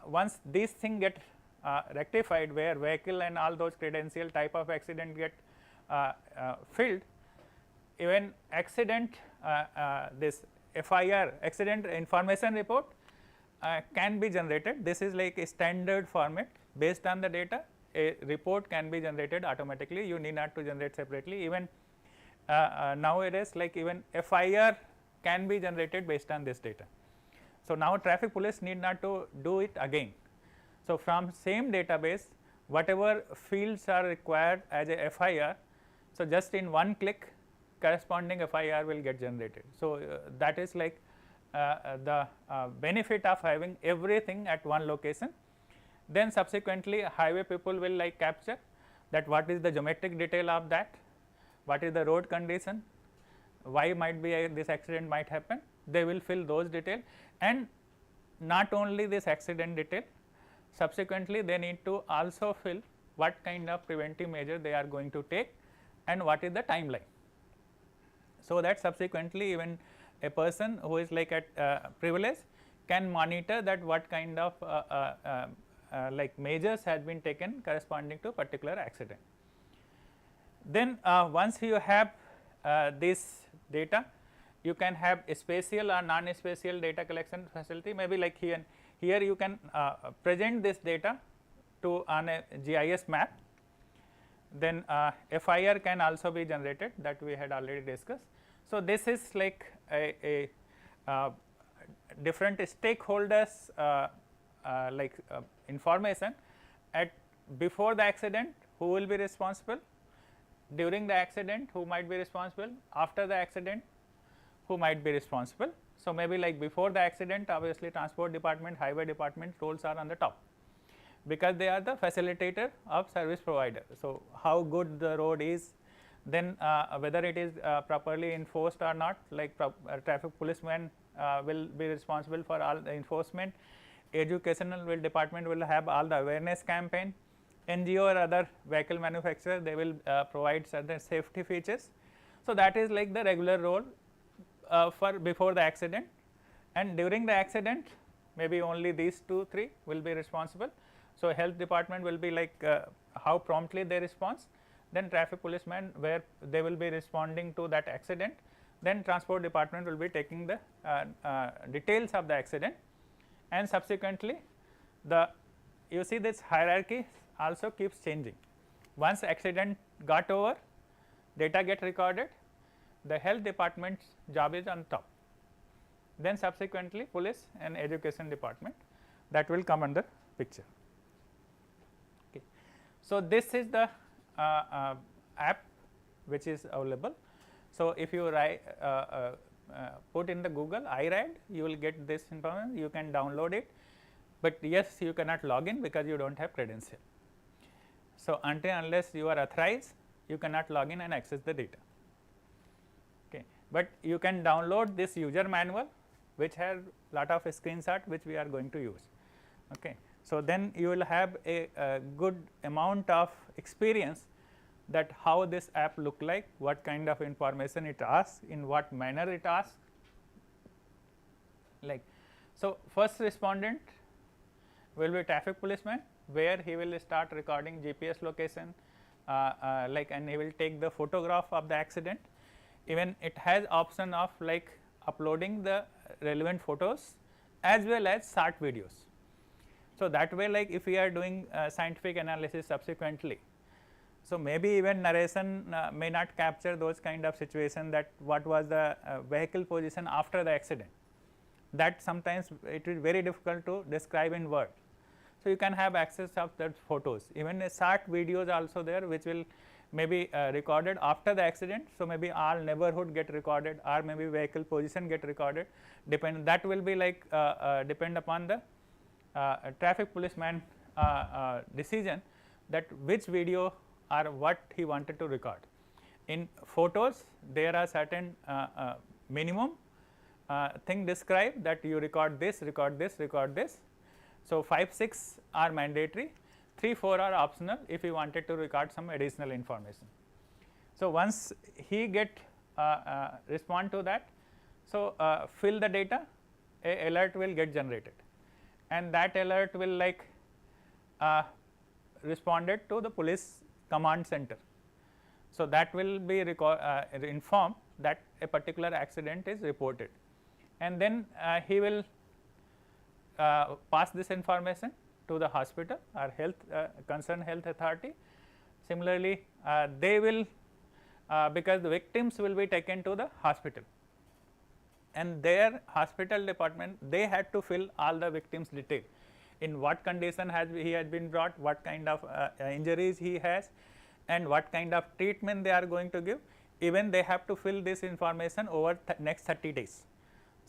once these things get rectified, where vehicle and all those credential type of accident get filled, even accident this FIR, accident information report, can be generated. This is like a standard format. Based on the data, a report can be generated automatically. You need not to generate separately. Even nowadays, like even FIR can be generated based on this data. So now traffic police need not to do it again. So from same database, whatever fields are required as a FIR, so just in one click, corresponding FIR will get generated. So that is like the benefit of having everything at one location. Then subsequently highway people will like capture that what is the geometric detail of that, what is the road condition, why might be this accident might happen, they will fill those detail. And not only this accident detail, subsequently they need to also fill what kind of preventive measure they are going to take and what is the timeline. So that subsequently even a person who is like at privilege can monitor that what kind of like measures has been taken corresponding to particular accident. Then once you have this data, you can have a spatial or non-spatial data collection facility. Maybe like here you can present this data to on a GIS map. Then FIR can also be generated, that we had already discussed. So this is like a different stakeholders information at before the accident, who will be responsible, during the accident who might be responsible, after the accident who might be responsible. So maybe like before the accident, obviously transport department, highway department roles are on the top, because they are the facilitator of service provider. So how good the road is, then whether it is properly enforced or not, like traffic policemen will be responsible for all the enforcement, educational department will have all the awareness campaign, NGO or other vehicle manufacturer, they will provide certain safety features. So that is like the regular role for before the accident, and during the accident maybe only these 2-3 will be responsible. So health department will be like how promptly they respond, then traffic policemen where they will be responding to that accident, then transport department will be taking the details of the accident, and subsequently the you see this hierarchy also keeps changing. Once accident got over, data get recorded, the health department's job is on top, then subsequently police and education department, that will come under picture. Okay. So this is the app which is available. So if you write put in the Google iRide, you will get this information, you can download it, but yes, you cannot log in because you do not have credential. So until unless you are authorized, you cannot log in and access the data. Okay. But you can download this user manual which has lot of screenshot which we are going to use. Okay. So then you will have a good amount of experience that how this app look like, what kind of information it asks, in what manner it asks. Like, so first respondent will be traffic policeman, where he will start recording GPS location, like, and he will take the photograph of the accident. Even it has option of like uploading the relevant photos as well as short videos. So that way, like if we are doing scientific analysis subsequently, so maybe even narration may not capture those kind of situation, that what was the vehicle position after the accident, that sometimes it is very difficult to describe in word. So you can have access of that photos, even a short videos also there which will maybe recorded after the accident. So maybe all neighborhood get recorded, or maybe vehicle position get recorded, depend, that will be like depend upon the traffic policeman decision that which video or what he wanted to record. In photos there are certain minimum thing described, that you record this, record this, record this. So 5-6 are mandatory, 3-4 are optional if you wanted to record some additional information. So once he get respond to that, so fill the data, a alert will get generated, and that alert will like responded to the police command center. So that will be informed that a particular accident is reported, and then he will pass this information to the hospital or concerned health authority. Similarly, they will because the victims will be taken to the hospital, and their hospital department, they had to fill all the victims detail, in what condition he had been brought, what kind of injuries he has, and what kind of treatment they are going to give. Even they have to fill this information over next 30 days.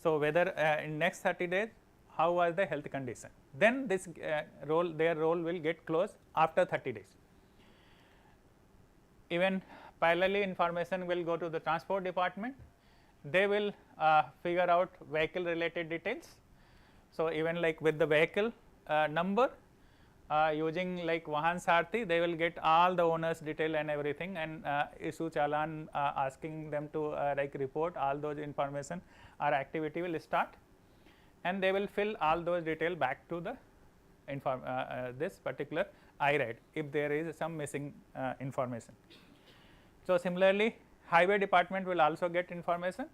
So, whether in next 30 days how was the health condition, then this their role will get closed after 30 days. Even parallelly, information will go to the transport department. They will figure out vehicle related details. So, even like with the vehicle number, using like Vahan Sarthi, they will get all the owners detail and everything, and issue challan asking them to like report all those information, or activity will start, and they will fill all those detail back to the this particular IRAD if there is some missing information. So, similarly, highway department will also get information,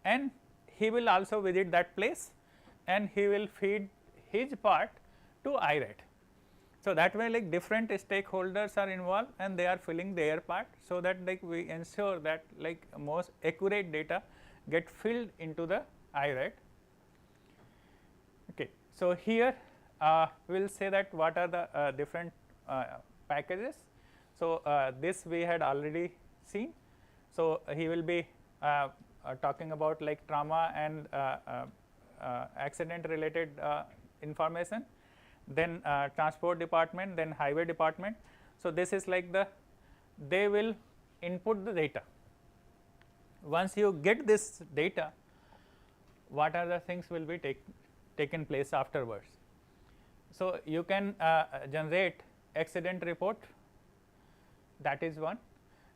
and he will also visit that place, and he will feed his part to IRAD. So, that way like different stakeholders are involved, and they are filling their part, so that like we ensure that like most accurate data get filled into the IRAD. Okay. So, here we will say that what are the different packages. So, this we had already seen. So, he will be talking about like trauma and accident related information, then transport department, then highway department. So, this is like they will input the data. Once you get this data, what are the things will be taken place afterwards. So, you can generate accident report, that is one.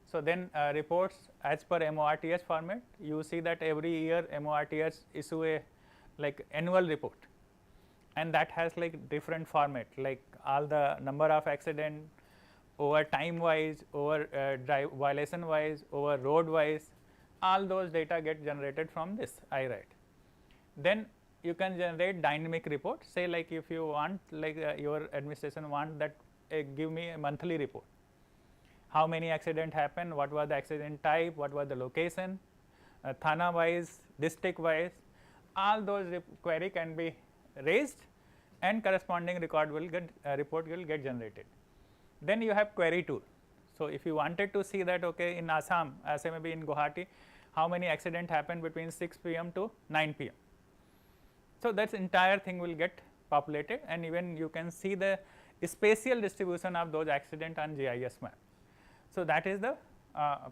So, then reports as per MORTS format. You see that every year MORTS issue a like annual report, and that has like different format, like all the number of accident over time wise, over drive violation wise, over road wise, all those data get generated from this IRAD. Then you can generate dynamic report, say like if you want like your administration want that give me a monthly report, how many accident happened, what was the accident type, what was the location, thana wise, district wise, all those query can be raised, and corresponding record will get report will get generated. Then you have query tool. So, if you wanted to see that okay in Assam, say maybe in Guwahati, how many accident happened between 6 p.m. to 9 p.m. So, that entire thing will get populated, and even you can see the spatial distribution of those accident on GIS map. So, that is the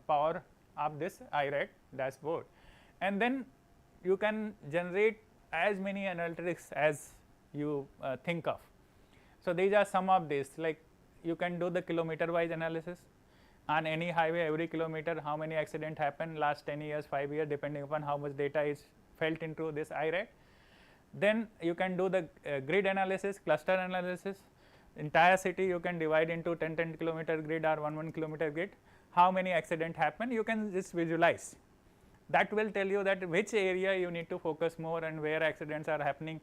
power of this IRAD dashboard, and then you can generate as many analytics as you think of. So, these are some of these, like you can do the kilometer wise analysis on any highway, every kilometer how many accident happened last 10 years, 5 years, depending upon how much data is felt into this IRAD. Then you can do the grid analysis, cluster analysis, entire city you can divide into 10 kilometer grid or 1 kilometer grid, how many accident happen, you can just visualize. That will tell you that which area you need to focus more and where accidents are happening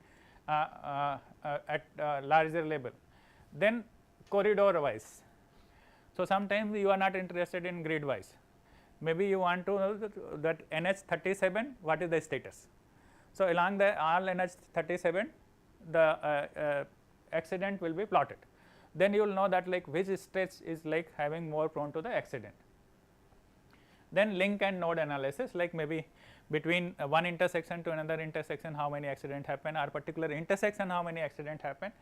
at larger level. Then corridor wise. So, sometimes you are not interested in grid wise, maybe you want to know that NH 37 what is the status. So, along the all NH 37 the accident will be plotted, then you will know that like which stretch is like having more prone to the accident. Then link and node analysis, like maybe between one intersection to another intersection how many accident happen, or particular intersection how many accident happen.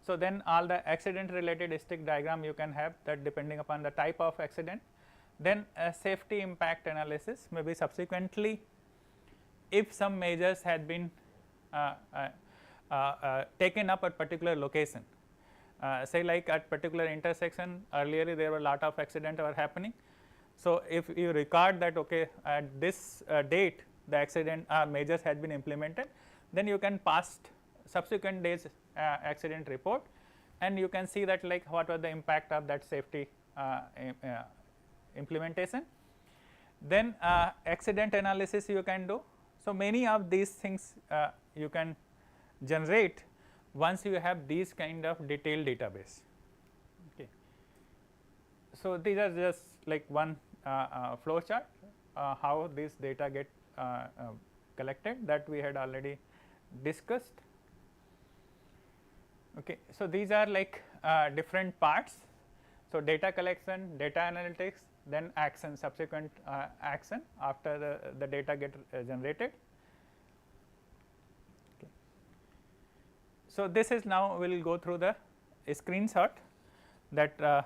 So, then all the accident related stick diagram you can have that depending upon the type of accident. Then safety impact analysis, maybe subsequently if some measures had been taken up at particular location, say like at particular intersection earlier there were a lot of accident were happening. So, if you record that okay at this date the accident measures had been implemented, then you can pass subsequent days accident report, and you can see that like what was the impact of that safety implementation. Then accident analysis you can do. So, many of these things you can generate once you have these kind of detailed database. Okay. So, these are just like one flow chart how this data get collected, that we had already discussed. Okay. So, these are like different parts. So, data collection, data analytics, then action, subsequent action after the data get generated. Okay. So, this is now we will go through the screenshot that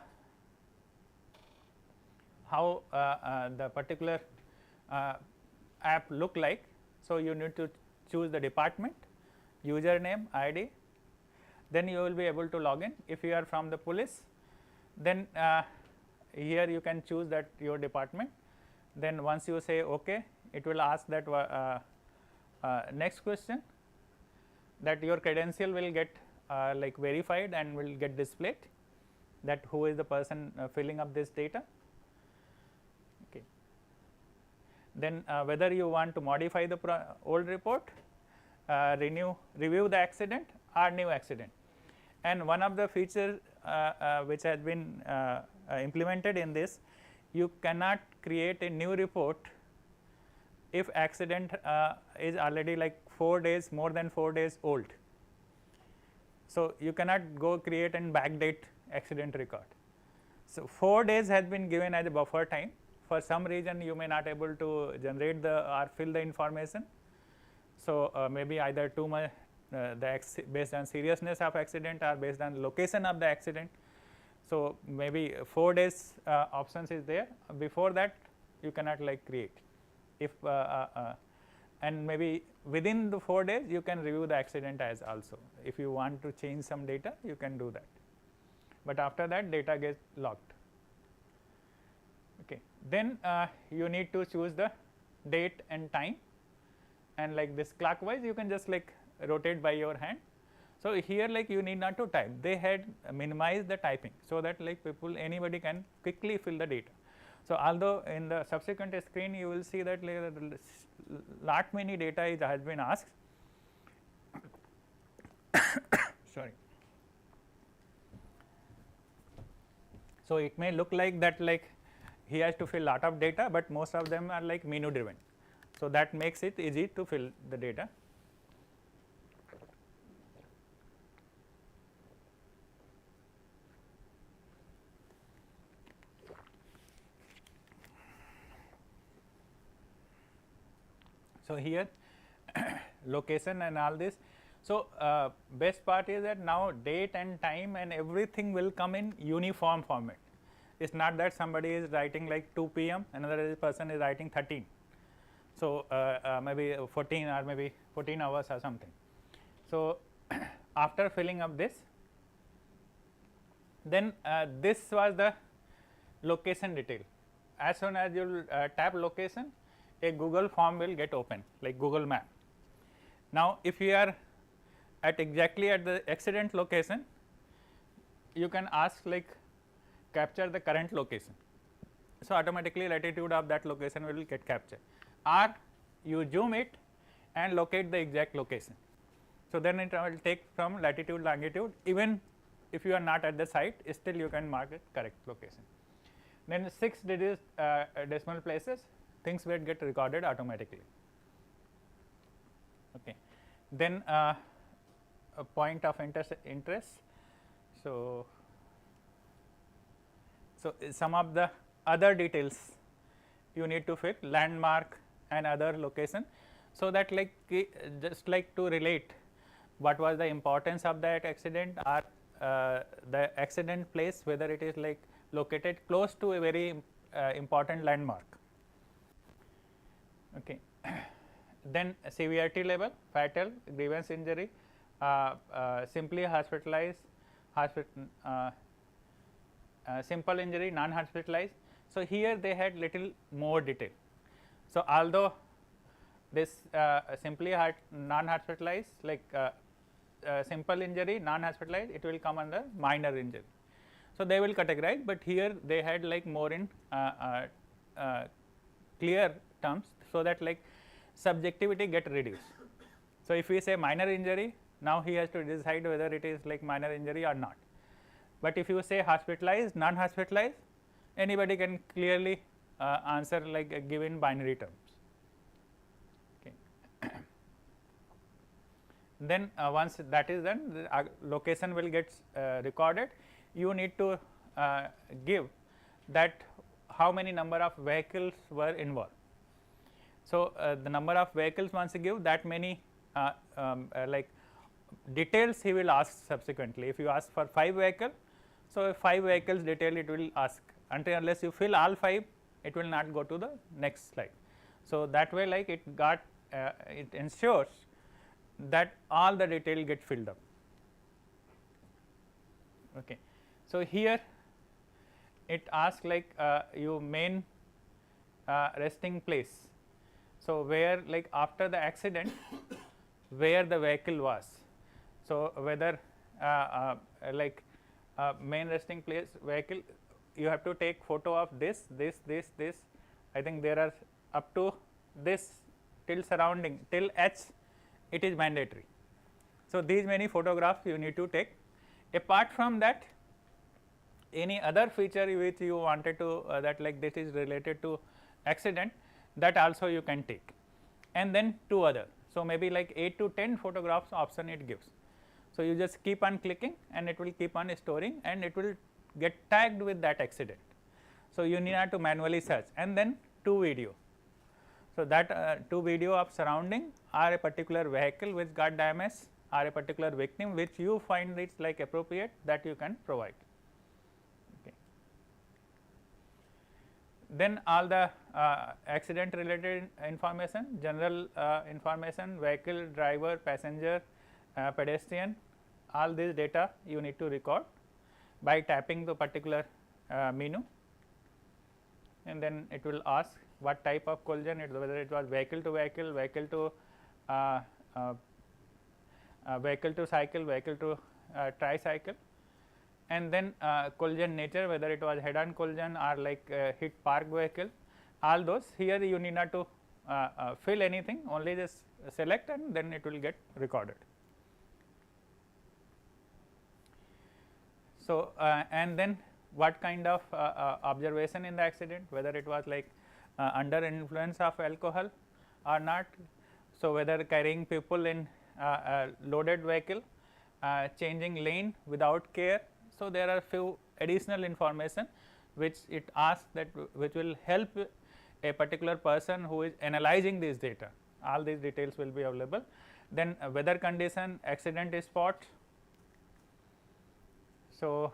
how the particular app look like. So, you need to choose the department, username, ID, then you will be able to log in. If you are from the police, then here you can choose that your department. Then once you say OK, it will ask that next question, that your credential will get like verified and will get displayed, that who is the person filling up this data. Okay. Then whether you want to modify the old report, review the accident or new accident. And one of the features which has been implemented in this, you cannot create a new report if accident is already like 4 days, more than 4 days old. So, you cannot go create and backdate accident record. So, 4 days has been given as a buffer time. For some reason you may not able to generate the or fill the information. So, maybe either too much based on seriousness of accident or based on location of the accident. So, maybe 4 days options is there, before that you cannot like create. If and maybe within the 4 days you can review the accident as also. If you want to change some data, you can do that, but after that data gets locked. Okay. Then you need to choose the date and time, and like this clockwise you can just like rotate by your hand. So, here like you need not to type, they had minimized the typing, so that like people, anybody can quickly fill the data. So, although in the subsequent screen you will see that like lot many data has been asked. Sorry. So, it may look like that like he has to fill lot of data, but most of them are like menu driven. So, that makes it easy to fill the data. So, here location and all this. So, best part is that now date and time and everything will come in uniform format. It is not that somebody is writing like 2 p.m., another person is writing 13. So, maybe 14 or maybe 14 hours or something. So, after filling up this, then this was the location detail. As soon as you will tap location, a Google form will get open like Google map. Now, if you are at exactly at the accident location, you can ask like capture the current location. So, automatically latitude of that location will get captured, or you zoom it and locate the exact location. So, then it will take from latitude longitude, even if you are not at the site, still you can mark it correct location. Then 6 digit decimal places, things will get recorded automatically. Okay. Then a point of interest. So, some of the other details you need to fill, landmark and other location. So, that like just like to relate what was the importance of that accident, or the accident place, whether it is like located close to a very important landmark. Okay. Then severity level, fatal, grievance injury, simply hospitalized, simple injury, non-hospitalized. So, here they had little more detail. So, although this simply non-hospitalized, like simple injury, non-hospitalized, it will come under minor injury. So, they will categorize, but here they had like more in clear terms. So, that like subjectivity get reduced. So, if we say minor injury, now he has to decide whether it is like minor injury or not. But if you say hospitalized, non hospitalized, anybody can clearly answer like give in binary terms. Okay. Then once that is done, the location will get recorded. You need to give that how many number of vehicles were involved. So, the number of vehicles once you give, that many like details he will ask subsequently. If you ask for 5 vehicles, so 5 vehicles detail it will ask, until unless you fill all 5, it will not go to the next slide. So, that way like it got it ensures that all the detail get filled up. Okay. So, here it asks like you main resting place. So, where like after the accident where the vehicle was. So, whether like main resting place vehicle, you have to take photo of this. I think there are up to this till surrounding till H, it is mandatory. So, these many photographs you need to take. Apart from that, any other feature which you wanted to that like this is related to accident, that also you can take, and then 2 other. So, maybe like 8 to 10 photographs option it gives. So, you just keep on clicking and it will keep on storing and it will get tagged with that accident. So, you need not to manually search, and then 2 video. So, that 2 video of surrounding or a particular vehicle which got damaged or a particular victim which you find it like appropriate, that you can provide. Okay. Then all the accident related information, general information, vehicle, driver, passenger, pedestrian, all these data you need to record by tapping the particular menu, and then it will ask what type of collision, whether it was vehicle to vehicle, vehicle to cycle, vehicle to tricycle, and then collision nature, whether it was head on collision or like hit parked vehicle, all those. Here you need not to fill anything, only just select and then it will get recorded. So, and then what kind of observation in the accident, whether it was like under influence of alcohol or not. So, whether carrying people in loaded vehicle, changing lane without care. So, there are few additional information which it asks, that which will help a particular person who is analyzing this data. All these details will be available. Then weather condition, accident spot. So,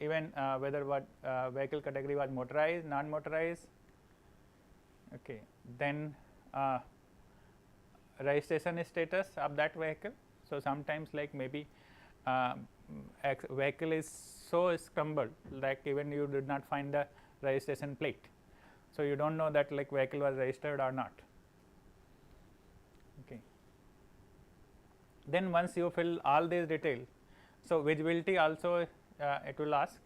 even whether what vehicle category was motorized, non motorized. Okay. Then registration status of that vehicle. So, sometimes like maybe vehicle is so scrambled like even you did not find the registration plate. So, you do not know that like vehicle was registered or not. Okay. Then once you fill all these details, so visibility also it will ask.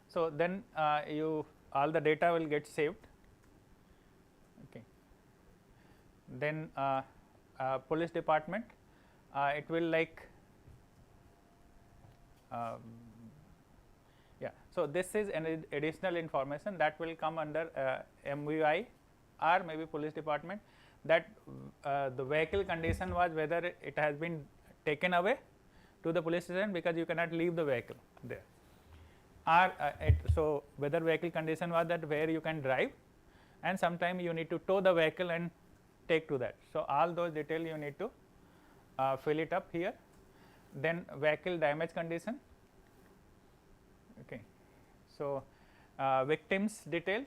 So, then you all the data will get saved. Okay. Then police department, it will like yeah. So, this is an additional information that will come under MVI or maybe police department, that the vehicle condition was whether it has been taken away to the police station because you cannot leave the vehicle there, or so whether vehicle condition was that where you can drive, and sometime you need to tow the vehicle and take to that. So, all those detail you need to fill it up here. Then vehicle damage condition. Okay. So, victims detail.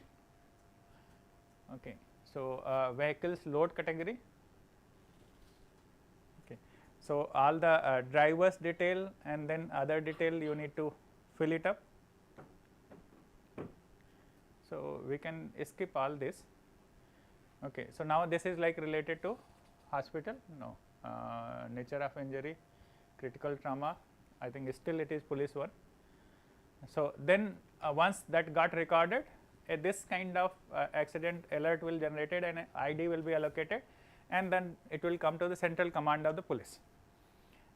Okay. So, vehicles load category. Okay. So, all the drivers detail and then other detail you need to fill it up. So, we can skip all this. Okay. So, now this is like related to hospital, no, nature of injury, critical trauma, I think still it is police one. So, then once that got recorded, this kind of accident alert will generated and ID will be allocated, and then it will come to the central command of the police.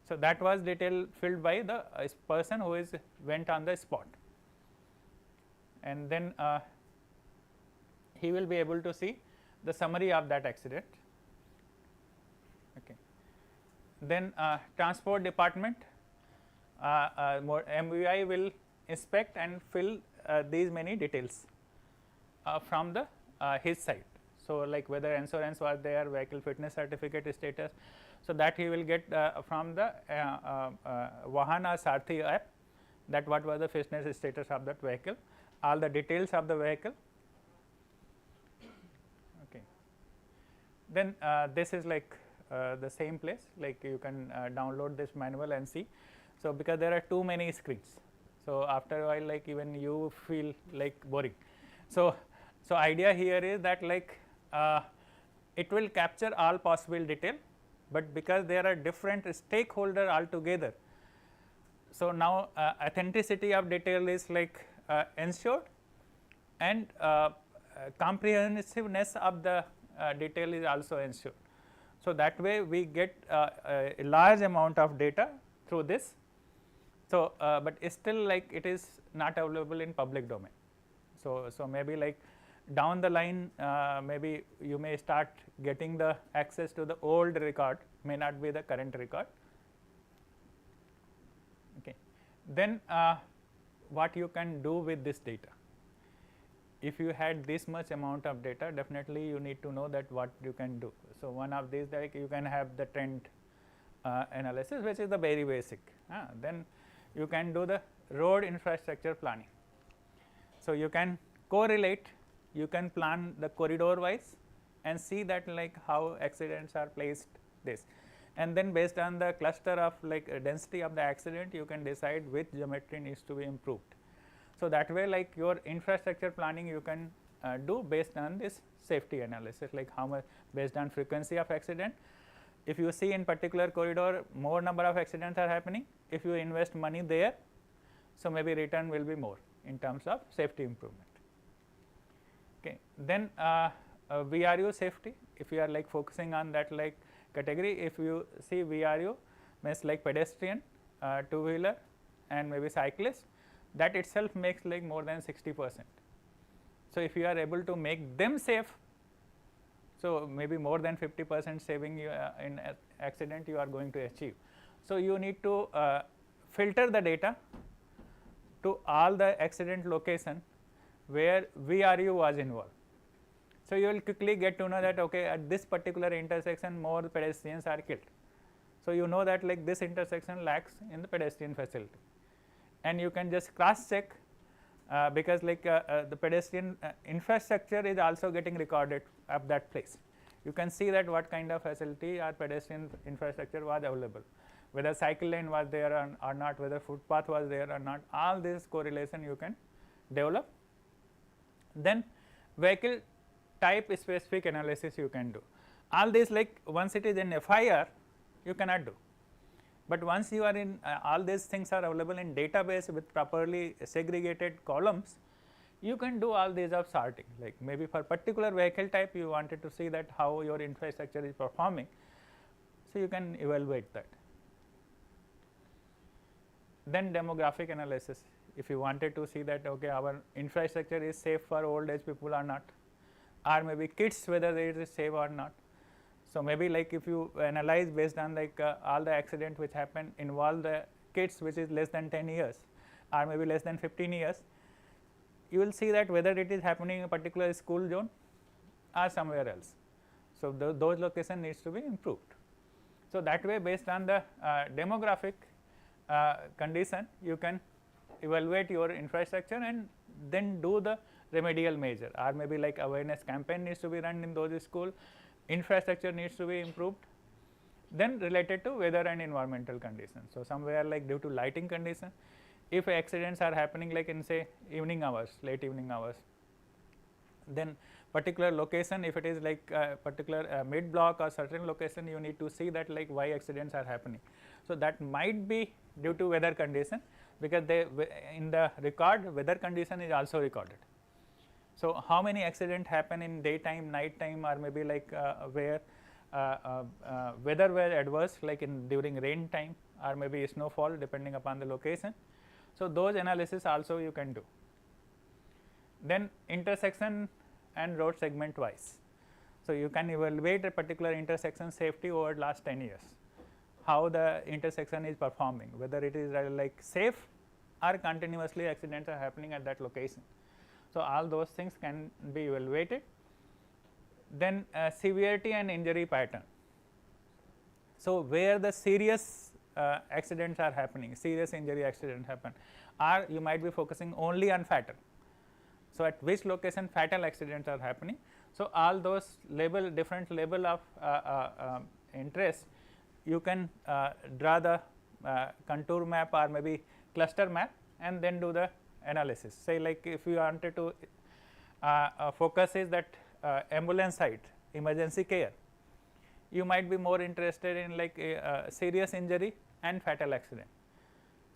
So, that was detail filled by the person who is went on the spot, and then he will be able to see the summary of that accident. Okay. Then transport department, MVI will inspect and fill these many details from the his side. So, like whether insurance was there, vehicle fitness certificate status. So, that he will get from the Vahana Sarthi app, that what was the fitness status of that vehicle, all the details of the vehicle. Okay. Then this is like the same place, like you can download this manual and see. So, because there are too many screens, so after a while like even you feel like boring. So, idea here is that like it will capture all possible detail, but because there are different stakeholder altogether. So, now authenticity of detail is like ensured, and comprehensiveness of the detail is also ensured. So, that way we get a large amount of data through this. So, but still like it is not available in public domain. So, maybe like down the line maybe you may start getting the access to the old record, may not be the current record. Okay. Then what you can do with this data? If you had this much amount of data, definitely you need to know that what you can do. So, one of these, like you can have the trend analysis, which is the very basic. Then you can do the road infrastructure planning. So, you can correlate, you can plan the corridor wise and see that like how accidents are placed this, and then based on the cluster of like density of the accident, you can decide which geometry needs to be improved. So, that way like your infrastructure planning you can do based on this safety analysis, like how much based on frequency of accident. If you see in particular corridor more number of accidents are happening, if you invest money there, so maybe return will be more in terms of safety improvement. Okay. Then VRU safety, if you are like focusing on that like category, if you see VRU means like pedestrian, two wheeler and maybe cyclist, that itself makes like more than 60%. So, if you are able to make them safe, so maybe more than 50% saving in accident you are going to achieve. So, you need to filter the data to all the accident location where VRU was involved. So, you will quickly get to know that okay, at this particular intersection more pedestrians are killed. So, you know that like this intersection lacks in the pedestrian facility, and you can just cross check because like the pedestrian infrastructure is also getting recorded of that place. You can see that what kind of facility or pedestrian infrastructure was available, whether cycle lane was there or not, whether footpath was there or not, all this correlation you can develop. Then vehicle type specific analysis you can do. All this like once it is in FIR you cannot do, but once you are in all these things are available in database with properly segregated columns, you can do all these of sorting, like maybe for particular vehicle type you wanted to see that how your infrastructure is performing. So, you can evaluate that. Then demographic analysis, if you wanted to see that okay, our infrastructure is safe for old age people or not, or maybe kids whether it is safe or not. So, maybe like if you analyze based on like all the accident which happen involve the kids which is less than 10 years or maybe less than 15 years, you will see that whether it is happening in a particular school zone or somewhere else. So, those location needs to be improved. So, that way based on the demographic condition you can evaluate your infrastructure and then do the remedial measure, or maybe like awareness campaign needs to be run in those school, infrastructure needs to be improved. Then related to weather and environmental conditions. So, somewhere like due to lighting condition, if accidents are happening like in say evening hours, late evening hours, then particular location, if it is like particular mid block or certain location, you need to see that like why accidents are happening. So, that might be due to weather condition, because they in the record weather condition is also recorded. So, how many accidents happen in daytime, night time, or maybe like where weather were adverse, like in during rain time or maybe snowfall, depending upon the location. So those analysis also you can do. Then intersection and road segment wise. So you can evaluate a particular intersection safety over last 10 years, how the intersection is performing, whether it is like safe or continuously accidents are happening at that location. So all those things can be evaluated. Then severity and injury pattern. So where the serious accidents are happening, serious injury accidents happen, or you might be focusing only on fatal. So at which location fatal accidents are happening. So all those label, different level of interest, you can draw the contour map or maybe cluster map and then do the analysis. Say like if you wanted to focus is that ambulance side, emergency care, you might be more interested in like serious injury and fatal accident.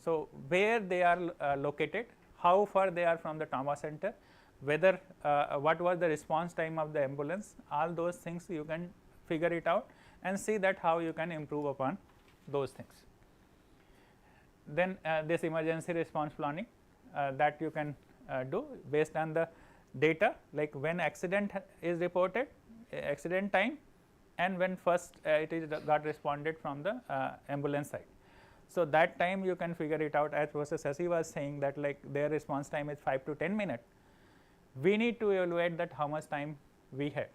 So where they are located, how far they are from the trauma center, whether what was the response time of the ambulance, all those things you can figure it out and see that how you can improve upon those things. Then this emergency response planning that you can do based on the data, like when accident is reported, accident time, and when first it is got responded from the ambulance side. So that time you can figure it out, as Prof. Shashi was saying that like their response time is 5 to 10 minutes. We need to evaluate that how much time we had,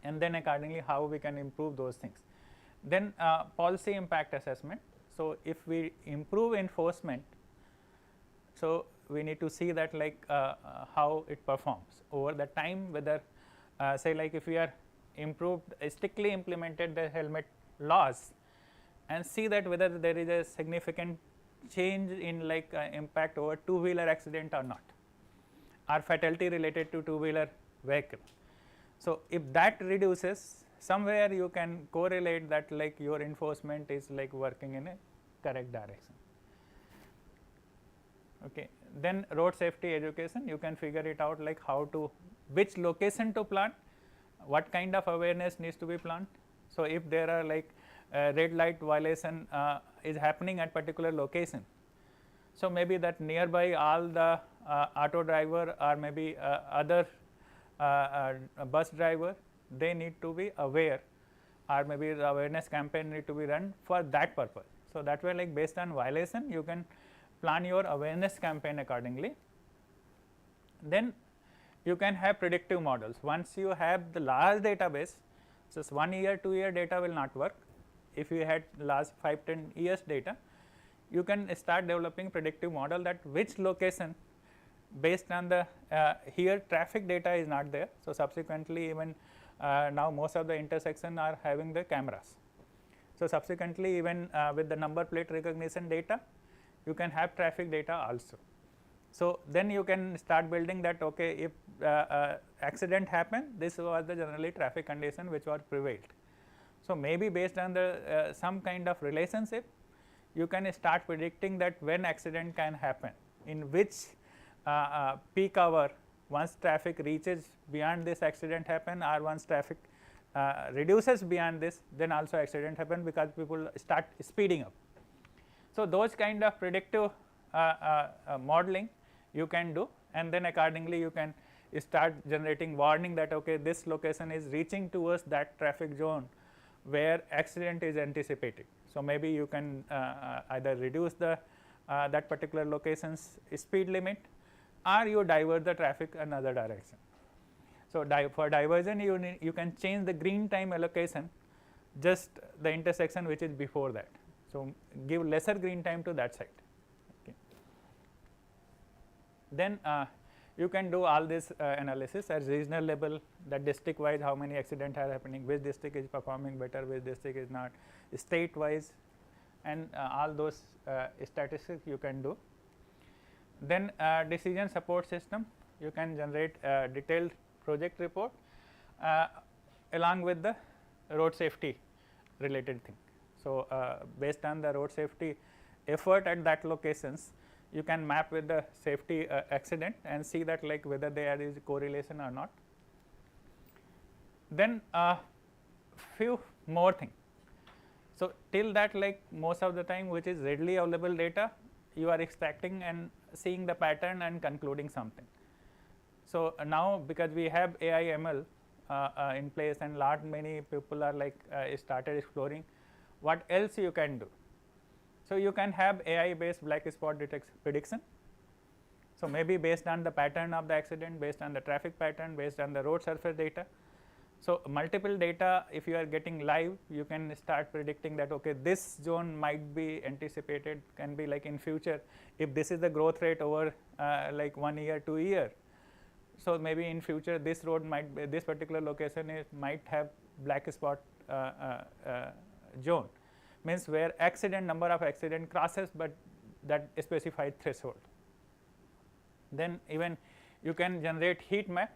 and then accordingly how we can improve those things. Then policy impact assessment. So if we improve enforcement, so we need to see that like how it performs over the time, whether say like if we are improved, strictly implemented the helmet laws and see that whether there is a significant change in like impact over two-wheeler accident or not, or fatality related to two-wheeler vehicle. So if that reduces, somewhere you can correlate that like your enforcement is like working in a correct direction. Okay. Then road safety education, you can figure it out like how to, which location to plant, what kind of awareness needs to be planted. So if there are like red light violation is happening at particular location, so maybe that nearby all the auto driver or maybe other bus driver, they need to be aware, or maybe the awareness campaign need to be run for that purpose. So that way like based on violation you can plan your awareness campaign accordingly. Then you can have predictive models. Once you have the large database, just 1 year, 2 year data will not work. If you had last 5, 10 years data, you can start developing predictive model that which location based on the here traffic data is not there. So subsequently even now most of the intersection are having the cameras. So subsequently even with the number plate recognition data, you can have traffic data also. So then you can start building that, okay, if accident happened, this was the generally traffic condition which was prevailed. So maybe based on the some kind of relationship, you can start predicting that when accident can happen, in which peak hour, once traffic reaches beyond this accident happen, or once traffic reduces beyond this, then also accident happen because people start speeding up. So those kind of predictive modeling you can do, and then accordingly you can start generating warning that, okay, this location is reaching towards that traffic zone where accident is anticipated. So maybe you can either reduce the that particular location's speed limit, or you divert the traffic another direction. So for diversion you can change the green time allocation, just the intersection which is before that. So give lesser green time to that side. Okay. Then you can do all this analysis at regional level, that district wise how many accidents are happening, which district is performing better, which district is not, state wise, and all those statistics you can do. Then decision support system, you can generate detailed project report along with the road safety related thing. So based on the road safety effort at that locations, you can map with the safety accident and see that like whether there is correlation or not. Then few more things. So till that, like most of the time which is readily available data, you are extracting and seeing the pattern and concluding something. So now because we have AI ML in place and many people are like started exploring what else you can do. So you can have AI based black spot prediction. So maybe based on the pattern of the accident, based on the traffic pattern, based on the road surface data. So multiple data, if you are getting live, you can start predicting that okay, this zone might be anticipated, can be like in future, if this is the growth rate over like 1 year, 2 year. So maybe in future this road might be, this particular location might have black spot zone, means where number of accident crosses, but that specified threshold. Then even you can generate heat map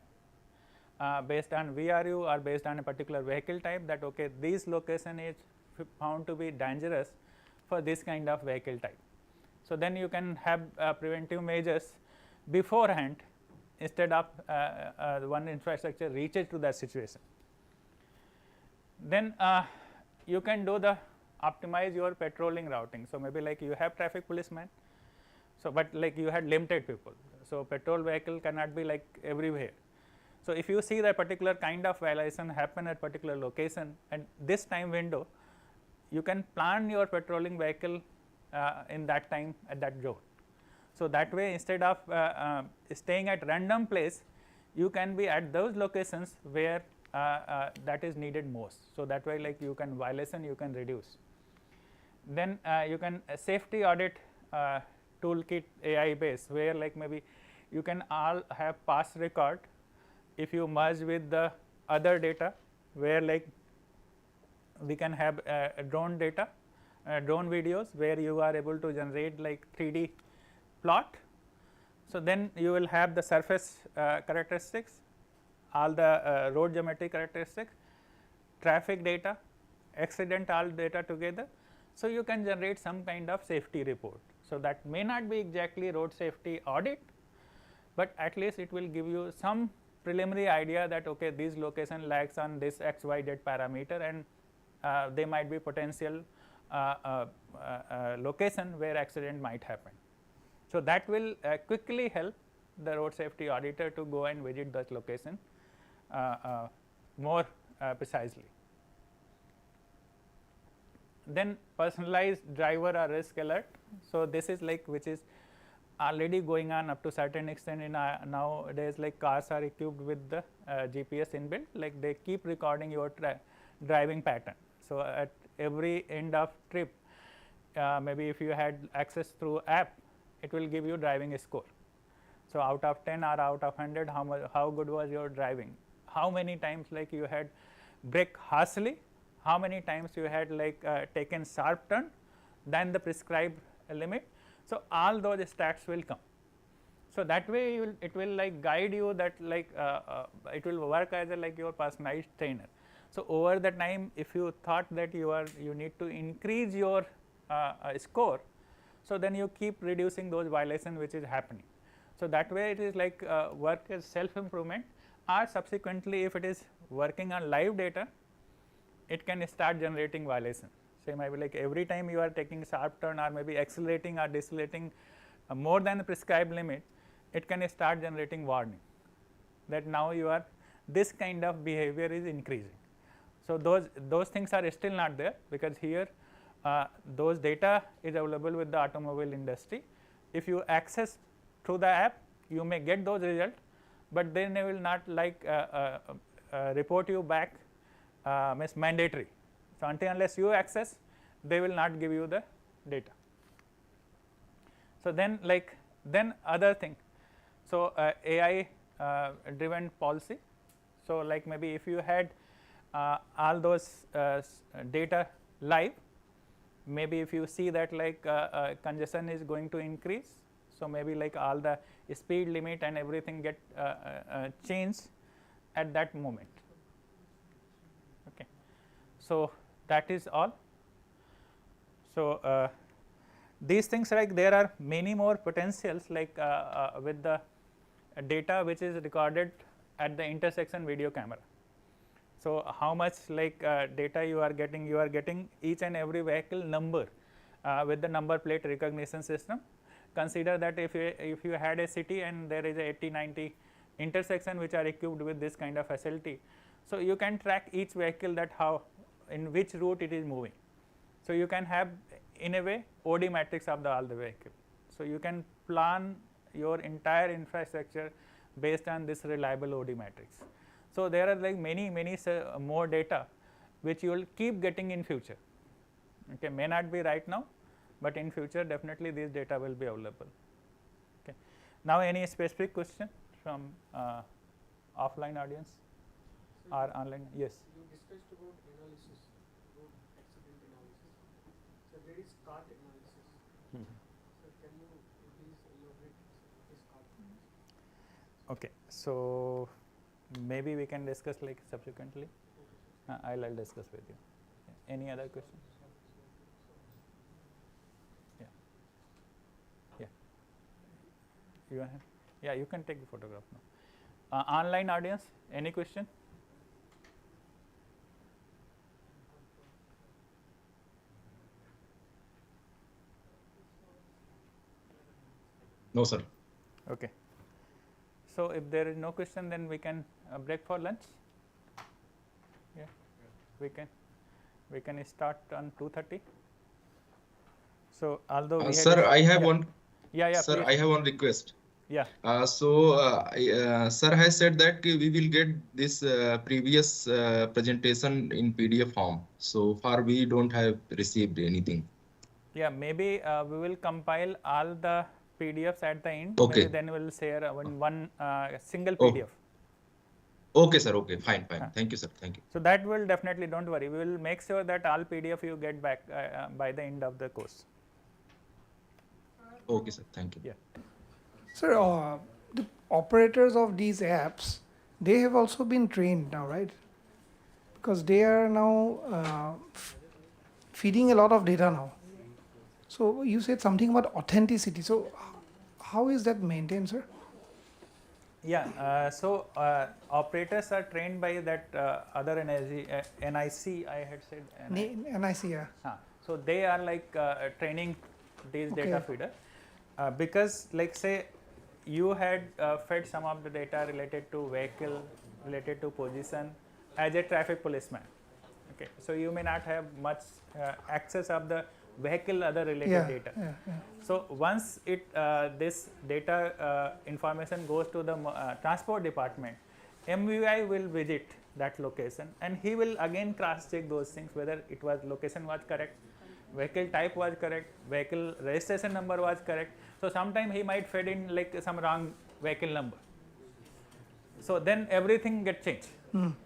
based on VRU or based on a particular vehicle type, that okay, this location is found to be dangerous for this kind of vehicle type. So then you can have preventive measures beforehand instead of one infrastructure reaches to that situation. Then you can do the optimize your patrolling routing. So maybe like you have traffic policeman, so but like you had limited people, so patrol vehicle cannot be like everywhere. So if you see that particular kind of violation happen at particular location and this time window, you can plan your patrolling vehicle in that time at that zone. So that way instead of staying at random place, you can be at those locations where that is needed most. So that way like you can violation you can reduce. Then you can safety audit toolkit AI based, where like maybe you can all have past record if you merge with the other data, where like we can have drone data, drone videos, where you are able to generate like 3D plot. So then you will have the surface characteristics, all the road geometry characteristics, traffic data, accident all data together. So you can generate some kind of safety report. So that may not be exactly road safety audit, but at least it will give you some preliminary idea that okay, this location lags on this XYZ parameter, and they might be potential location where accident might happen. So that will quickly help the road safety auditor to go and visit that location more precisely. Then personalized driver or risk alert. So this is like which is already going on up to certain extent in nowadays, like cars are equipped with the GPS inbuilt, like they keep recording your driving pattern. So at every end of trip, maybe if you had access through app, it will give you driving score. So out of 10 or out of 100, how good was your driving, how many times like you had brake harshly, how many times you had like taken sharp turn than the prescribed limit. So all those stats will come. So that way it will like guide you, that like it will work as a like your personalized trainer. So over the time, if you thought that you need to increase your score, so then you keep reducing those violations which is happening. So that way it is like work as self improvement, or subsequently if it is working on live data, it can start generating violation. Say maybe like every time you are taking sharp turn or maybe accelerating or decelerating more than the prescribed limit, it can start generating warning that now you are this kind of behavior is increasing. So those things are still not there, because here those data is available with the automobile industry. If you access through the app, you may get those results, but then they will not like report you back means mandatory. So until unless you access, they will not give you the data. So then like then other thing, so AI driven policy. So like maybe if you had all those data live, maybe if you see that like congestion is going to increase, so maybe like all the speed limit and everything get changed at that moment. Okay. So that is all. So these things, like there are many more potentials, like with the data which is recorded at the intersection video camera. So, how much like data you are getting each and every vehicle number with the number plate recognition system. Consider that if you had a city and there is a 80-90 intersection which are equipped with this kind of facility. So, you can track each vehicle that how in which route it is moving. So, you can have in a way OD matrix of all the vehicle. So, you can plan your entire infrastructure based on this reliable OD matrix. So, there are like many more data which you will keep getting in future, okay, may not be right now, but in future definitely these data will be available. Okay. Now, any specific question from offline audience or online? Yes. You discussed about analysis, about accident analysis. So there is CART analysis. So can you please elaborate what is CART analysis? Okay. So maybe we can discuss like subsequently. I'll discuss with you. Any other questions? Yeah. Yeah. You have? Yeah, you can take the photograph now. Online audience, any question? No, sir. Okay. So if there is no question, then we can break for lunch. Yeah, we can start on 2:30. So although we had Sir, I have yeah. one. Yeah, Sir, please. I have one request. Yeah. Sir has said that we will get this previous presentation in PDF form. So far, we don't have received anything. Yeah, maybe we will compile all the PDFs at the end. Okay. Maybe then we will share one single PDF. Okay, sir. Okay, fine. Thank you, sir. Thank you. So that will definitely, don't worry. We will make sure that all PDF you get back by the end of the course. Okay, sir. Thank you. Yeah. Sir, the operators of these apps, they have also been trained now, right? Because they are now feeding a lot of data now. So you said something about authenticity. So how is that maintained, sir? Yeah, so operators are trained by that other NIC, I had said. NIC, yeah. So they are like training these data feeder because like say you had fed some of the data related to vehicle, related to position as a traffic policeman. Okay, so you may not have much access of the vehicle other related data. So once it this data information goes to the transport department, MVI will visit that location and he will again cross check those things whether it was location was correct, vehicle type was correct, vehicle registration number was correct. So sometime he might fed in like some wrong vehicle number. So then everything get changed.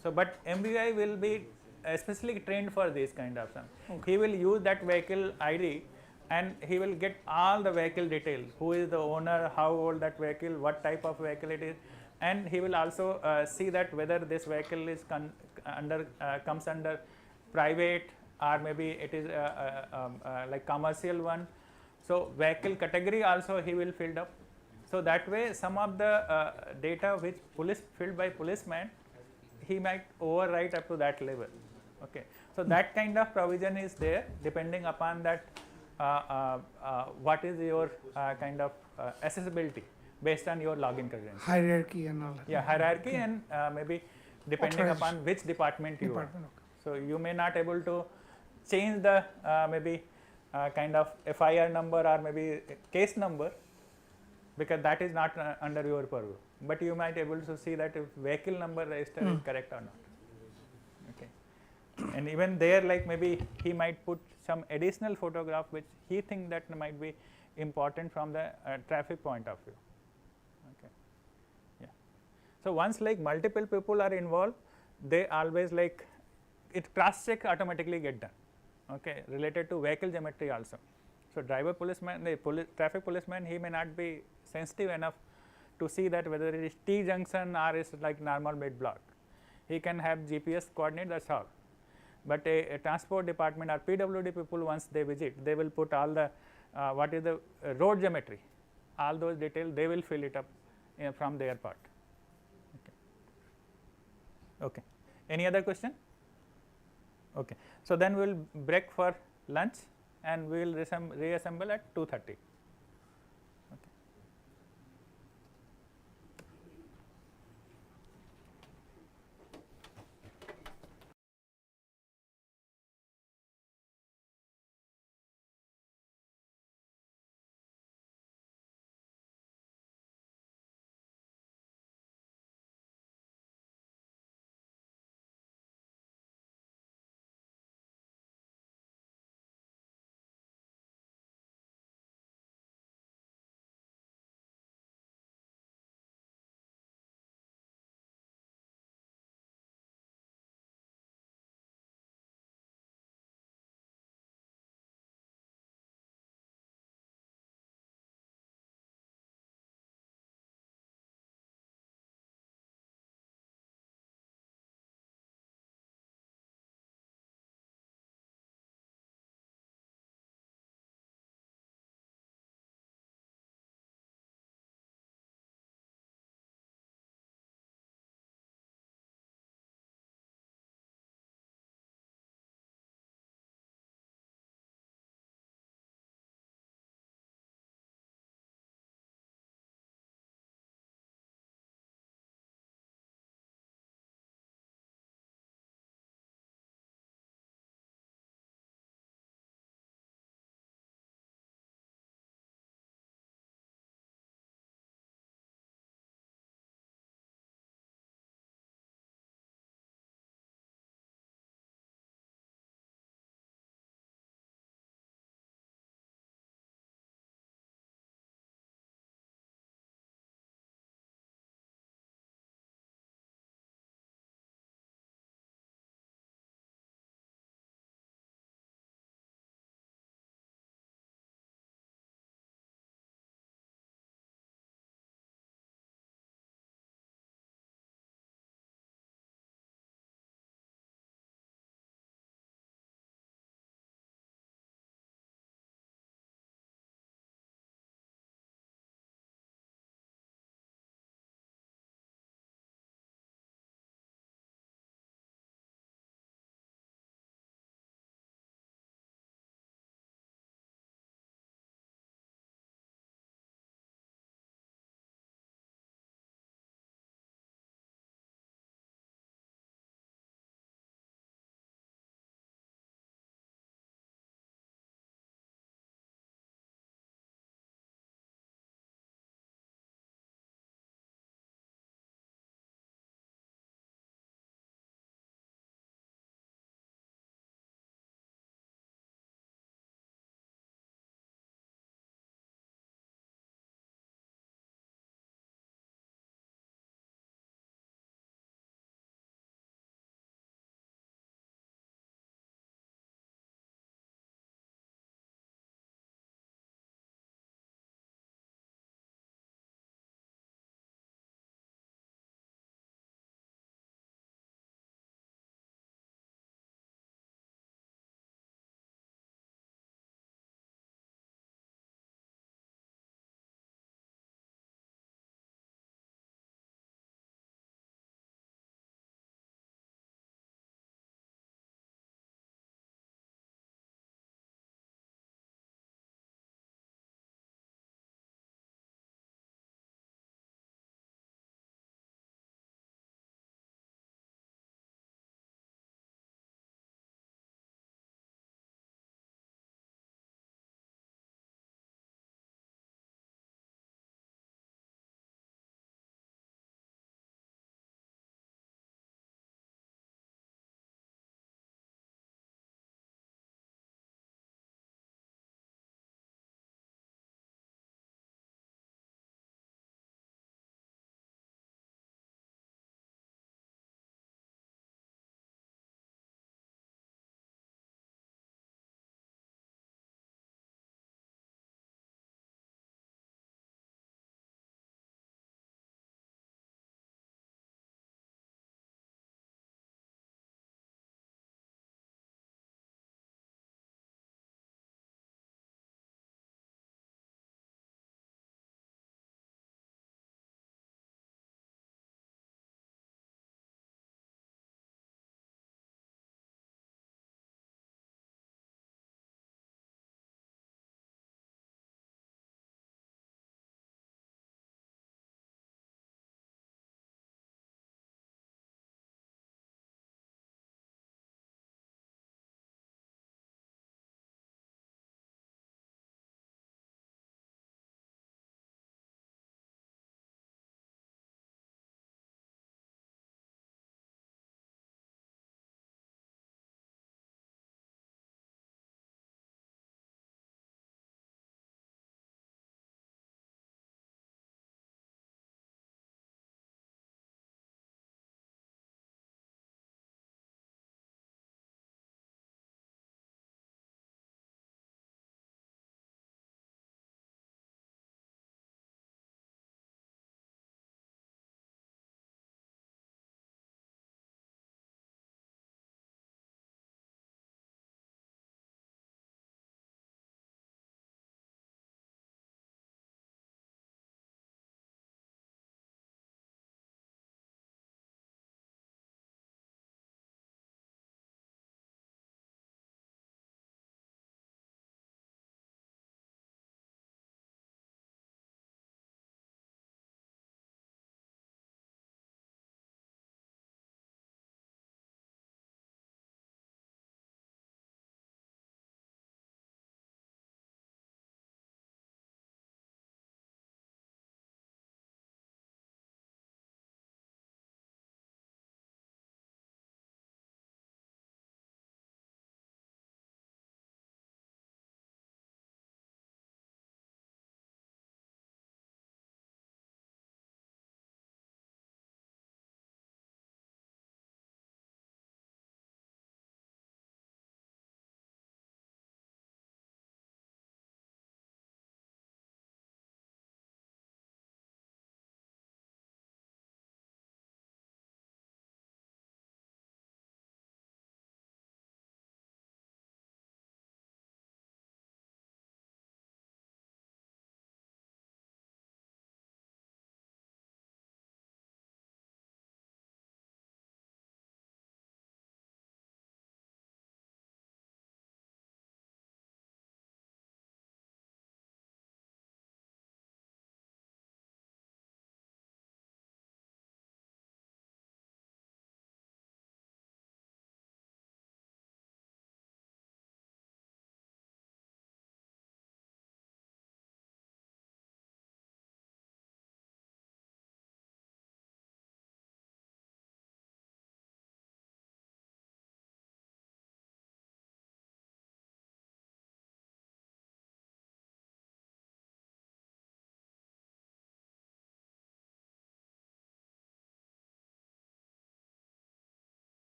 So but MVI will be especially trained for this kind of thing. He will use that vehicle ID and he will get all the vehicle details, who is the owner, how old that vehicle, what type of vehicle it is, and he will also see that whether this vehicle is comes under private or maybe it is like commercial one. So vehicle category also he will fill up. So that way some of the data which filled by policeman, he might overwrite up to that level. Okay, so that kind of provision is there depending upon that what is your kind of accessibility based on your login credentials. Hierarchy and all that. Yeah, hierarchy and maybe depending upon which department you are. So you may not able to change the maybe kind of FIR number or maybe case number because that is not under your purview. But you might able to see that if vehicle number register is correct or not. Okay, and even there like maybe he might put some additional photograph which he think that might be important from the traffic point of view. Okay, yeah. So once like multiple people are involved, they always like it cross check automatically get done. Okay, related to vehicle geometry also. So driver policeman, the traffic policeman, he may not be sensitive enough to see that whether it is T junction or is like normal mid block. He can have GPS coordinate, that's all. But a transport department or PWD people, once they visit, they will put all the what is the road geometry, all those details they will fill it up from their part. Okay. Okay. Any other question? Okay. So, then we will break for lunch and we will reassemble at 2:30.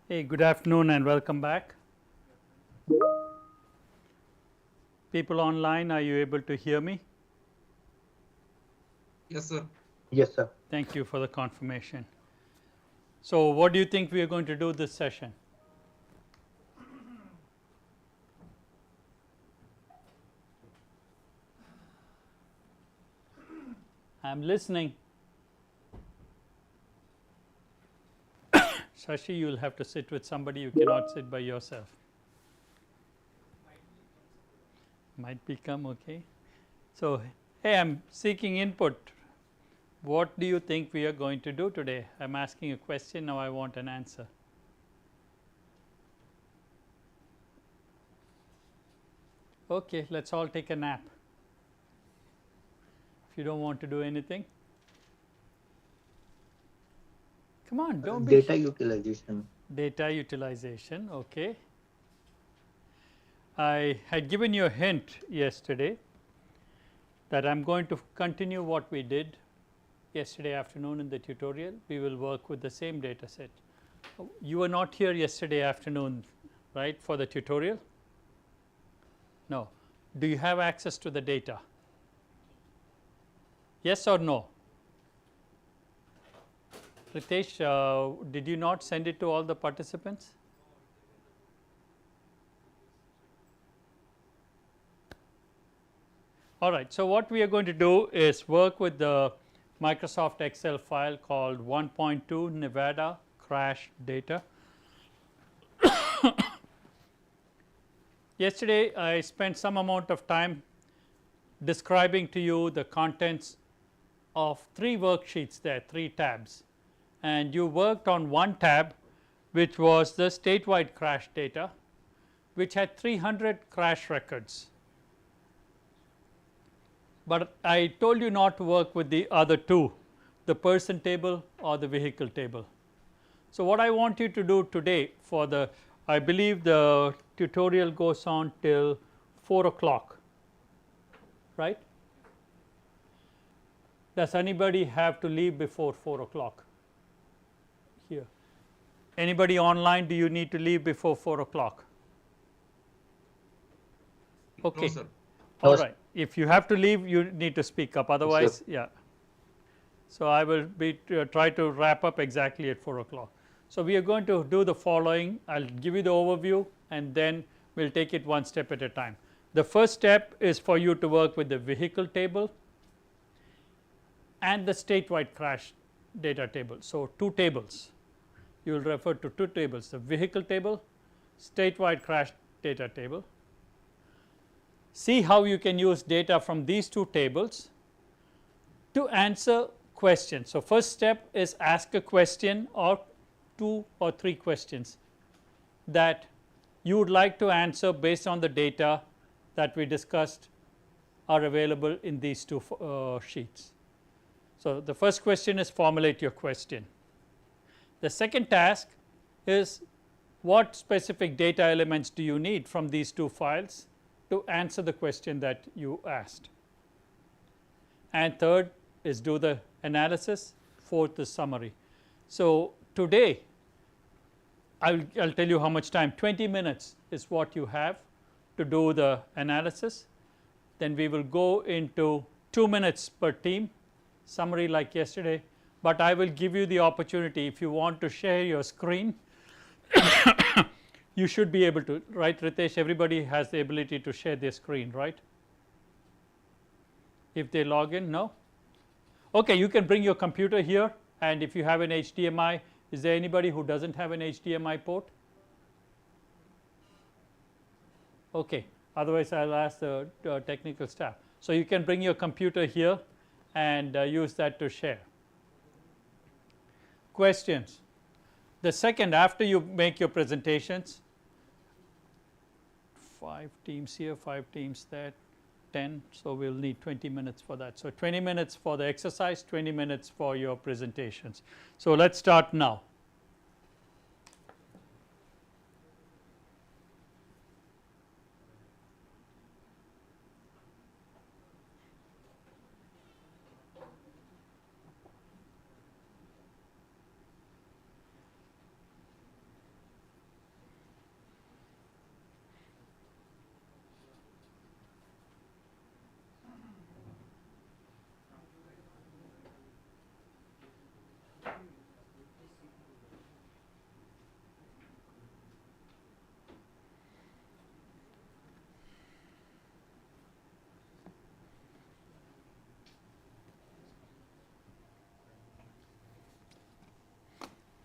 Hey, good afternoon and welcome back. People online, are you able to hear me? Yes, sir. Yes, sir. Thank you for the confirmation. So, what do you think we are going to do this session? I am listening. Shashi, you will have to sit with somebody, you cannot sit by yourself. Might become okay. So, hey, I am seeking input. What do you think we are going to do today? I am asking a question, now I want an answer. Okay, let us all take a nap. If you don't want to do anything. Come on, don't be. Data utilization. Data utilization, okay. I had given you a hint yesterday that I am going to continue what we did yesterday afternoon in the tutorial. We will work with the same data set. You were not here yesterday afternoon, right, for the tutorial? No. Do you have access to the data? Yes or no? Ritesh, did you not send it to all the participants? All right. So, what we are going to do is work with the Microsoft Excel file called 1.2 Nevada crash data. Yesterday, I spent some amount of time describing to you the contents of 3 worksheets there, 3 tabs, and you worked on one tab which was the statewide crash data, which had 300 crash records. But I told you not to work with the other 2, the person table or the vehicle table. So, what I want you to do today for the, I believe the tutorial goes on till 4 o'clock, right? Does anybody have to leave before 4 o'clock here? Anybody online, do you need to leave before 4 o'clock? Okay. No, sir. All right. If you have to leave, you need to speak up, otherwise, yeah. So, I will be try to wrap up exactly at 4 o'clock. So, we are going to do the following. I will give you the overview and then we will take it one step at a time. The first step is for you to work with the vehicle table and the statewide crash data table. So, 2 tables, you will refer to 2 tables, the vehicle table, statewide crash data table. See how you can use data from these 2 tables to answer questions. So, first step is ask a question or 2 or 3 questions that you would like to answer based on the data that we discussed are available in these 2 sheets. So, the first question is formulate your question. The second task is what specific data elements do you need from these 2 files to answer the question that you asked. And third is do the analysis, fourth is summary. So, today I will tell you how much time, 20 minutes is what you have to do the analysis. Then we will go into 2 minutes per team, summary like yesterday, but I will give you the opportunity if you want to share your screen. You should be able to, right Ritesh, everybody has the ability to share their screen, right? If they log in, no? Okay, you can bring your computer here, and if you have an HDMI, is there anybody who does not have an HDMI port? Okay, otherwise I will ask the technical staff. So, you can bring your computer here and use that to share. Questions? The second, after you make your presentations, 5 teams here, 5 teams there, 10. So, we will need 20 minutes for that. So, 20 minutes for the exercise, 20 minutes for your presentations. So, let us start now.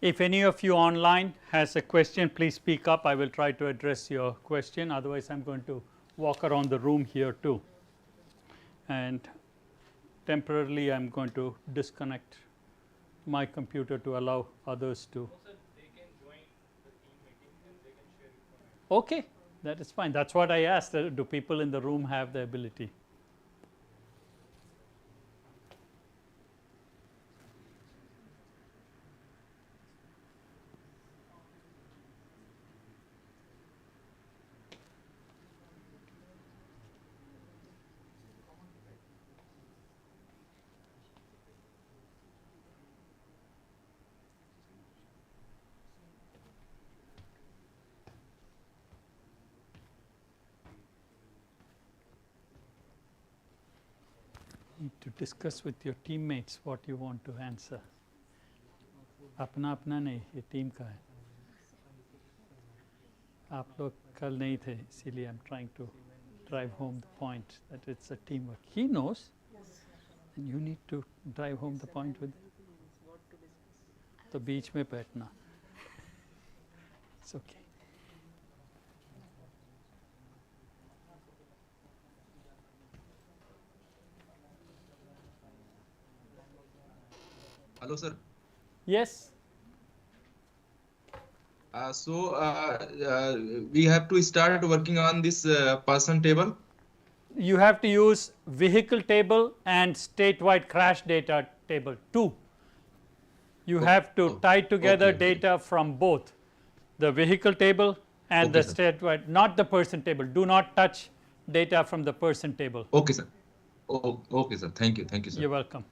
If any of you online has a question, please speak up. I will try to address your question. Otherwise, I am going to walk around the room here too. And temporarily, I am going to disconnect my computer to allow others to. Okay, that is fine. That is what I asked. Do people in the room have the ability? Need to discuss with your teammates what you want to answer. अपना अपना नहीं, ये team का है. आप लोग कल नहीं थे, इसीलिए I'm trying to drive home the point that it's a teamwork. He knows, and you need to drive home the point with him. तो बीच में बैठना. It's okay. Hello, sir. Yes. We have to start working on this person table. You have to use vehicle table and statewide crash data table too. You have to tie together data from both the vehicle table and the statewide, not the person table. Do not touch data from the person table. Okay, sir. Okay, sir. Thank you. Thank you, sir. You're welcome.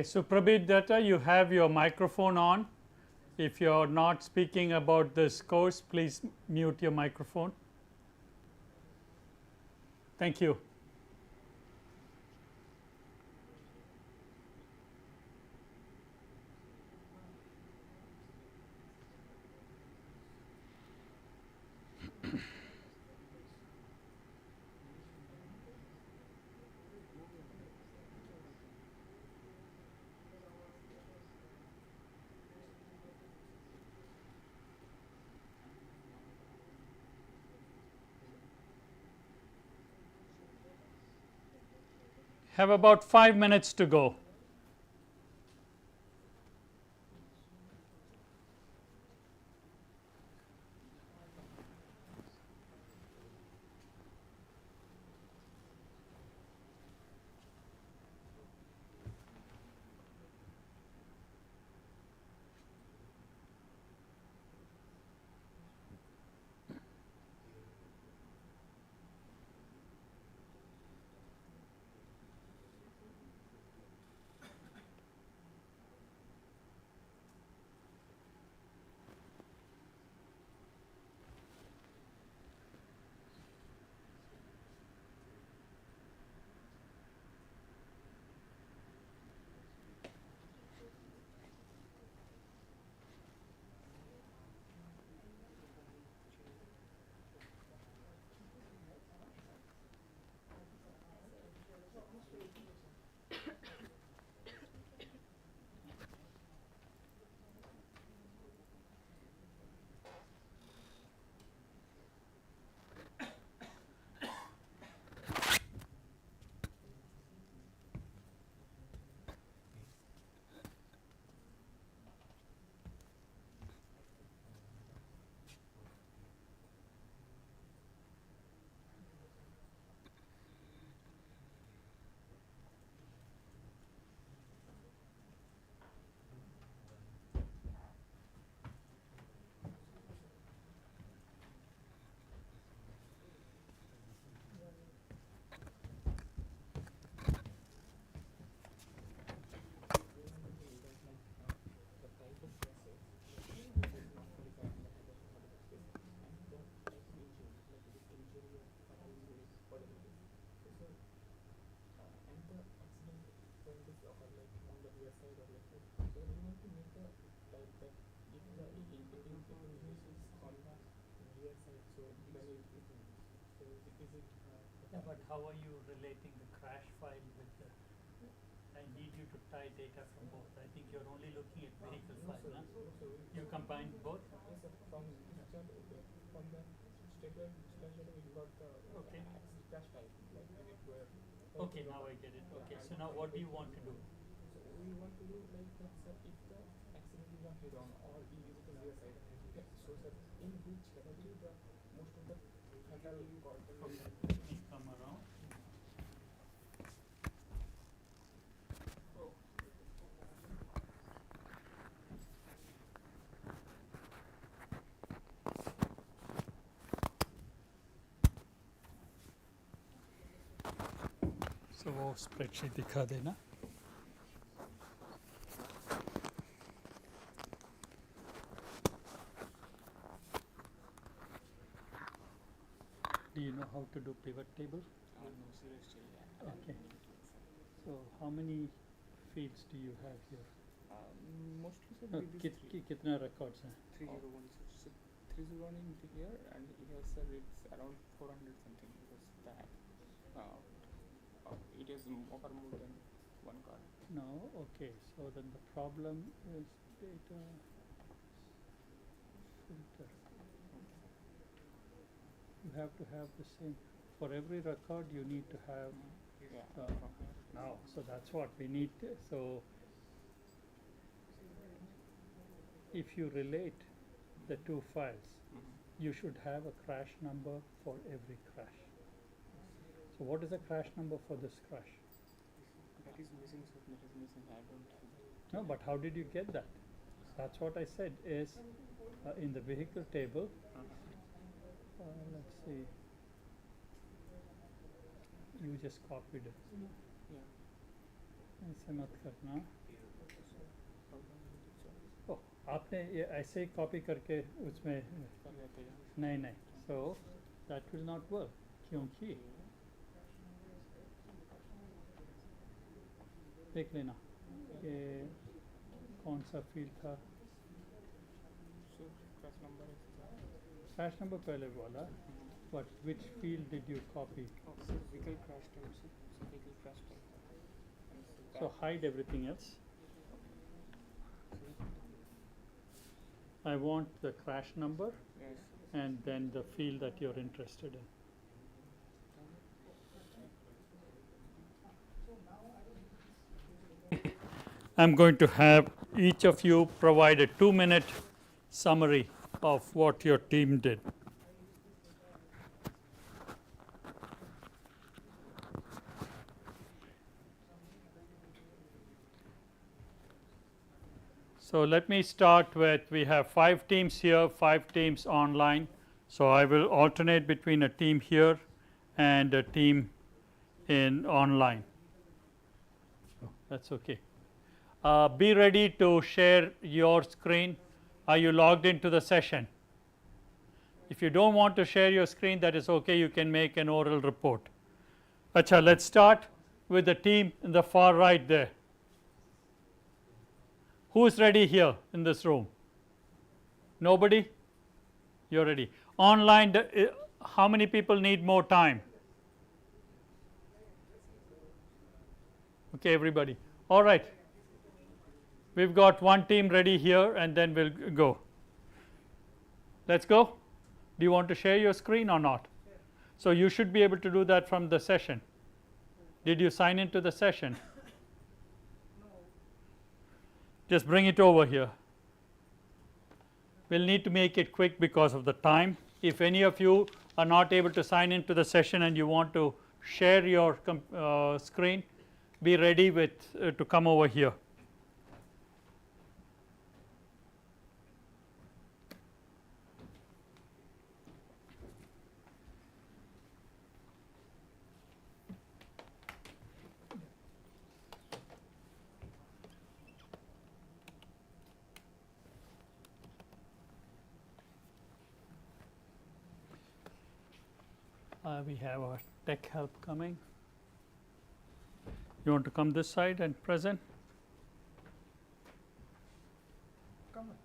So Prabir Datta, you have your microphone on. If you're not speaking about this course, please mute your microphone. Thank you. Have about 5 minutes to go. Yeah, but how are you relating the crash file with the? I need you to tie data from both. I think you're only looking at vehicle file, no? You combined both? From the stable data we got the crash file. Okay, now I get it. Okay, so now what do you want to do? So we want to do like that, sir, if the accident is on head on or is it on rear side. So sir, in which category the most of the fatal cause? Okay, let me come around. So वो spreadsheet दिखा देना. Do you know how to do pivot table? No, seriously. Yeah. Okay. So how many fields do you have here? Mostly sir, No, we do कितना records हैं? 301 sir. So 301 in here and here sir it's around 400 something because that it is over more than one car. No, okay. So then the problem is data filter. You have to have the same. For every record, you need to have. Now, so that's what we need. So if you relate the two files, you should have a crash number for every crash. So what is the crash number for this crash? That is missing, sir. That is missing. I don't have that. No, but how did you get that? That's what I said is in the vehicle table. Let's see. You just copied it. ऐसे मत करना. Oh, आपने ये ऐसे ही copy करके उसमें नहीं. So that will not work. क्योंकि देख लेना ये कौन सा फील्ड था. Crash number पहले बोला. What? Which field did you copy? Vehicle crash time, sir. Vehicle crash time. So hide everything else. I want the crash number and then the field that you're interested in. I'm going to have each of you provide a 2-minute summary of what your team did. So let me start with, we have 5 teams here, 5 teams online. So I will alternate between a team here and a team in online. Oh, that's okay. Be ready to share your screen. Are you logged into the session? If you don't want to share your screen, that is okay, you can make an oral report. Acha, let's start with the team in the far right there. Who is ready here in this room? Nobody? You're ready. Online, how many people need more time? Okay, everybody. All right. We've got one team ready here and then we'll go. Let's go. Do you want to share your screen or not? So you should be able to do that from the session. Did you sign into the session? Just bring it over here. We'll need to make it quick because of the time. If any of you are not able to sign into the session and you want to share your screen, be ready with to come over here. We have our tech help coming. You want to come this side and present? Come on.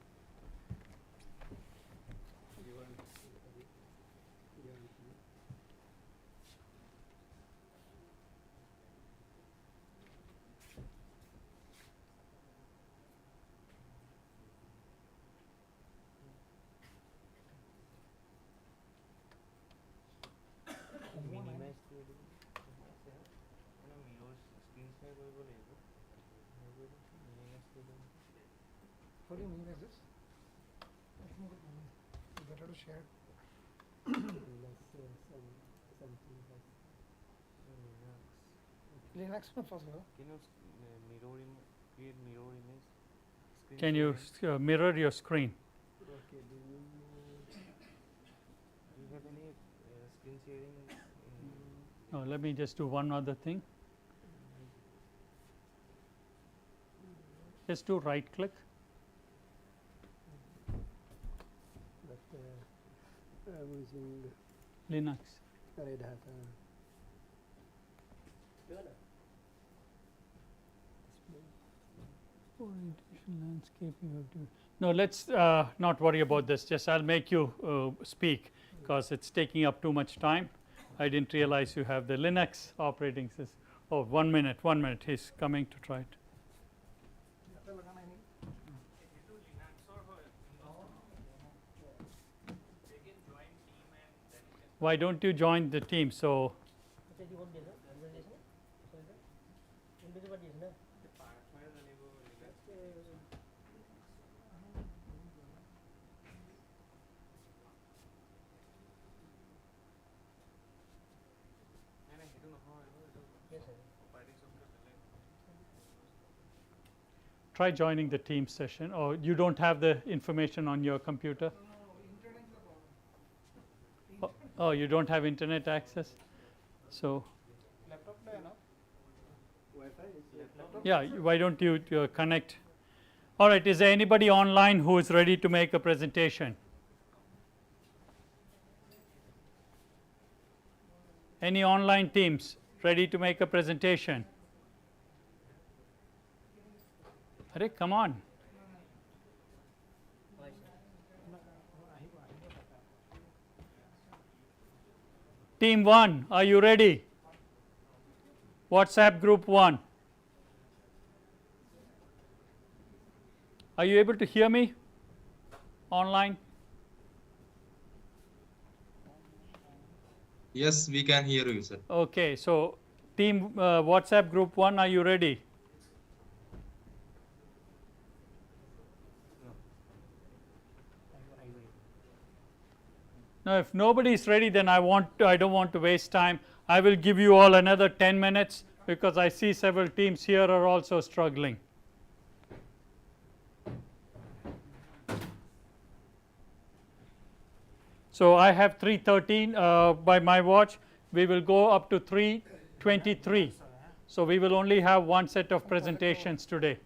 How do you minimize this? Better to share. Linux में फंस गया. Can you mirror your screen? Okay. Do you have any screen sharing? No, let me just do one other thing. Just do right click. But I'm using Linux. Red Hat. Orientation landscape you have to. No, let's not worry about this. Just I'll make you speak because it's taking up too much time. I didn't realize you have the Linux operating system. Oh, 1 minute, 1 minute. He's coming to try it. Why don't you join the team? So try joining the team session, or you don't have the information on your computer? Oh, you don't have internet access? So Yeah, why don't you connect? All right, is there anybody online who is ready to make a presentation? Any online teams ready to make a presentation? Arey, come on. Team 1, are you ready? WhatsApp group 1. Are you able to hear me online? Yes, we can hear you, sir. Okay, so team WhatsApp group 1, are you ready? Now, if nobody is ready, then I don't want to waste time. I will give you all another 10 minutes because I see several teams here are also struggling. So I have 3:13 by my watch. We will go up to 3:23. So we will only have one set of presentations today.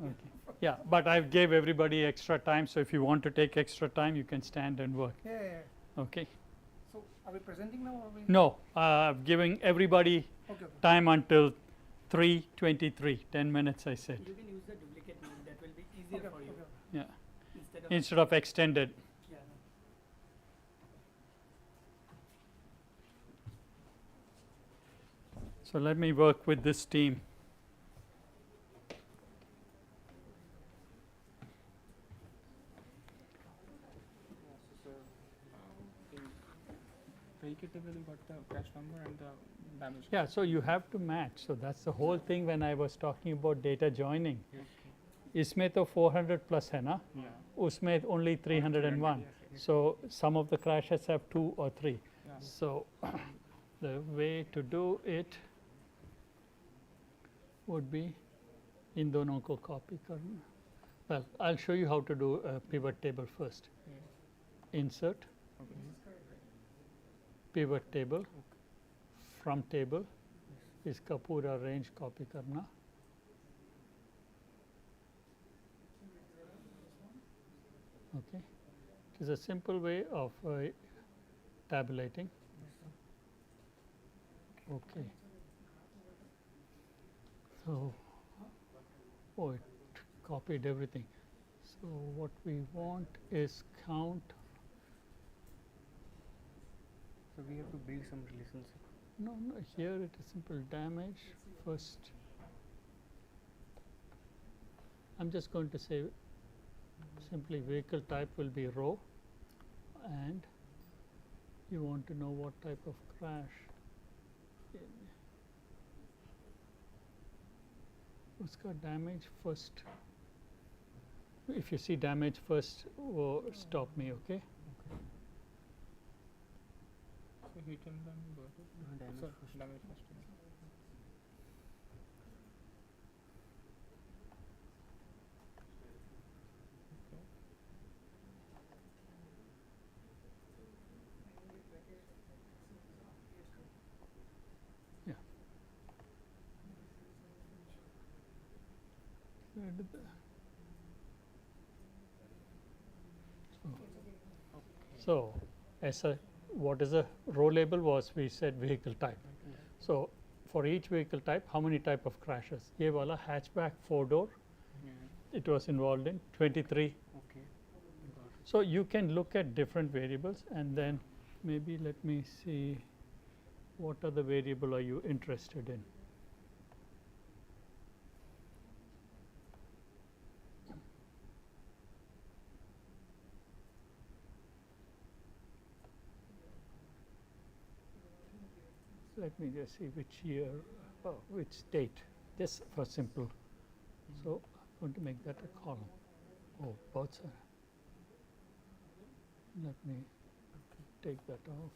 Okay. Yeah, but I gave everybody extra time, so if you want to take extra time, you can stand and work. Yeah. Okay. So are we presenting now, or are we? No, giving everybody time until 3:23. 10 minutes, I said. You can use the duplicate name. That will be easier for you. Yeah. Instead of extended. Yeah. So let me work with this team. Vehicle table, you got the crash number and the damage. Yeah, so you have to match. So that's the whole thing when I was talking about data joining. इसमें तो 400 plus है ना? उसमें only 301. So some of the crashes have 2 or 3. So the way to do it would be इन दोनों को copy करना. Well, I'll show you how to do a pivot table first. Insert. Pivot table, from table, इसका पूरा range copy करना. Okay, it is a simple way of tabulating. Okay, so it copied everything. So what we want is count. So we have to build some relationship. No, here it is simple damage first. I'm just going to say simply vehicle type will be row, and you want to know what type of crash. उसका damage first. If you see damage first, stop me, okay? So hit and then go to damage first. Yeah. So, what is a row label was we said vehicle type. So, for each vehicle type, how many type of crashes? ये वाला hatchback 4-door, it was involved in 23. Okay. So, you can look at different variables, and then maybe let me see what other variable are you interested in. Let me just see which year, which date, just for simple. So I'm going to make that a column. Oh, both are. Let me take that off.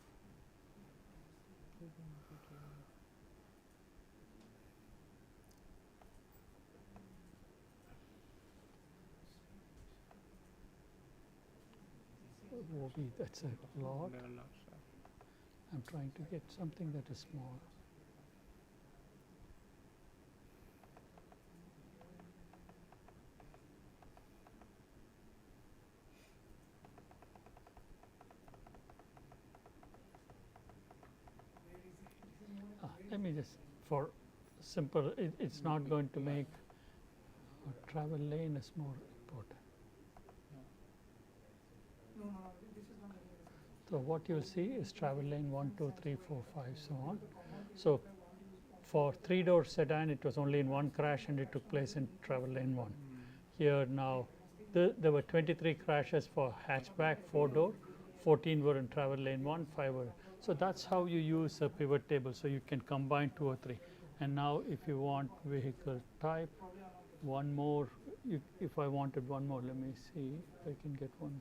Robi, that's a lot. I'm trying to get something that is small. Let me just, for simple, it's not going to make travel lane is more important. So what you'll see is travel lane 1, 2, 3, 4, 5, so on. So for 3-door sedan, it was only in one crash and it took place in travel lane 1. Here now, there were 23 crashes for hatchback 4-door, 14 were in travel lane 1, 5 were. So that's how you use a pivot table. So you can combine 2 or 3. And now if you want vehicle type, one more, if I wanted one more, let me see if I can get one.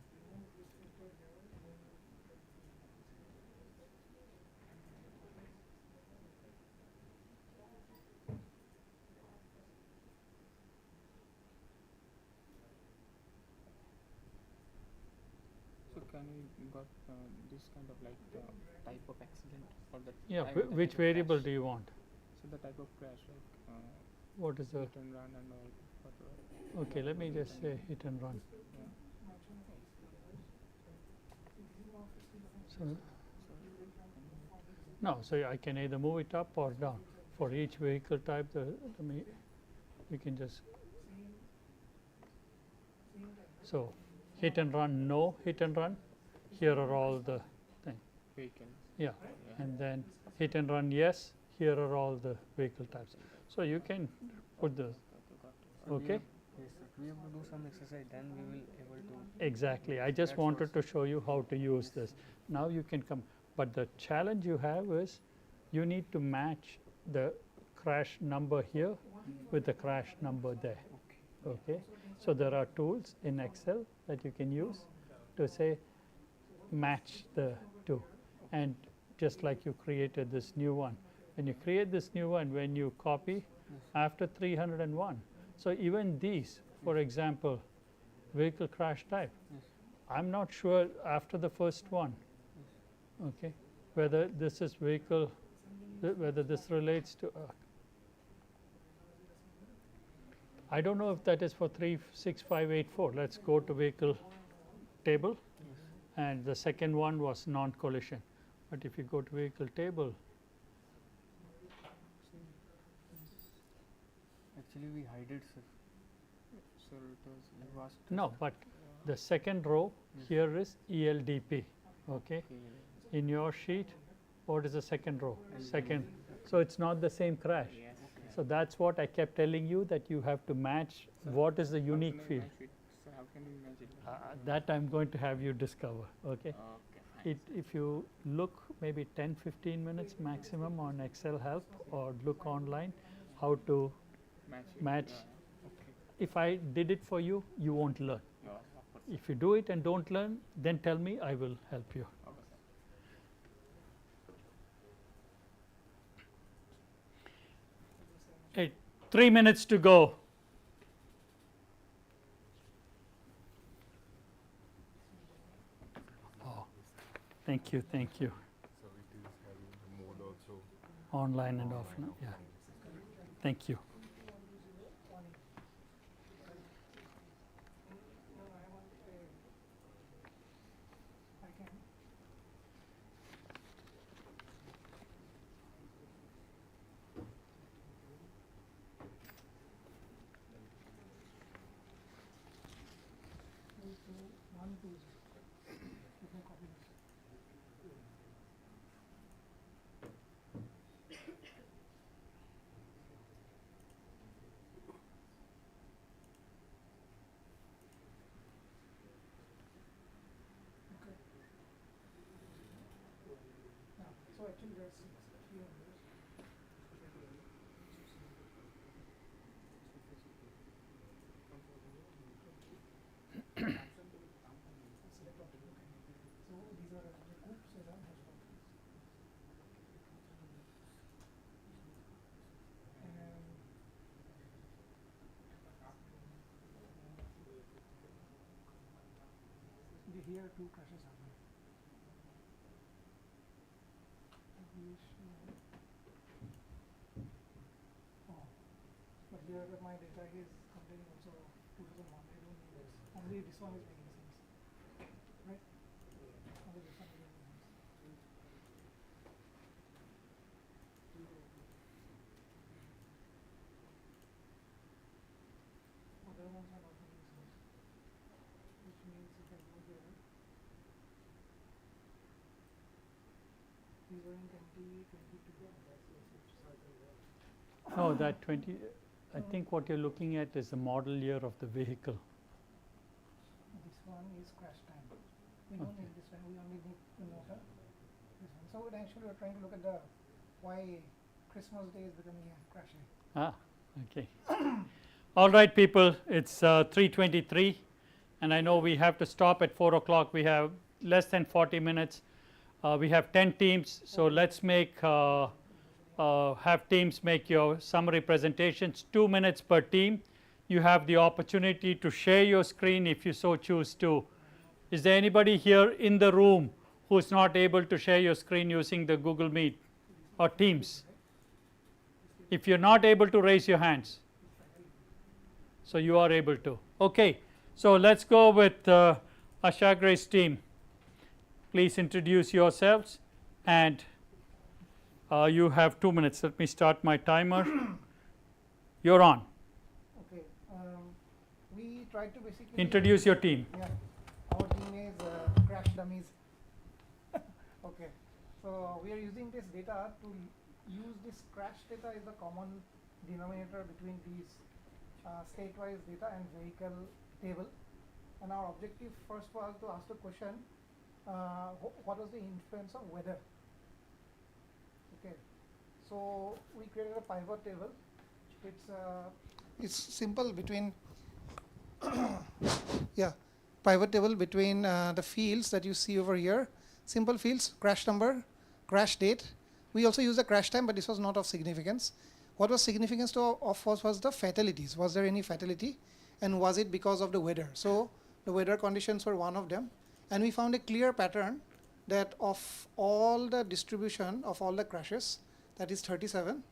So can we got this kind of like type of accident or the Yeah, type of which variable crash? do you want? So the type of crash, like What is the? hit and run and all. Whatever. Okay, let me just say hit and run. So, no, so I can either move it up or down. For each vehicle type, we can just. So, hit and run, no hit and run. Here are all the things. Vehicles. Yeah, and then hit and run, yes. Here are all the vehicle types. So you can put the. Okay. Yes, sir. We have to do some exercise, then we will able to. Exactly. I just wanted to show you how to use this. Now you can come, but the challenge you have is you need to match the crash number here with the crash number there. Okay. So there are tools in Excel that you can use to say match the two. And just like you created this new one. When you create this new one, when you copy after 301. So even these, for example, vehicle crash type, I'm not sure after the first one, okay, whether this is vehicle, whether this relates to, I don't know if that is for 36584. Let's go to vehicle table, and the second one was non-collision. But if you go to vehicle table, Actually, we hide it, sir. So it was no, but the second row here is ELDP. Okay. In your sheet, what is the second row? Second. So it's not the same crash. So that's what I kept telling you, that you have to match what is the unique field. So how can we match it? That I'm going to have you discover. Okay. If you look maybe 10-15 minutes maximum on Excel help, or look online how to match. If I did it for you, you won't learn. If you do it and don't learn, then tell me, I will help you. Hey, 3 minutes to go. Oh, thank you, thank you. So it is having mode also. Online and offline, yeah. Thank you. So actually there's 300. here 2 crashes happened. Oh, but here my data is containing also 2001. I don't need this. Only this one is making sense, right? Only this one is making sense. Other ones are not making sense, which means if I go here, these were in 2022. No, that 20, I think what you're looking at is the model year of the vehicle. This one is crash time. We don't need this one, we only need the motor. This one. So actually we're trying to look at the why Christmas Day is becoming a crash day. Ah, okay. All right, people, it's 3:23, and I know we have to stop at 4 o'clock. We have less than 40 minutes. We have 10 teams, so let's make have teams make your summary presentations, 2 minutes per team. You have the opportunity to share your screen if you so choose to. Is there anybody here in the room who is not able to share your screen using the Google Meet or Teams? If you're not able to, raise your hands. So you are able to. Okay, so let's go with Ashagre's team. Please introduce yourselves, and you have 2 minutes. Let me start my timer. You're on. Okay, we tried to basically Introduce your team. Yeah, our team is Crash Dummies. Okay, so we are using this data to use this crash data is the common denominator between these state-wise data and vehicle table. And our objective first was to ask the question, what was the influence of weather? Okay, so we created a pivot table. It's simple between yeah, pivot table between the fields that you see over here. Simple fields: crash number, crash date. We also use the crash time, but this was not of significance. What was significance to of was the fatalities. Was there any fatality, and was it because of the weather? So the weather conditions were one of them, and we found a clear pattern that of all the distribution of all the crashes, that is 37,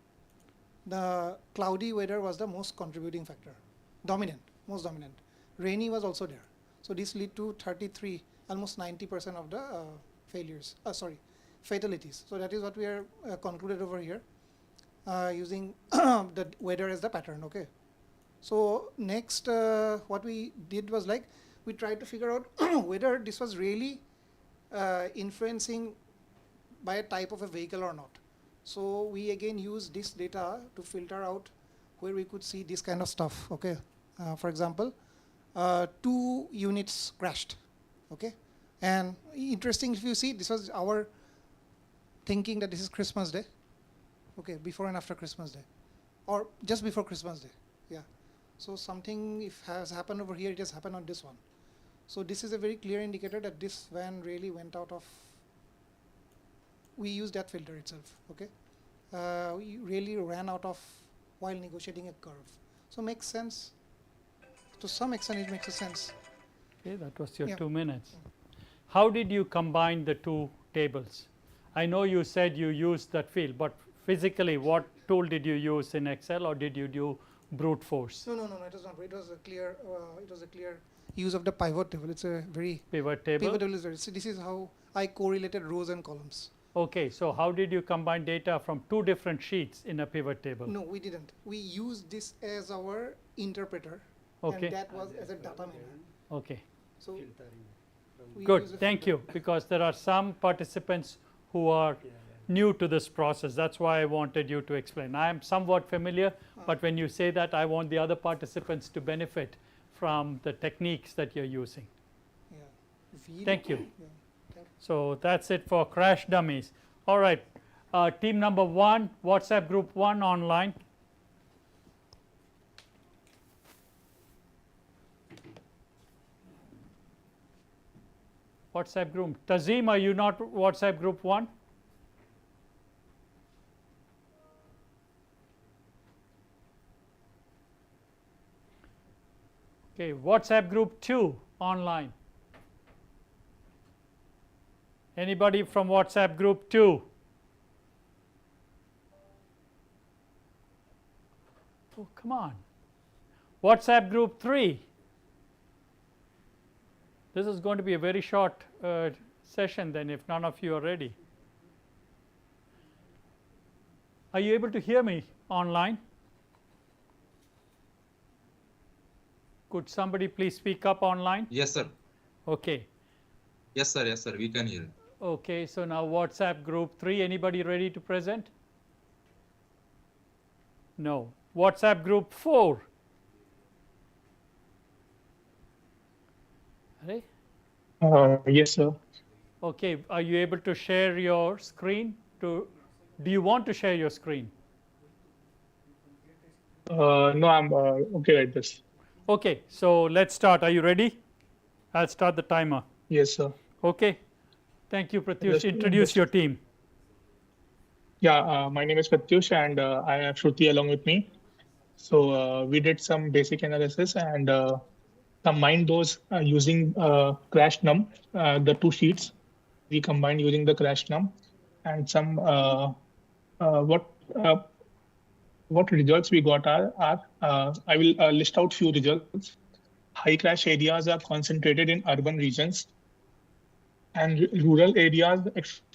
the cloudy weather was the most contributing factor, most dominant. Rainy was also there. So this led to 33, almost 90% of the fatalities. So that is what we are concluded over here, using the weather as the pattern. Okay. So next, what we did was like we tried to figure out whether this was really influencing by a type of a vehicle or not. So we again use this data to filter out where we could see this kind of stuff. Okay. For example, 2 units crashed. Okay. And interesting, if you see, this was our thinking that this is Christmas Day. Okay, before and after Christmas Day, or just before Christmas Day. Yeah. So something if has happened over here, it has happened on this one. So this is a very clear indicator that this van really went out of. We used that filter itself. Okay. We really ran out of while negotiating a curve. So makes sense. To some extent, it makes a sense. Okay, that was your 2 minutes. How did you combine the two tables? I know you said you used that field, but physically, what tool did you use in Excel, or did you do brute force? No, it was not. It was a clear. It was a clear use of the pivot table. It's a very pivot table. Pivot table is very. So this is how I correlated rows and columns. Okay, so how did you combine data from 2 different sheets in a pivot table? No, we didn't. We used this as our interpreter. Okay. And that was as a data miner. Okay. So good, thank you, because there are some participants who are new to this process. That's why I wanted you to explain. I am somewhat familiar, but when you say that, I want the other participants to benefit from the techniques that you're using. Yeah. Thank you. Yeah. So that's it for crash dummies. All right, team number 1, WhatsApp group 1 online. WhatsApp group. Tazim, are you not WhatsApp group 1? Okay, WhatsApp group 2 online. Anybody from WhatsApp group 2? Oh, come on. WhatsApp group 3? This is going to be a very short session then if none of you are ready. Are you able to hear me online? Could somebody please speak up online? Yes, sir. Okay. Yes, sir. Yes, sir. We can hear. Okay, so now WhatsApp group 3, anybody ready to present? No. WhatsApp group 4? Ready? Yes, sir. Okay, are you able to share your screen? Do you want to share your screen? No, I'm okay like this. Okay, so let's start. Are you ready? I'll start the timer. Yes, sir. Okay. Thank you, Pratyush. Just- Introduce your team. Yeah, my name is Pratyush and I have Shruti along with me. So we did some basic analysis and combined those using crash num, the two sheets. We combined using the crash num and some what results we got are I will list out few results. High crash areas are concentrated in urban regions and rural areas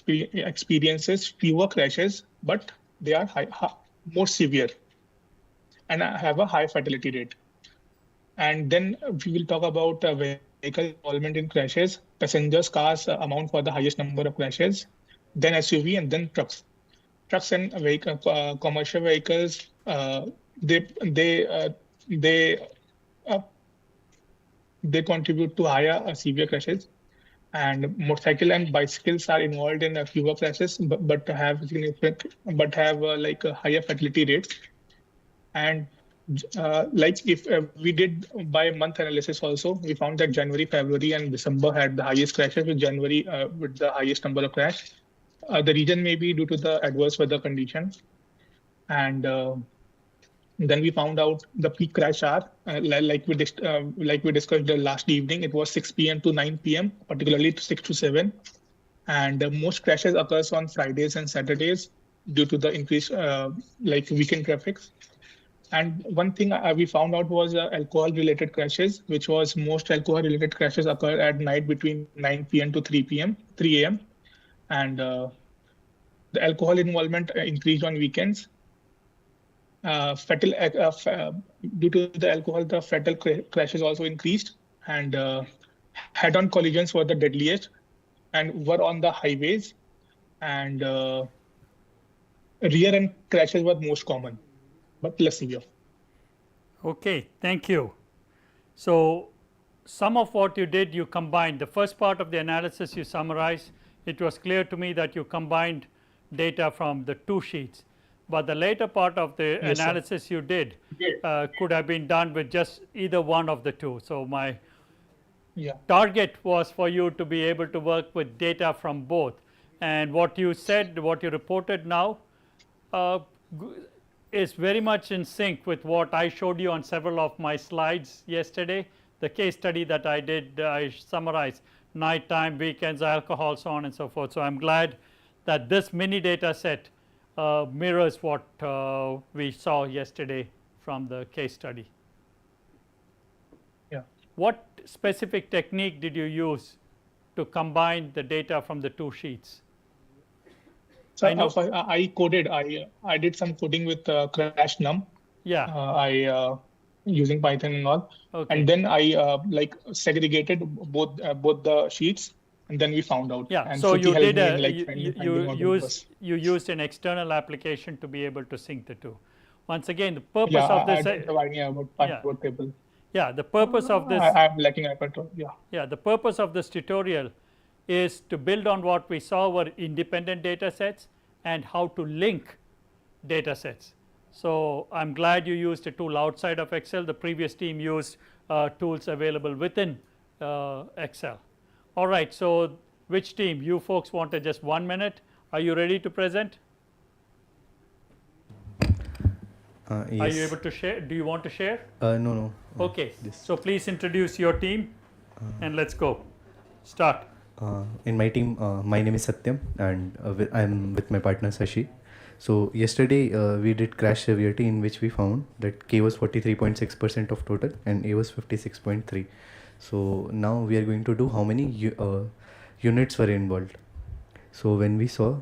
experiences fewer crashes, but they are more severe and have a high fatality rate. And then we will talk about vehicle involvement in crashes. Passengers cars amount for the highest number of crashes, then SUV and then trucks. Trucks and commercial vehicles, they contribute to higher severe crashes. And motorcycle and bicycles are involved in fewer crashes, but have like a higher fatality rates. And like if we did by month analysis also, we found that January, February, and December had the highest crashes, with January with the highest number of crashes. The reason may be due to the adverse weather conditions. And then we found out the peak crash hour, like we discussed the last evening. It was 6 p.m. to 9 p.m., particularly to 6 to 7. And most crashes occurs on Fridays and Saturdays due to the increased like weekend traffic. And one thing we found out was alcohol-related crashes, which was most alcohol-related crashes occur at night between 9 p.m. to 3 a.m. And the alcohol involvement increased on weekends. Due to the alcohol, the fatal crashes also increased, and head-on collisions were the deadliest and were on the highways, and rear-end crashes were most common, but less severe. Okay, thank you. So some of what you did, you combined. The first part of the analysis you summarized. It was clear to me that you combined data from the two sheets. But the later part of the Yes, analysis you did could have been done with just either one of the two. So my target was for you to be able to work with data from both. And what you said, what you reported now is very much in sync with what I showed you on several of my slides yesterday. The case study that I did, I summarized nighttime, weekends, alcohol, so on and so forth. So I'm glad that this mini data set mirrors what we saw yesterday from the case study. Yeah. What specific technique did you use to combine the data from the two sheets? So I coded. I did some coding with crash num. Yeah. Using Python and all. Okay. And then I like segregated both the sheets. And then we found out. Yeah, and so you did you used an external application to be able to sync the two. Once again, the purpose of this. I don't have idea about pivot table. Yeah, the purpose of this. I'm lacking iPad. Yeah. Yeah, the purpose of this tutorial is to build on what we saw were independent data sets and how to link data sets. So I'm glad you used a tool outside of Excel. The previous team used tools available within Excel. All right, so which team? You folks wanted just 1 minute. Are you ready to present? Yes. Are you able to share? Do you want to share? No. Okay, so please introduce your team and let's go. Start. In my team, my name is Satyam, and I'm with my partner Shashi. So yesterday we did crash severity, in which we found that K was 43.6% of total and A was 56.3. So now we are going to do how many units were involved. So when we saw,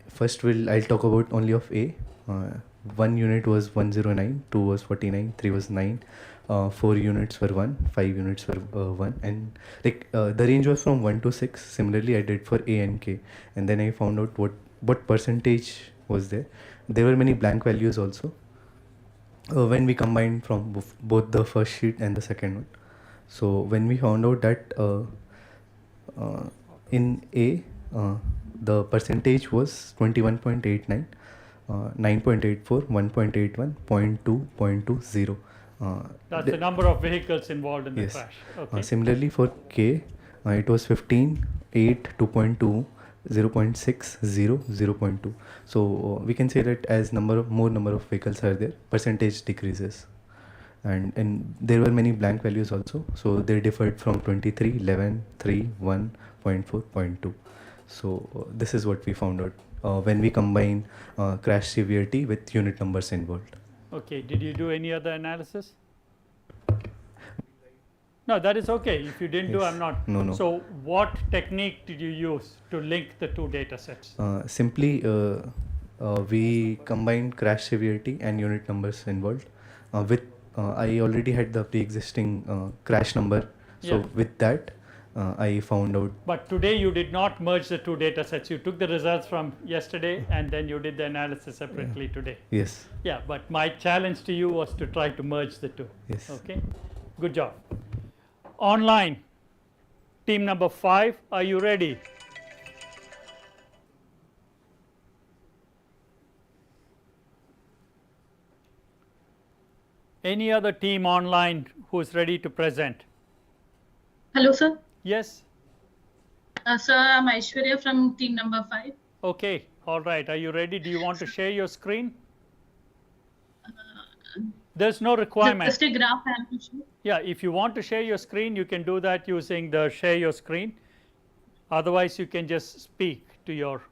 first I'll talk about only of A. 1 unit was 109, 2 was 49, 3 was 9, 4 units were 1, 5 units were 1, and like the range was from 1 to 6. Similarly, I did for A and K, and then I found out what percentage was there. There were many blank values also when we combined from both the first sheet and the second one. So when we found out that in A, the percentage was 21.89, 9.84, 1.81, 0.2, 0.20. That's the number of vehicles involved in the Yes. crash. Okay. Similarly for K, it was 15, 8, 2.2, 0.6, 0, 0.2. So we can say that as more number of vehicles are there, percentage decreases. And there were many blank values also. So they differed from 23, 11, 3, 1, 0.4, 0.2. So this is what we found out when we combine crash severity with unit numbers involved. Okay, did you do any other analysis? No, that is okay. If you didn't do, Yes. I'm not. No. So what technique did you use to link the two data sets? Simply, we combined crash severity and unit numbers involved. I already had the pre-existing crash number. So Yeah. with that, I found out. But today you did not merge the two data sets. You took the results from yesterday and then you did the analysis separately today. Yes. Yeah, but my challenge to you was to try to merge the two. Yes. Okay, good job. Online, team number 5, are you ready? Any other team online who is ready to present? Hello, sir. Yes. Sir, I'm Aishwarya from team number 5. Okay, all right. Are you ready? Do you want to share your screen? There's no requirement. Just a graph I have to show. Yeah, if you want to share your screen, you can do that using the share your screen. Otherwise, you can just speak to your.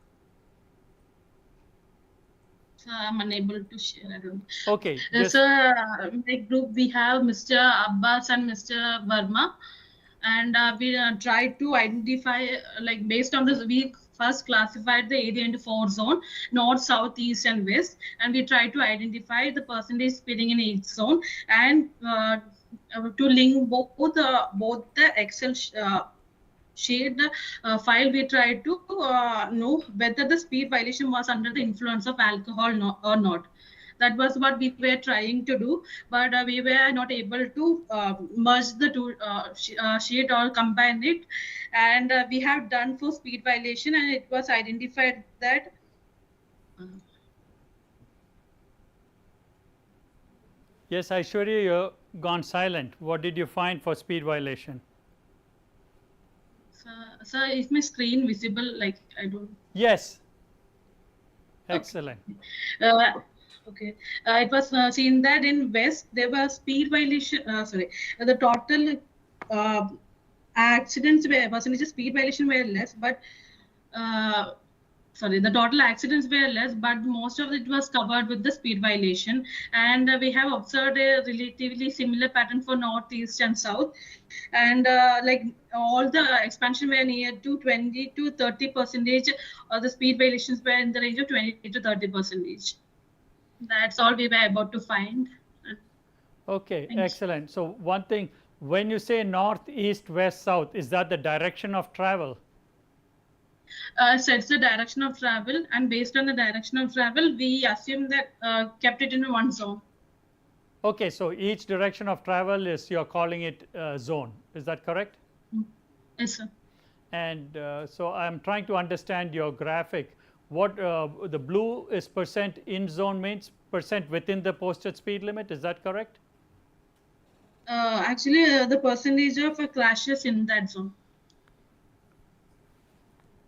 Sir, I'm unable to share. I don't. Okay. Sir, in my group we have Mr. Abbas and Mr. Verma, and we tried to identify, like based on this, we first classified the area into 4 zones: north, south, east, and west, and we tried to identify the percentage splitting in each zone, and to link both the Excel sheet file, we tried to know whether the speed violation was under the influence of alcohol or not. That was what we were trying to do, but we were not able to merge the two sheet or combine it. And we have done for speed violation, and it was identified that Yes, Aishwarya, you're gone silent. What did you find for speed violation? Sir, is my screen visible? Like, I don't. Yes. Excellent. Okay. It was seen that in West there was speed violation. The total accidents were percentage of speed violation were less, but the total accidents were less, but most of it was covered with the speed violation. And we have observed a relatively similar pattern for North, East, and South. And like all the expansion were near to 20 to 30%. The speed violations were in the range of 20 to 30%. That's all we were about to find. Okay, excellent. So one thing, when you say north, east, west, south, is that the direction of travel? So it's the direction of travel, and based on the direction of travel, we assume that kept it in one zone. Okay, so each direction of travel is, you're calling it zone. Is that correct? Yes, sir. And so I'm trying to understand your graphic. What the blue is percent in zone means percent within the posted speed limit. Is that correct? Actually, the percentage of crashes in that zone.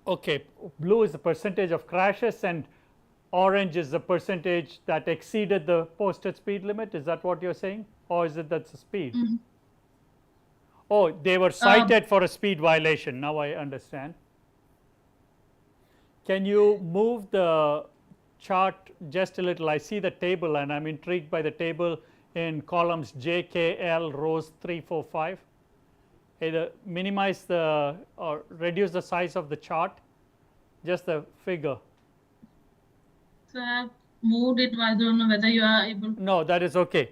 Okay, blue is the percentage of crashes and orange is the percentage that exceeded the posted speed limit. Is that what you're saying, or is it that's the speed? Oh, they were cited for a speed violation. Now I understand. Can you move the chart just a little? I see the table and I'm intrigued by the table in columns J, K, L, rows 3, 4, 5. Either minimize the or reduce the size of the chart, just the figure. So I have moved it. I don't know whether you are able. No, that is okay.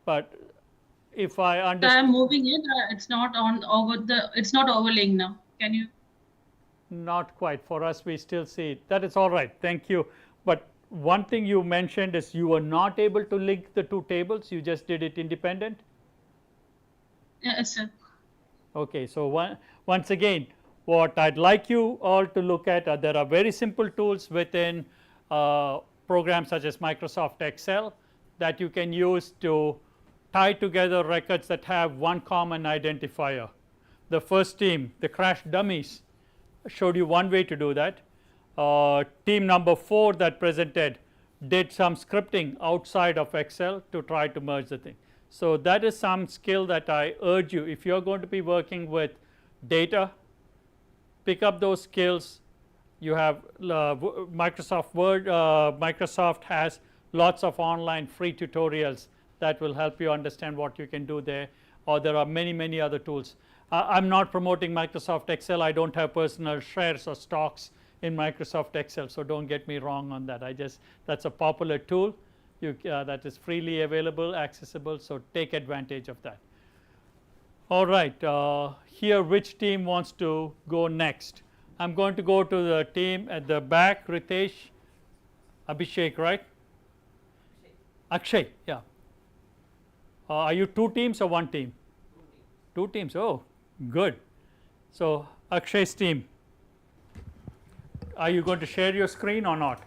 But if I So I understand. am moving it. It's not on over the. It's not overlaying now. Can you? Not quite. For us, we still see it. That is all right. Thank you. But one thing you mentioned is you were not able to link the two tables. You just did it independent. Yes, sir. Okay. So once again, what I'd like you all to look at are there are very simple tools within programs such as Microsoft Excel that you can use to tie together records that have one common identifier. The first team, the crash dummies, showed you one way to do that. Team number 4 that presented did some scripting outside of Excel to try to merge the thing. So that is some skill that I urge you, if you are going to be working with data, pick up those skills. You have Microsoft Word, Microsoft has lots of online free tutorials that will help you understand what you can do there, or there are many other tools. I'm not promoting Microsoft Excel. I don't have personal shares or stocks in Microsoft Excel, so don't get me wrong on that. That's a popular tool that is freely available, accessible, so take advantage of that. All right, here which team wants to go next? I'm going to go to the team at the back, Ritesh, Abhishek, right? Akshay, yeah. Are you 2 teams or 1 team? 2 teams, oh, good. So Akshay's team, are you going to share your screen or not?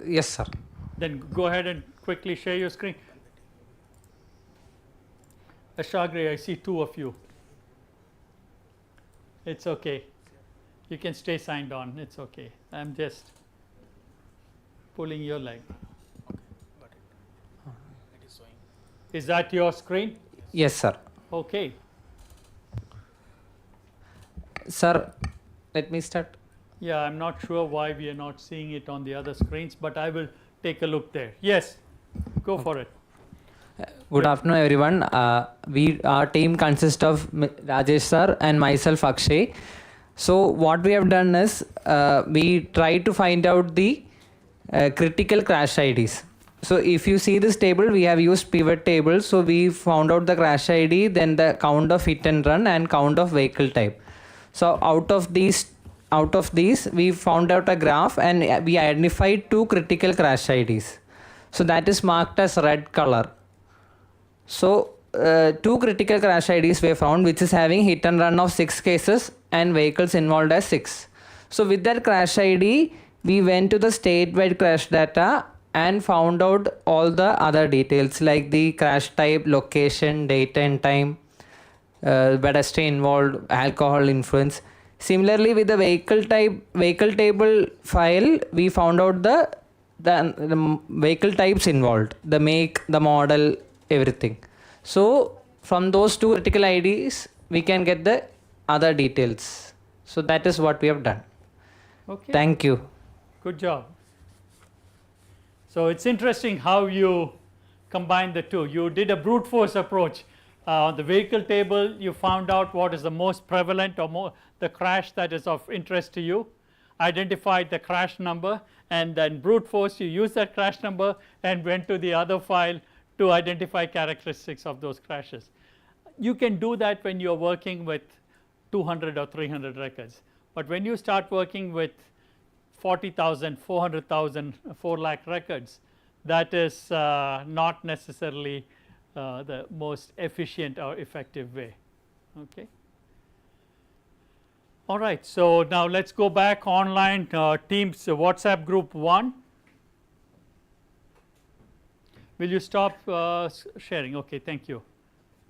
Yes, sir. Then go ahead and quickly share your screen. Ashagri, I see 2 of you. It's okay. You can stay signed on. It's okay. I'm just pulling your leg. Is that your screen? Yes, sir. Okay. Sir, let me start. Yeah, I'm not sure why we are not seeing it on the other screens, but I will take a look there. Yes, go for it. Good afternoon, everyone. Our team consists of Rajesh sir and myself, Akshay. So what we have done is we try to find out the critical crash IDs. So if you see this table, we have used pivot tables. So we found out the crash ID, then the count of hit and run, and count of vehicle type. So out of these, we found out a graph, and we identified 2 critical crash IDs. So that is marked as red color. So 2 critical crash IDs were found, which is having hit and run of 6 cases and vehicles involved as 6. So with that crash ID, we went to the statewide crash data and found out all the other details like the crash type, location, date and time, pedestrian involved, alcohol influence. Similarly, with the vehicle table file, we found out the vehicle types involved, the make, the model, everything. So from those 2 critical IDs, we can get the other details. So that is what we have done. Okay. Thank you. Good job. So it's interesting how you combine the 2. You did a brute force approach. On the vehicle table, you found out what is the most prevalent or the crash that is of interest to you, identified the crash number, and then brute force, you use that crash number and went to the other file to identify characteristics of those crashes. You can do that when you're working with 200 or 300 records. But when you start working with 40,000, 400,000, 4 lakh records, that is not necessarily the most efficient or effective way. Okay. All right. So now let's go back online. Teams WhatsApp group 1. Will you stop sharing? Okay. Thank you.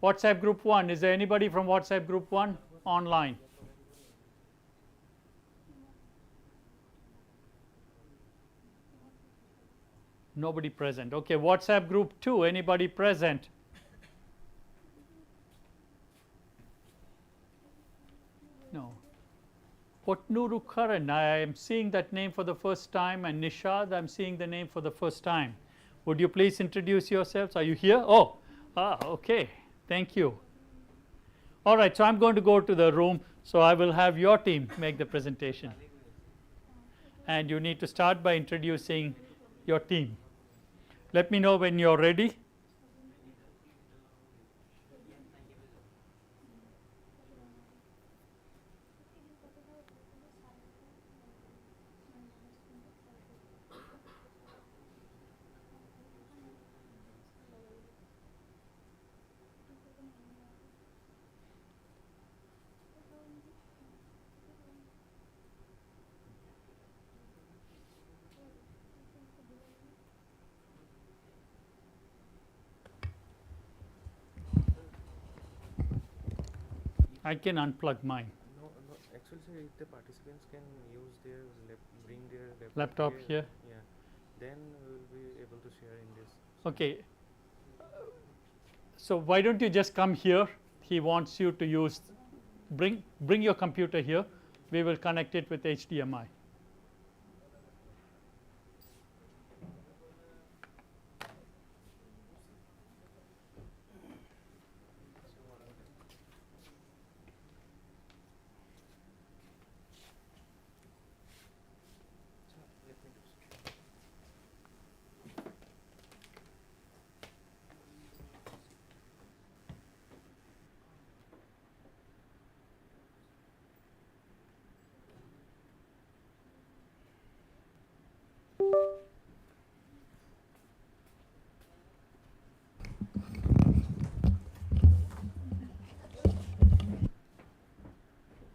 WhatsApp group 1. Is there anybody from WhatsApp group 1 online? Nobody present. Okay, WhatsApp group 2, anybody present? Potnuru Karan, I am seeing that name for the first time, and Nishad, I am seeing the name for the first time. Would you please introduce yourselves? Are you here? Oh, okay. Thank you. All right, so I am going to go to the room, so I will have your team make the presentation. And you need to start by introducing your team. Let me know when you're ready. I can unplug mine. No, actually, sir, if the participants can use their bring their Laptop here. Yeah, then we will be able to share in this. Okay. So why don't you just come here? He wants you to use, bring your computer here. We will connect it with HDMI.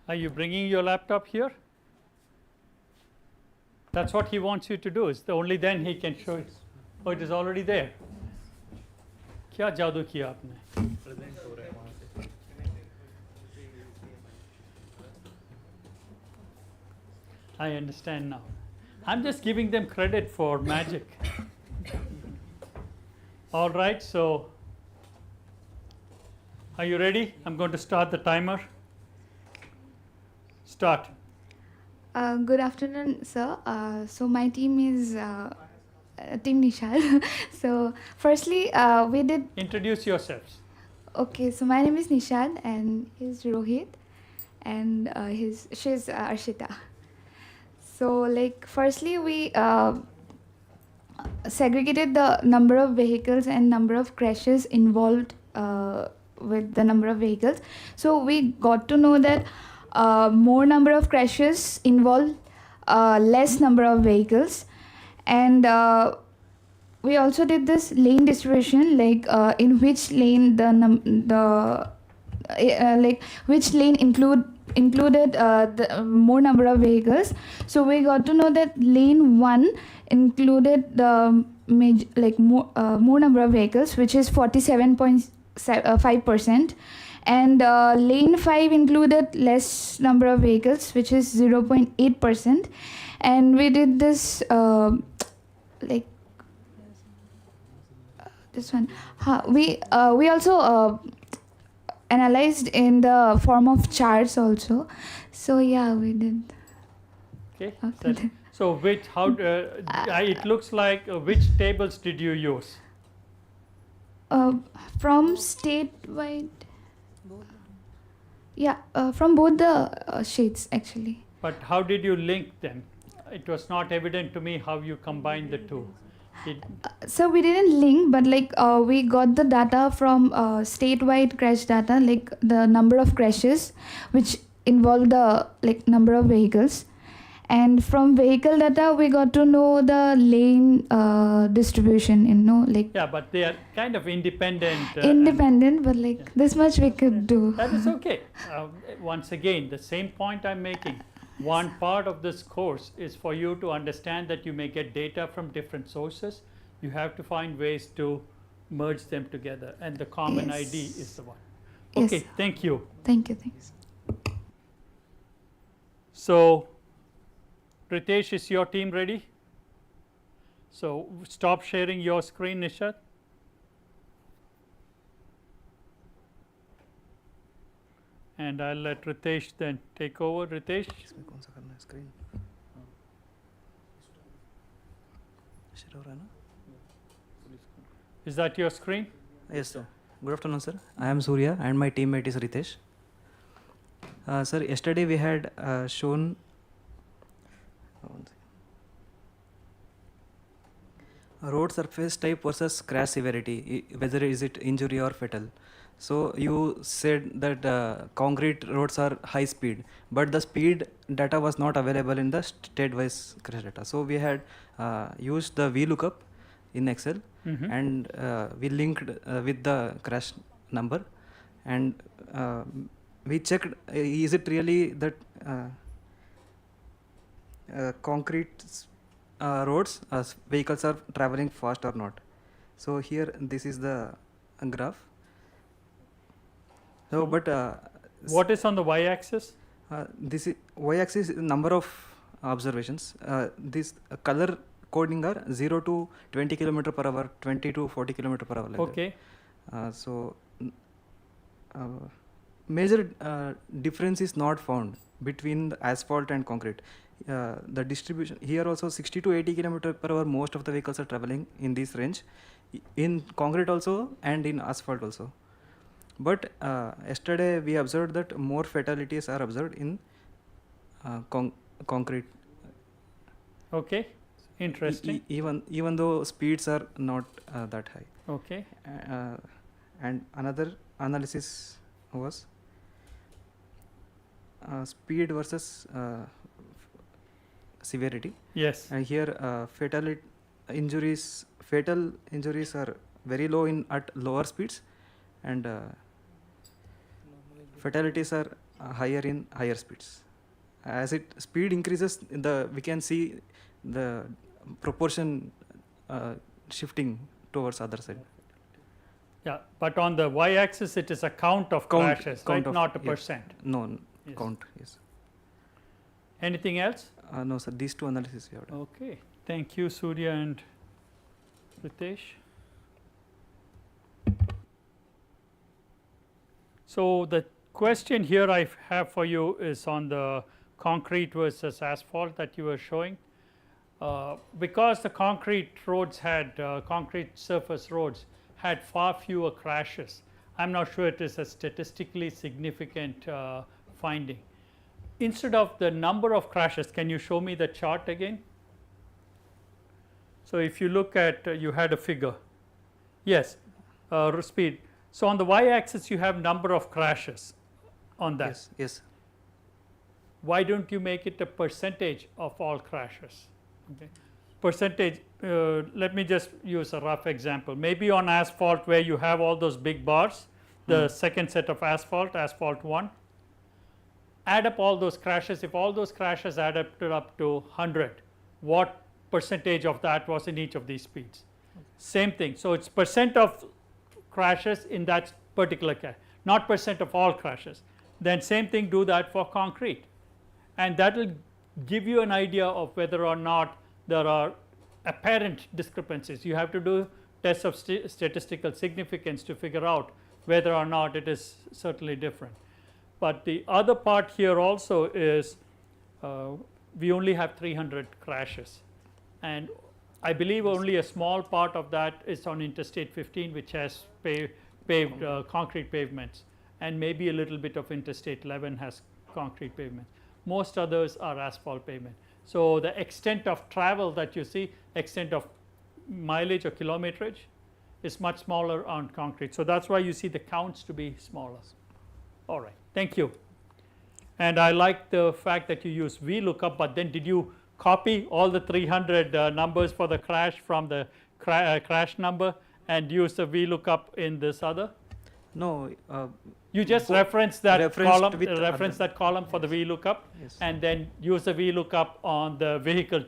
Are you bringing your laptop here? That's what he wants you to do. Is only then he can show it. Oh, it is already there. क्या जादू किया आपने? I understand now. I'm just giving them credit for magic. All right, so are you ready? I'm going to start the timer. Start. Good afternoon, sir. So my team is Team Nishad. So firstly, we did. Introduce yourselves. Okay, so my name is Nishad, and he's Rohit, and she's Arshita. So like, firstly, we segregated the number of vehicles and number of crashes involved with the number of vehicles. So we got to know that more number of crashes involve less number of vehicles, and we also did this lane distribution, like in which lane which lane included the more number of vehicles. So we got to know that lane 1 included the more number of vehicles, which is 47.5%, and lane 5 included less number of vehicles, which is 0.8%. And we did this this one. We also analyzed in the form of charts also. So yeah, we did. Okay. So which it looks like which tables did you use? From statewide. Yeah, from both the sheets actually. But how did you link them? It was not evident to me how you combined the two. So we didn't link, but like we got the data from statewide crash data, like the number of crashes, which involved the number of vehicles, and from vehicle data we got to know the lane distribution. Yeah, but they are kind of independent. Independent, but this much we could do. That is okay. Once again, the same point I'm making. One part of this course is for you to understand that you may get data from different sources. You have to find ways to merge them together, and the common ID is the one. Okay, yes. Thank you. Thank you, thanks. So, Ritesh, is your team ready? So, stop sharing your screen, Nishad. and I'll let Ritesh then take over. Ritesh. Is that your screen? Yes, sir. Good afternoon, sir. I am Surya and my teammate is Ritesh. Sir, yesterday we had shown road surface type versus crash severity, whether is it injury or fatal. So you said that concrete roads are high speed, but the speed data was not available in the state-wise crash data. So we had used the VLOOKUP in Excel, and we linked with the crash number, and we checked is it really that concrete roads vehicles are traveling fast or not. So here this is the graph. So but what is on the y-axis? This is y-axis is number of observations. This color coding are 0 to 20 km per hour, 20 to 40 km per hour. Like okay. So major difference is not found between the asphalt and concrete. The distribution here also 60 to 80 km per hour, most of the vehicles are traveling in this range, in concrete also and in asphalt also. But yesterday we observed that more fatalities are observed in concrete. Okay, interesting. Even though speeds are not that high. Okay. And another analysis was speed versus severity. Yes. Here fatal injuries are very low at lower speeds, and fatalities are higher in higher speeds. As speed increases, we can see the proportion shifting towards other side. Yeah, but on the y-axis it is a count of crashes, right? Not a percent. No, yes. Count, yes. Anything else? No, sir. These two analyses we have done. Okay. Thank you, Surya and Ritesh. So the question here I have for you is on the concrete versus asphalt that you were showing. Because the concrete roads had concrete surface roads had far fewer crashes, I'm not sure it is a statistically significant finding. Instead of the number of crashes, can you show me the chart again? So if you look at, you had a figure. Yes, speed. So on the y-axis you have number of crashes on that. Yes, yes. Why don't you make it a percentage of all crashes? Okay. Percentage, let me just use a rough example. Maybe on asphalt where you have all those big bars, the second set of asphalt 1, add up all those crashes. If all those crashes add up to 100, what percentage of that was in each of these speeds? Same thing. So it's percent of crashes in that particular case, not percent of all crashes. Then same thing, do that for concrete, and that will give you an idea of whether or not there are apparent discrepancies. You have to do tests of statistical significance to figure out whether or not it is certainly different. But the other part here also is we only have 300 crashes, and I believe only a small part of that is on Interstate 15, which has paved concrete pavements, and maybe a little bit of Interstate 11 has concrete pavements. Most others are asphalt pavement. So the extent of travel that you see, extent of mileage or kilometerage, is much smaller on concrete. So that's why you see the counts to be smaller. All right, thank you. And I like the fact that you use VLOOKUP, but then did you copy all the 300 numbers for the crash from the crash number and use the VLOOKUP in this other? No. You just reference that column, that column for the VLOOKUP, yes, and then use the VLOOKUP on the vehicle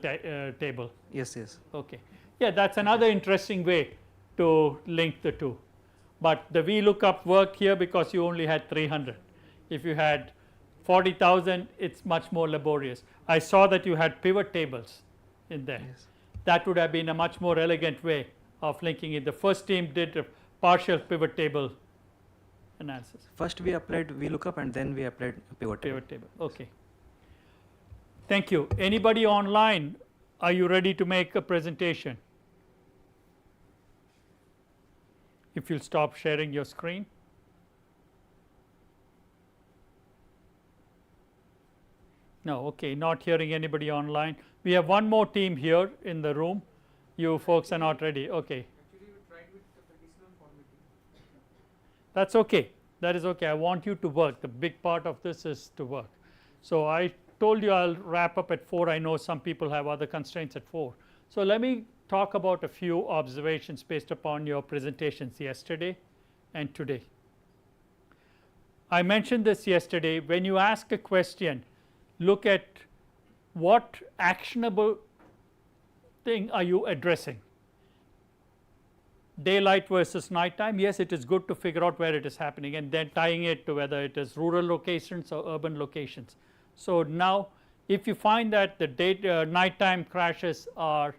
table. Yes, yes. Okay. Yeah, that's another interesting way to link the two. But the VLOOKUP worked here because you only had 300. If you had 40,000, it's much more laborious. I saw that you had pivot tables in there. Yes. That would have been a much more elegant way of linking it. The first team did a partial pivot table analysis? First we applied VLOOKUP and then we applied pivot table. Pivot table. Okay. Thank you. Anybody online? Are you ready to make a presentation? If you'll stop sharing your screen. No, okay, not hearing anybody online. We have one more team here in the room. You folks are not ready. Okay. Actually, we tried with the traditional formatting. That's okay. That is okay. I want you to work. The big part of this is to work. So I told you I'll wrap up at 4. I know some people have other constraints at 4. So let me talk about a few observations based upon your presentations yesterday and today. I mentioned this yesterday. When you ask a question, look at what actionable thing are you addressing. Daylight versus nighttime, yes, it is good to figure out where it is happening and then tying it to whether it is rural locations or urban locations. So now if you find that the nighttime crashes are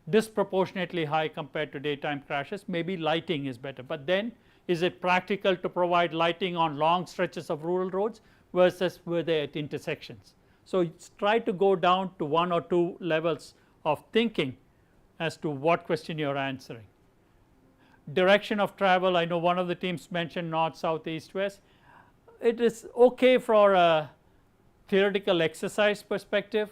disproportionately high compared to daytime crashes, maybe lighting is better. But then is it practical to provide lighting on long stretches of rural roads versus were they at intersections? So try to go down to 1 or 2 levels of thinking as to what question you are answering. Direction of travel, I know one of the teams mentioned north, south, east, west. It is okay for a theoretical exercise perspective,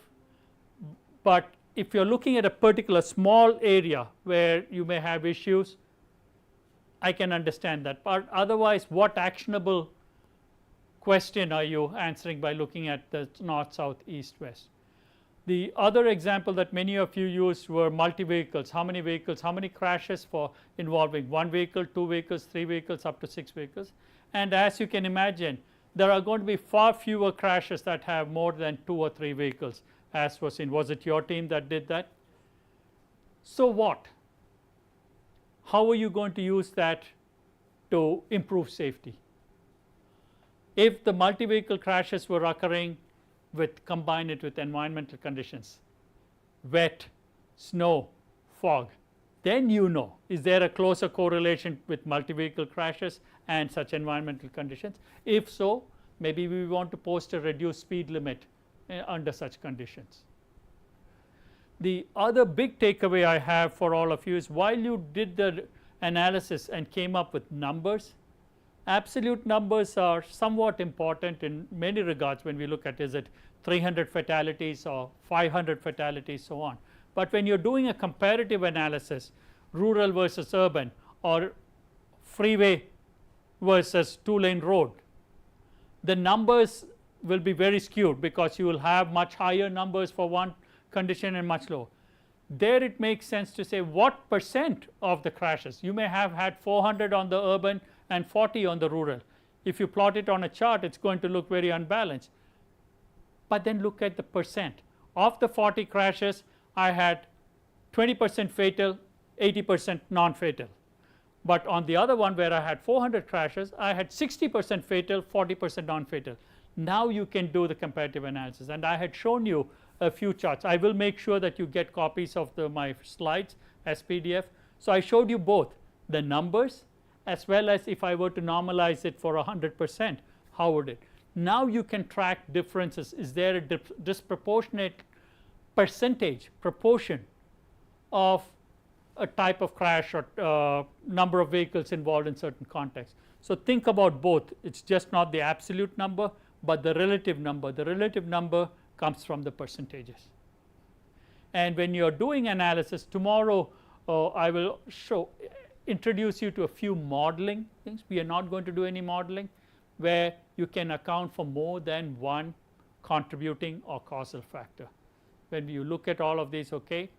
but if you are looking at a particular small area where you may have issues, I can understand that. But otherwise, what actionable question are you answering by looking at the north, south, east, west? The other example that many of you used were multi-vehicles. How many vehicles, how many crashes for involving 1 vehicle, 2 vehicles, 3 vehicles, up to 6 vehicles. And as you can imagine, there are going to be far fewer crashes that have more than 2 or 3 vehicles, as was in, was it your team that did that? So what? How are you going to use that to improve safety? If the multi-vehicle crashes were occurring combine it with environmental conditions, wet, snow, fog, then you know, is there a closer correlation with multi-vehicle crashes and such environmental conditions? If so, maybe we want to post a reduced speed limit under such conditions. The other big takeaway I have for all of you is while you did the analysis and came up with numbers, absolute numbers are somewhat important in many regards when we look at is it 300 fatalities or 500 fatalities, so on. But when you are doing a comparative analysis, rural versus urban or freeway versus 2-lane road, the numbers will be very skewed because you will have much higher numbers for one condition and much lower. There it makes sense to say what percent of the crashes. You may have had 400 on the urban and 40 on the rural. If you plot it on a chart, it is going to look very unbalanced. But then look at the percent. Of the 40 crashes, I had 20% fatal, 80% non-fatal. But on the other one where I had 400 crashes, I had 60% fatal, 40% non-fatal. Now you can do the comparative analysis, and I had shown you a few charts. I will make sure that you get copies of my slides as PDF. So I showed you both the numbers as well as if I were to normalize it for 100%, how would it? Now you can track differences. Is there a disproportionate proportion of a type of crash or number of vehicles involved in certain contexts? So think about both. It's just not the absolute number, but the relative number. The relative number comes from the percentages. And when you are doing analysis tomorrow, I will introduce you to a few modeling things. We are not going to do any modeling where you can account for more than one contributing or causal factor. When you look at all of these, okay,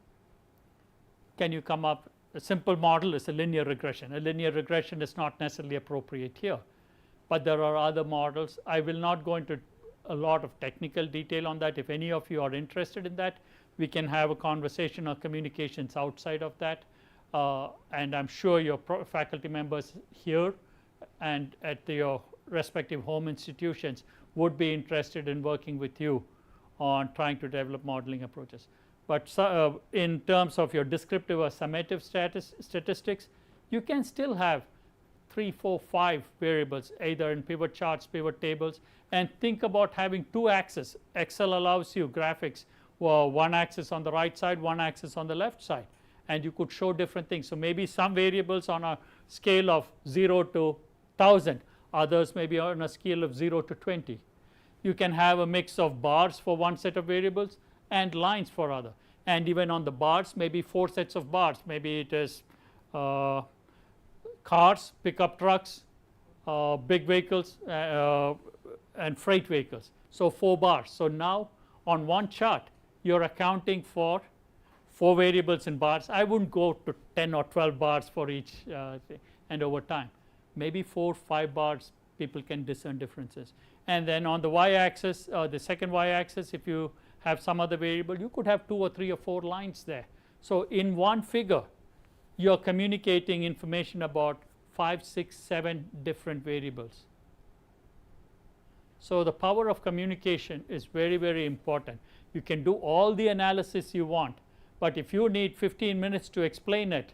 can you come up? A simple model is a linear regression. A linear regression is not necessarily appropriate here, but there are other models. I will not go into a lot of technical detail on that. If any of you are interested in that, we can have a conversation or communications outside of that. And I am sure your faculty members here and at your respective home institutions would be interested in working with you on trying to develop modeling approaches. But in terms of your descriptive or summative statistics, you can still have 3, 4, 5 variables either in pivot charts, pivot tables, and think about having 2 axes. Excel allows you graphics, one axis on the right side, one axis on the left side, and you could show different things. So maybe some variables on a scale of 0 to 1000, others maybe on a scale of 0 to 20. You can have a mix of bars for one set of variables and lines for other, and even on the bars maybe 4 sets of bars. Maybe it is cars, pickup trucks, big vehicles, and freight vehicles. So 4 bars. So now on one chart you are accounting for 4 variables in bars. I wouldn't go to 10 or 12 bars for each thing, and over time maybe 4, 5 bars people can discern differences. And then on the y axis, the second y axis, if you have some other variable, you could have 2 or 3 or 4 lines there. So in one figure you are communicating information about 5, 6, 7 different variables. So the power of communication is very, very important. You can do all the analysis you want, but if you need 15 minutes to explain it,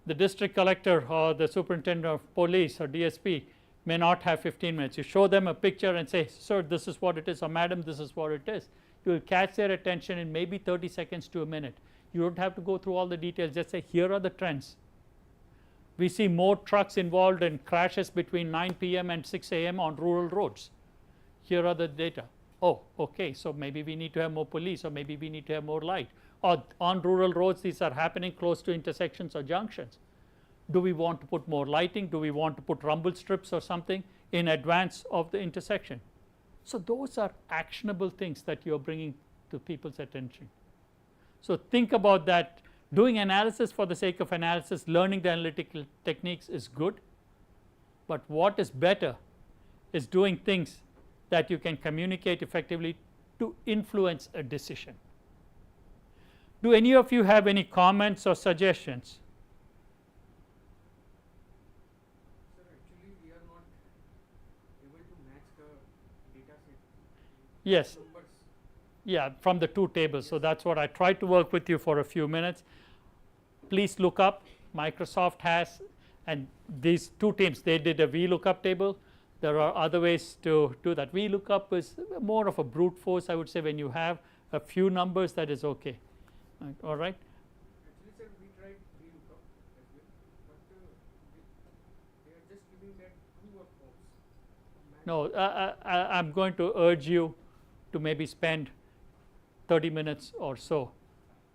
the district collector or the superintendent of police or DSP may not have 15 minutes. You show them a picture and say, sir, this is what it is, or madam, this is what it is. You will catch their attention in maybe 30 seconds to a minute. You don't have to go through all the details, just say here are the trends. We see more trucks involved in crashes between 9 p.m. and 6 a.m. on rural roads. Here are the data. Oh, okay, so maybe we need to have more police, or maybe we need to have more light. Or on rural roads these are happening close to intersections or junctions. Do we want to put more lighting? Do we want to put rumble strips or something in advance of the intersection? So those are actionable things that you are bringing to people's attention. So think about that. Doing analysis for the sake of analysis, learning the analytical techniques is good, but what is better is doing things that you can communicate effectively to influence a decision. Do any of you have any comments or suggestions? Sir, actually we are not able to match the data set. Yes. Yeah, from the 2 tables. So that's what I tried to work with you for a few minutes. Please look up. Microsoft has, and these 2 teams, they did a VLOOKUP table. There are other ways to do that. VLOOKUP is more of a brute force, I would say. When you have a few numbers, that is okay. All right. Actually, sir, we tried VLOOKUP as well, but they are just giving that true or false. No, I'm going to urge you to maybe spend 30 minutes or so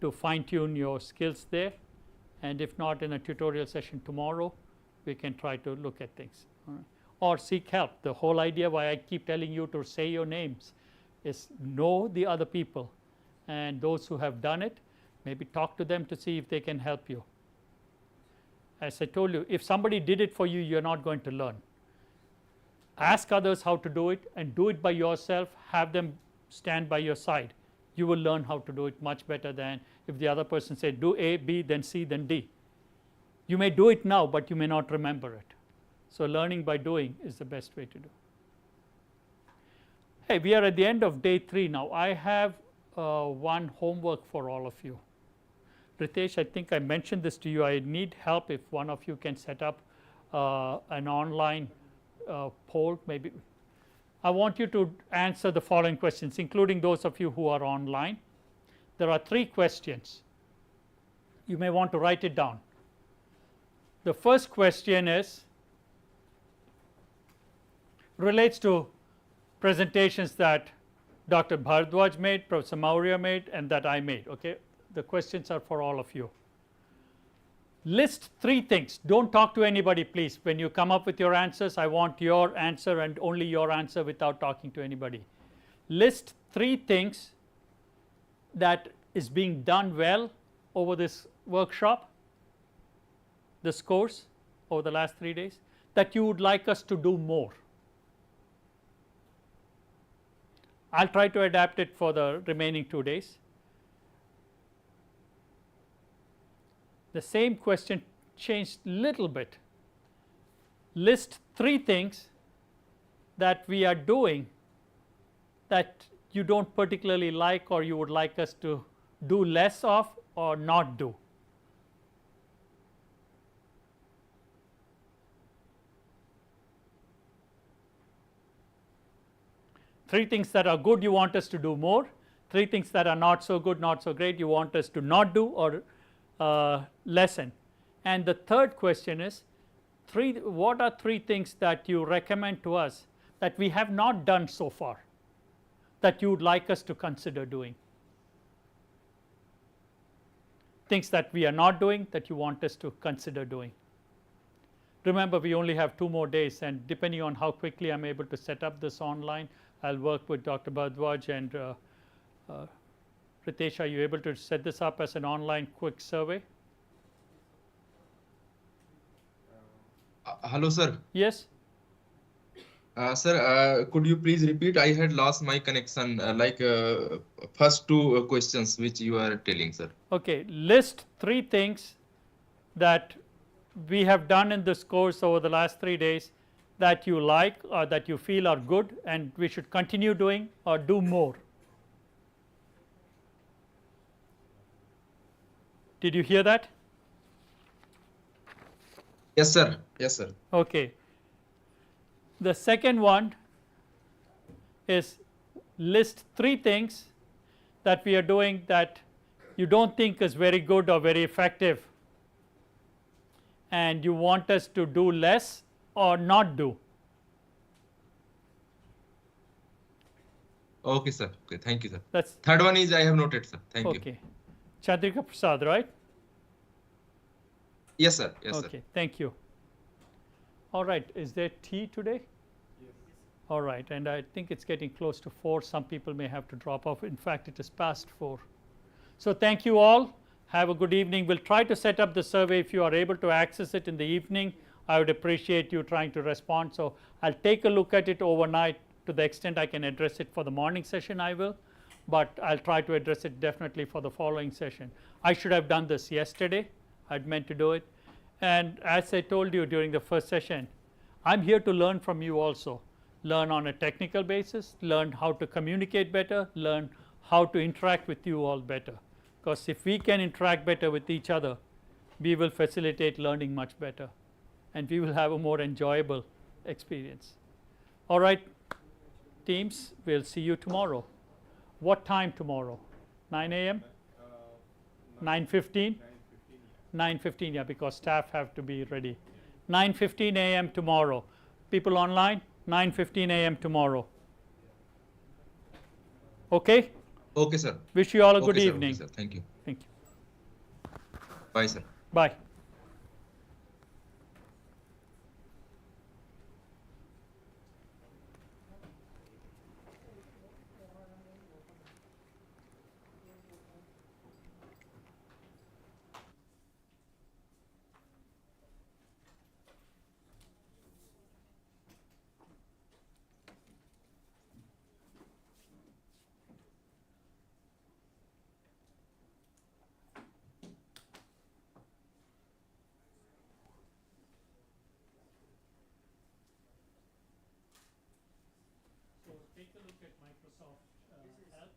to fine tune your skills there, and if not in a tutorial session tomorrow, we can try to look at things. All right. Or seek help. The whole idea why I keep telling you to say your names is know the other people, and those who have done it, maybe talk to them to see if they can help you. As I told you, if somebody did it for you, you are not going to learn. Ask others how to do it and do it by yourself. Have them stand by your side. You will learn how to do it much better than if the other person said do A, B, then C, then D. You may do it now, but you may not remember it. So learning by doing is the best way to do. Hey, we are at the end of day 3 now. I have one homework for all of you. Ritesh, I think I mentioned this to you. I need help if one of you can set up an online poll. Maybe I want you to answer the following questions, including those of you who are online. There are 3 questions. You may want to write it down. The first question is relates to presentations that Dr. Bharadwaj made, Professor Maurya made, and that I made. Okay, the questions are for all of you. List 3 things. Don't talk to anybody, please. When you come up with your answers, I want your answer and only your answer without talking to anybody. List 3 things that is being done well over this workshop, this course, over the last 3 days, that you would like us to do more. I'll try to adapt it for the remaining 2 days. The same question changed little bit. List 3 things that we are doing that you don't particularly like, or you would like us to do less of or not do. 3 things that are good you want us to do more, 3 things that are not so good, not so great you want us to not do or lessen. And the third question is what are 3 things that you recommend to us that we have not done so far that you would like us to consider doing? Things that we are not doing that you want us to consider doing. Remember, we only have 2 more days, and depending on how quickly I am able to set up this online, I will work with Dr. Bharadwaj and Ritesh. Are you able to set this up as an online quick survey? Hello, sir. Yes. Sir, could you please repeat? I had lost my connection. First 2 questions which you are telling, sir. Okay. List 3 things that we have done in this course over the last 3 days that you like or that you feel are good and we should continue doing or do more. Did you hear that? Yes, sir. Yes, sir. Okay. The second one is list 3 things that we are doing that you don't think is very good or very effective and you want us to do less or not do. Okay, sir. Okay, thank you, sir. That's third one is I have noted, sir. Thank you. Okay. Chandrika Prasad, right? Yes, sir. Yes, sir. Okay, thank you. All right, is there tea today? Yes. All right, and I think it's getting close to 4. Some people may have to drop off. In fact, it is past 4. So thank you all. Have a good evening. We'll try to set up the survey. If you are able to access it in the evening, I would appreciate you trying to respond. So I'll take a look at it overnight. To the extent I can address it for the morning session, I will, but I'll try to address it definitely for the following session. I should have done this yesterday. I'd meant to do it. And as I told you during the first session, I'm here to learn from you also. Learn on a technical basis, learn how to communicate better, learn how to interact with you all better. Because if we can interact better with each other, we will facilitate learning much better and we will have a more enjoyable experience. All right, teams, we'll see you tomorrow. What time tomorrow? 9 a.m.? 9:15? 9:15, yeah, because staff have to be ready. 9:15 a.m. tomorrow. People online, 9:15 a.m. tomorrow. Okay? Okay, sir. Wish you all a good sir. evening. Okay, sir. Thank you. Thank you. Bye, sir. Bye. Take a look at Microsoft Help.